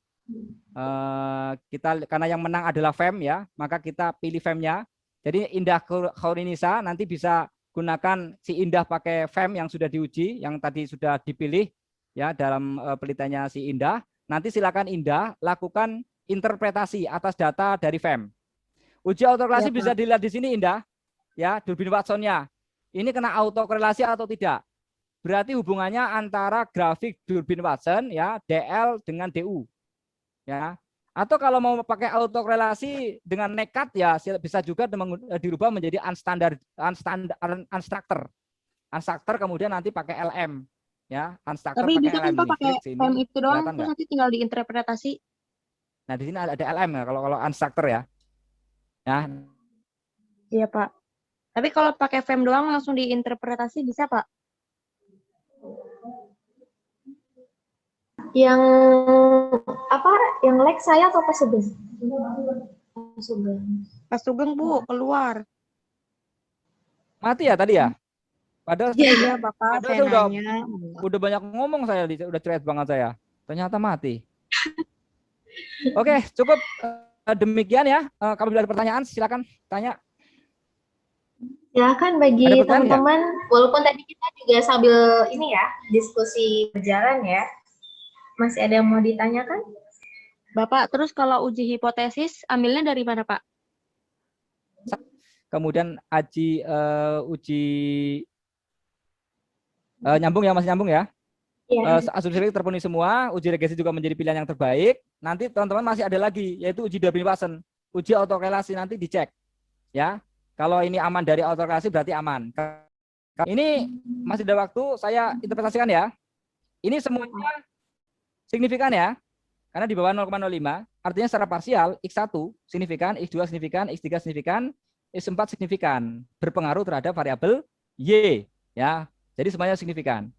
Kita karena yang menang adalah FEM ya, maka kita pilih FEM-nya. Jadi Indah Khaurinisa nanti bisa gunakan si Indah pakai FEM yang sudah diuji, yang tadi sudah dipilih ya dalam penelitiannya si Indah. Nanti silakan Indah lakukan interpretasi atas data dari FEM. Uji autokorelasi bisa dilihat di sini Indah, ya durbin Watson-nya. Ini kena autokorelasi atau tidak? Berarti hubungannya antara grafik durbin Watson ya DL dengan DU, ya. Atau kalau mau pakai autokorelasi dengan nekat ya bisa juga dirubah menjadi unstructured. Unstructured kemudian nanti pakai LM, ya. Unstructured Tapi pakai bisa kan LM Pak ini. pakai FEM itu doang, Kelihatan terus nggak? nanti tinggal diinterpretasi. Nah di sini ada LM ya kalau unstructured ya. Ya. Iya Pak. Tapi kalau pakai FEM doang langsung diinterpretasi bisa Pak? Yang apa? Yang like saya atau Pak Sugeng? Pas Sugeng Bu keluar. Mati ya tadi ya? Padahal Iya Bapak, saya udah nanya. udah banyak ngomong saya, udah cerewet banget saya. Ternyata mati. Oke, cukup demikian ya. Kalau ada pertanyaan silakan tanya. Silakan bagi teman-teman, walaupun tadi kita juga sambil ini ya, diskusi berjalan ya. Masih ada yang mau ditanyakan? Bapak, terus kalau uji hipotesis ambilnya dari mana Pak? Kemudian uji nyambung ya, masih nyambung ya. Asumsi terpenuhi semua, uji regresi juga menjadi pilihan yang terbaik. Nanti teman-teman masih ada lagi, yaitu uji Durbin Watson, uji autokorelasi nanti dicek, ya. Kalau ini aman dari autokorelasi berarti aman. Ini masih ada waktu, saya interpretasikan ya. Ini semuanya signifikan ya, karena di bawah 0,05, artinya secara parsial X1 signifikan, X2 signifikan, X3 signifikan, X4 signifikan, berpengaruh terhadap variabel Y, ya. Jadi semuanya signifikan.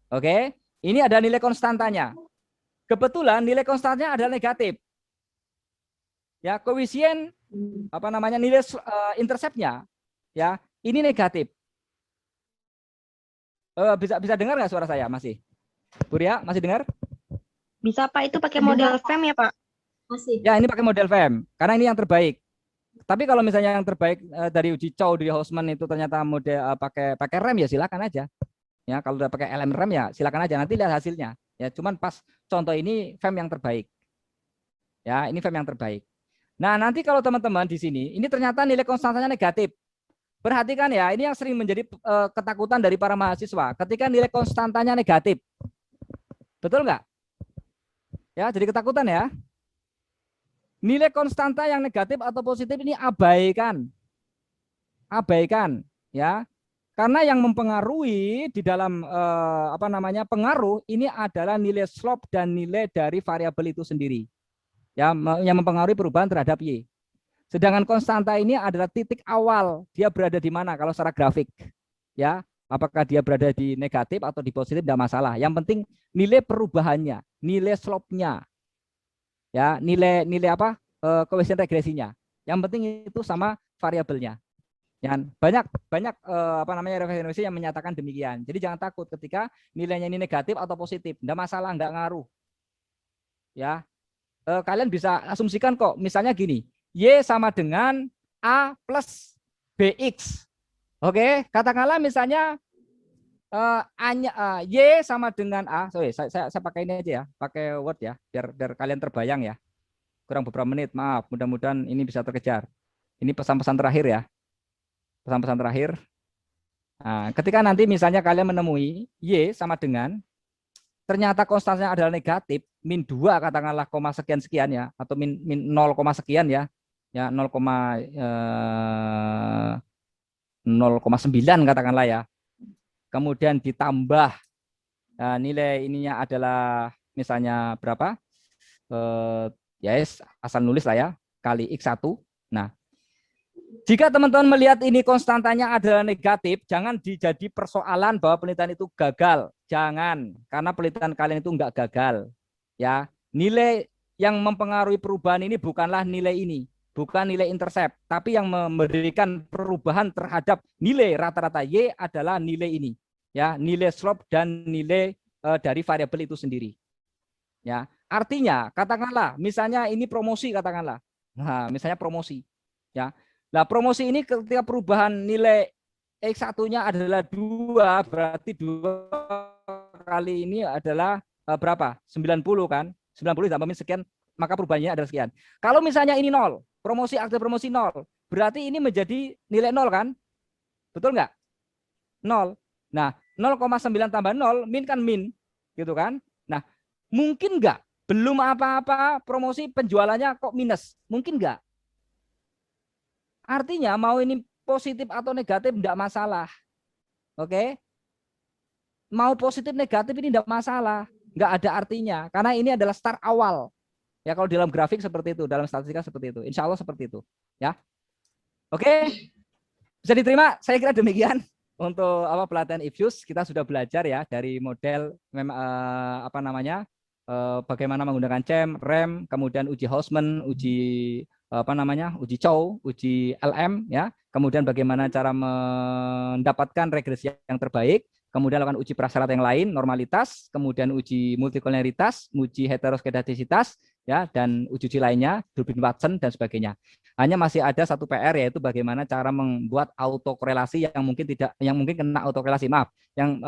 Oke. Ini ada nilai konstantanya. Kebetulan nilai konstantanya adalah negatif. Ya, koefisien apa namanya nilai interceptnya ya, ini negatif. Bisa dengar nggak suara saya masih? Buria, masih dengar? Bisa Pak, itu pakai model FEM ya Pak? Masih. Ya, ini pakai model FEM karena ini yang terbaik. Tapi kalau misalnya yang terbaik dari uji Chow di Hausman itu ternyata model pakai rem ya silakan aja. Ya, kalau udah pakai LM rem ya silakan aja, nanti lihat hasilnya. Ya, cuman pas contoh ini FEM yang terbaik. Ya, ini FEM yang terbaik. Nah, nanti kalau teman-teman di sini ini ternyata nilai konstantanya negatif. Perhatikan ya, ini yang sering menjadi ketakutan dari para mahasiswa ketika nilai konstantanya negatif. Betul nggak? Ya, jadi ketakutan ya. nilai konstanta yang negatif atau positif ini abaikan. Abaikan ya. Karena yang mempengaruhi di dalam pengaruh ini adalah nilai slope dan nilai dari variabel itu sendiri. Ya, yang mempengaruhi perubahan terhadap Y. Sedangkan konstanta ini adalah titik awal, dia berada di mana kalau secara grafik. Ya, apakah dia berada di negatif atau di positif tidak masalah. Yang penting nilai perubahannya, nilai slope-nya. Ya, nilai koefisien regresinya. Yang penting itu sama variabelnya. Ya, banyak referensi yang menyatakan demikian. Jadi jangan takut ketika nilainya ini negatif atau positif, tidak masalah, nggak ngaruh. Ya, kalian bisa asumsikan kok, misalnya gini, Y sama dengan A plus BX. Oke, katakanlah misalnya Y sama dengan A. Sorry, saya pakai ini aja ya, pakai Word ya, biar kalian terbayang ya. Kurang beberapa menit, maaf. Mudah-mudahan ini bisa terkejar. Ini pesan-pesan terakhir ya. Pesan-pesan terakhir. Nah, ketika nanti misalnya kalian menemui Y sama dengan, ternyata konstantanya adalah negatif, min 2 katakanlah, koma sekian-sekian ya, atau min 0, sekian ya, 0,9 katakanlah ya. Kemudian ditambah nilai ininya adalah misalnya berapa? Asal nulis lah ya, kali X1. Nah, jika teman-teman melihat ini konstantanya adalah negatif, jangan dijadi persoalan bahwa penelitian itu gagal. Jangan, karena penelitian kalian itu enggak gagal. Ya, nilai yang mempengaruhi perubahan ini bukanlah nilai ini, bukan nilai intercept, tapi yang memberikan perubahan terhadap nilai rata-rata Y adalah nilai ini. Ya, nilai slope dan nilai dari variabel itu sendiri. Ya, artinya katakanlah misalnya ini promosi katakanlah. Nah, misalnya promosi. Ya. Nah, promosi ini ketika perubahan nilai X1-nya adalah 2, berarti 2 kali ini adalah berapa? 90 kan? 90 ditambah min sekian, maka perubahannya adalah sekian. Kalau misalnya ini 0, promosi aktif promosi 0, berarti ini menjadi nilai 0 kan? Betul nggak? 0. Nah, 0,9 tambah 0, min kan min. Gitu kan? Nah, mungkin nggak? Belum apa-apa promosi penjualannya kok minus? Mungkin nggak? Artinya mau ini positif atau negatif tidak masalah. Oke? Mau positif negatif ini tidak masalah. Nggak ada artinya. Karena ini adalah start awal. Ya, kalau dalam grafik seperti itu, dalam statistika seperti itu. Insya Allah seperti itu. Ya. Oke? Bisa diterima? Saya kira demikian. Untuk pelatihan IFUS kita sudah belajar ya dari model bagaimana menggunakan CEM, REM, kemudian uji Hausman, uji uji Chow, uji LM ya. Kemudian bagaimana cara mendapatkan regresi yang terbaik, kemudian lakukan uji prasyarat yang lain, normalitas, kemudian uji multikolonialitas, uji heteroskedastisitas ya, dan uji lainnya, Durbin-Watson dan sebagainya. Hanya masih ada satu PR, yaitu bagaimana cara membuat autokorelasi yang mungkin kena autokorelasi, yang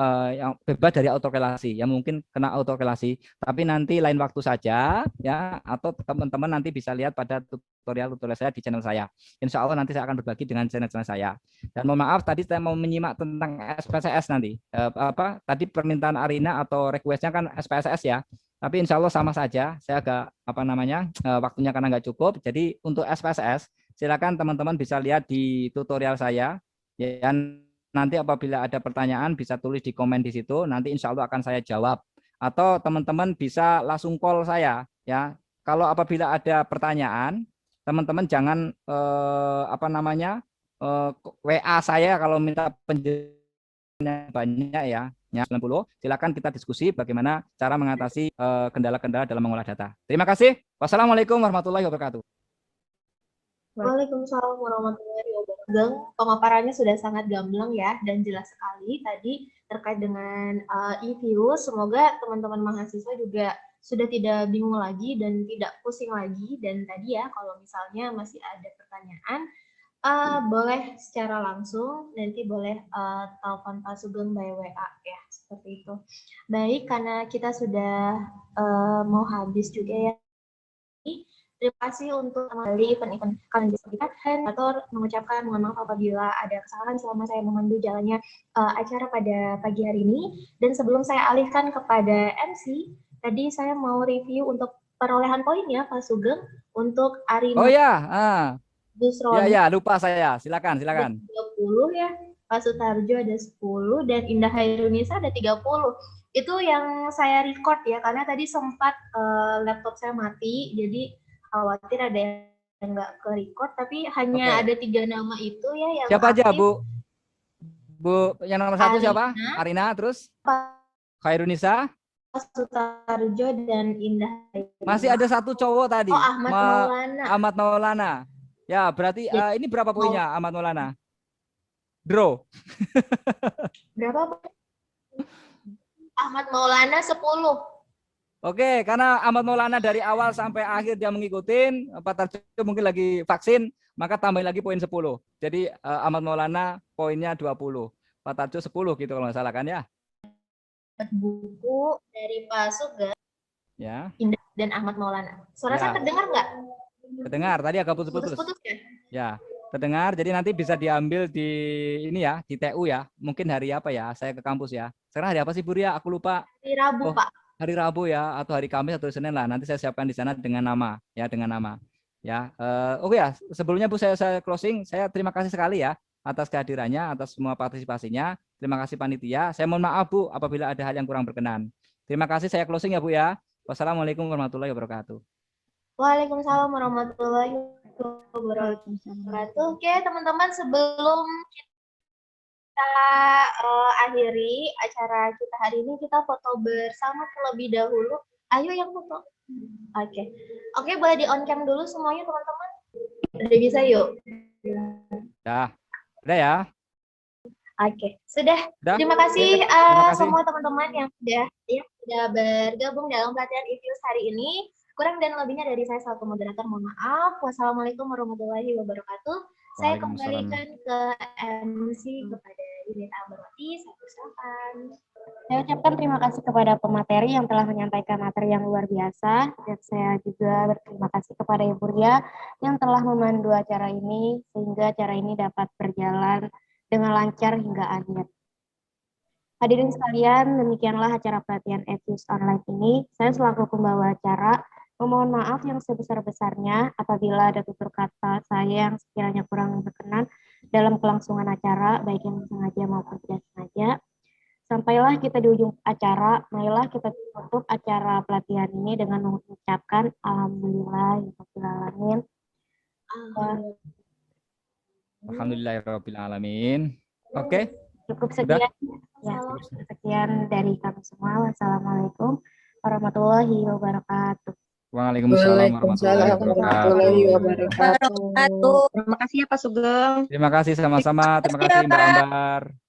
bebas dari autokorelasi, yang mungkin kena autokorelasi, tapi nanti lain waktu saja ya, atau teman-teman nanti bisa lihat pada tutorial saya di channel saya. Insya Allah nanti saya akan berbagi dengan channel saya. Dan mohon maaf tadi saya mau menyimak tentang SPSS nanti. Tadi permintaan Arina atau requestnya kan SPSS ya. Tapi insya Allah sama saja, saya agak waktunya karena nggak cukup. Jadi untuk SPSS, silakan teman-teman bisa lihat di tutorial saya. Ya, nanti apabila ada pertanyaan bisa tulis di komen di situ. Nanti insya Allah akan saya jawab. Atau teman-teman bisa langsung call saya. Ya, kalau apabila ada pertanyaan, teman-teman jangan WA saya kalau minta penjelasan banyak ya. 90, silakan kita diskusi bagaimana cara mengatasi kendala-kendala dalam mengolah data. Terima kasih. Wassalamualaikum warahmatullahi wabarakatuh. Waalaikumsalam warahmatullahi wabarakatuh. Pemaparannya sudah sangat gamblang ya dan jelas sekali tadi terkait dengan IFUS. Semoga teman-teman mahasiswa juga sudah tidak bingung lagi dan tidak pusing lagi. Dan tadi ya kalau misalnya masih ada pertanyaan, boleh secara langsung, nanti boleh telepon Pak Sugeng by WA ya, seperti itu. Baik, karena kita sudah mau habis juga ya. Terima kasih untuk kembali event-event kalian bisa kita atau mengucapkan mohon maaf apabila ada kesalahan selama saya memandu jalannya acara pada pagi hari ini. Dan sebelum saya alihkan kepada MC, tadi saya mau review untuk perolehan poinnya Pak Sugeng untuk Arina Oh ya, Busroni ya lupa saya. Silakan. 30 ya, Pak Sutarjo ada 10 dan Indah Hairunisa ada 30. Itu yang saya record ya, karena tadi sempat laptop saya mati, jadi khawatir ada yang nggak ke record, tapi hanya ada 3 nama itu ya yang siapa aktif. aja Bu, yang nomor 1 siapa? Arina, terus Khairunisa, Pak Sutarjo dan Indah Hairunisa. masih ada 1 cowok tadi. Oh, Ahmad Maulana. Ahmad Maulana. Ya, berarti ini berapa poinnya Ahmad Maulana? Draw. Berapa, Pak? Ahmad Maulana 10. Oke, karena Ahmad Maulana dari awal sampai akhir dia mengikutin, Pak Tarjo mungkin lagi vaksin, maka tambahin lagi poin 10. Jadi Ahmad Maulana poinnya 20. Pak Tarjo 10 gitu kalau nggak salah kan ya? Buku dari Pak Sugeng, Ya. Indah dan Ahmad Maulana. Suara saya terdengar nggak? Terdengar, tadi agak putus-putus. Putus-putus ya? Ya, terdengar. Jadi nanti bisa diambil di ini ya, di TU ya. Mungkin hari apa ya? Saya ke kampus ya. Sekarang hari apa sih Bu Ria? Aku lupa. Hari Rabu, Pak. Hari Rabu ya, atau hari Kamis atau Senin lah. Nanti saya siapkan di sana dengan nama ya, dengan nama. Ya, oke ya. Sebelumnya Bu saya closing. Saya terima kasih sekali ya atas kehadirannya, atas semua partisipasinya. Terima kasih panitia. Saya mohon maaf Bu apabila ada hal yang kurang berkenan. Terima kasih, saya closing ya Bu ya. Wassalamualaikum warahmatullahi wabarakatuh. Waalaikumsalam warahmatullahi wabarakatuh. Oke, teman-teman, sebelum kita akhiri acara kita hari ini, kita foto bersama terlebih dahulu. Ayo yang foto. Oke, boleh di on cam dulu semuanya teman-teman. Udah bisa yuk. Udah ya. Oke, sudah. Terima kasih, semua teman-teman yang sudah bergabung dalam pelatihan EVIUS hari ini. Kurang dan lebihnya dari saya selaku moderator, mohon maaf. Wassalamualaikum warahmatullahi wabarakatuh. Saya kembalikan ke MC kepada Ibu Ambarwati. Saya persilakan. Saya ucapkan terima kasih kepada pemateri yang telah menyampaikan materi yang luar biasa, dan saya juga berterima kasih kepada Ibu Ria yang telah memandu acara ini sehingga acara ini dapat berjalan dengan lancar hingga akhir. Hadirin sekalian, demikianlah acara pelatihan EVIUS online ini. Saya selaku pembawa acara memohon maaf yang sebesar-besarnya apabila ada tutur kata saya yang sekiranya kurang berkenan dalam kelangsungan acara, baik yang sengaja maupun tidak sengaja. Sampailah kita di ujung acara, marilah kita tutup acara pelatihan ini dengan mengucapkan alhamdulillahirrahmanirrahim. Alhamdulillahirrahmanirrahim. Oke. Cukup sekian. Ya, sekian dari kami semua. Wassalamualaikum warahmatullahi wabarakatuh. Waalaikumsalam warahmatullahi wabarakatuh. Terima kasih ya Pak Sugeng. Terima kasih sama-sama. Terima kasih Mbak Ambar.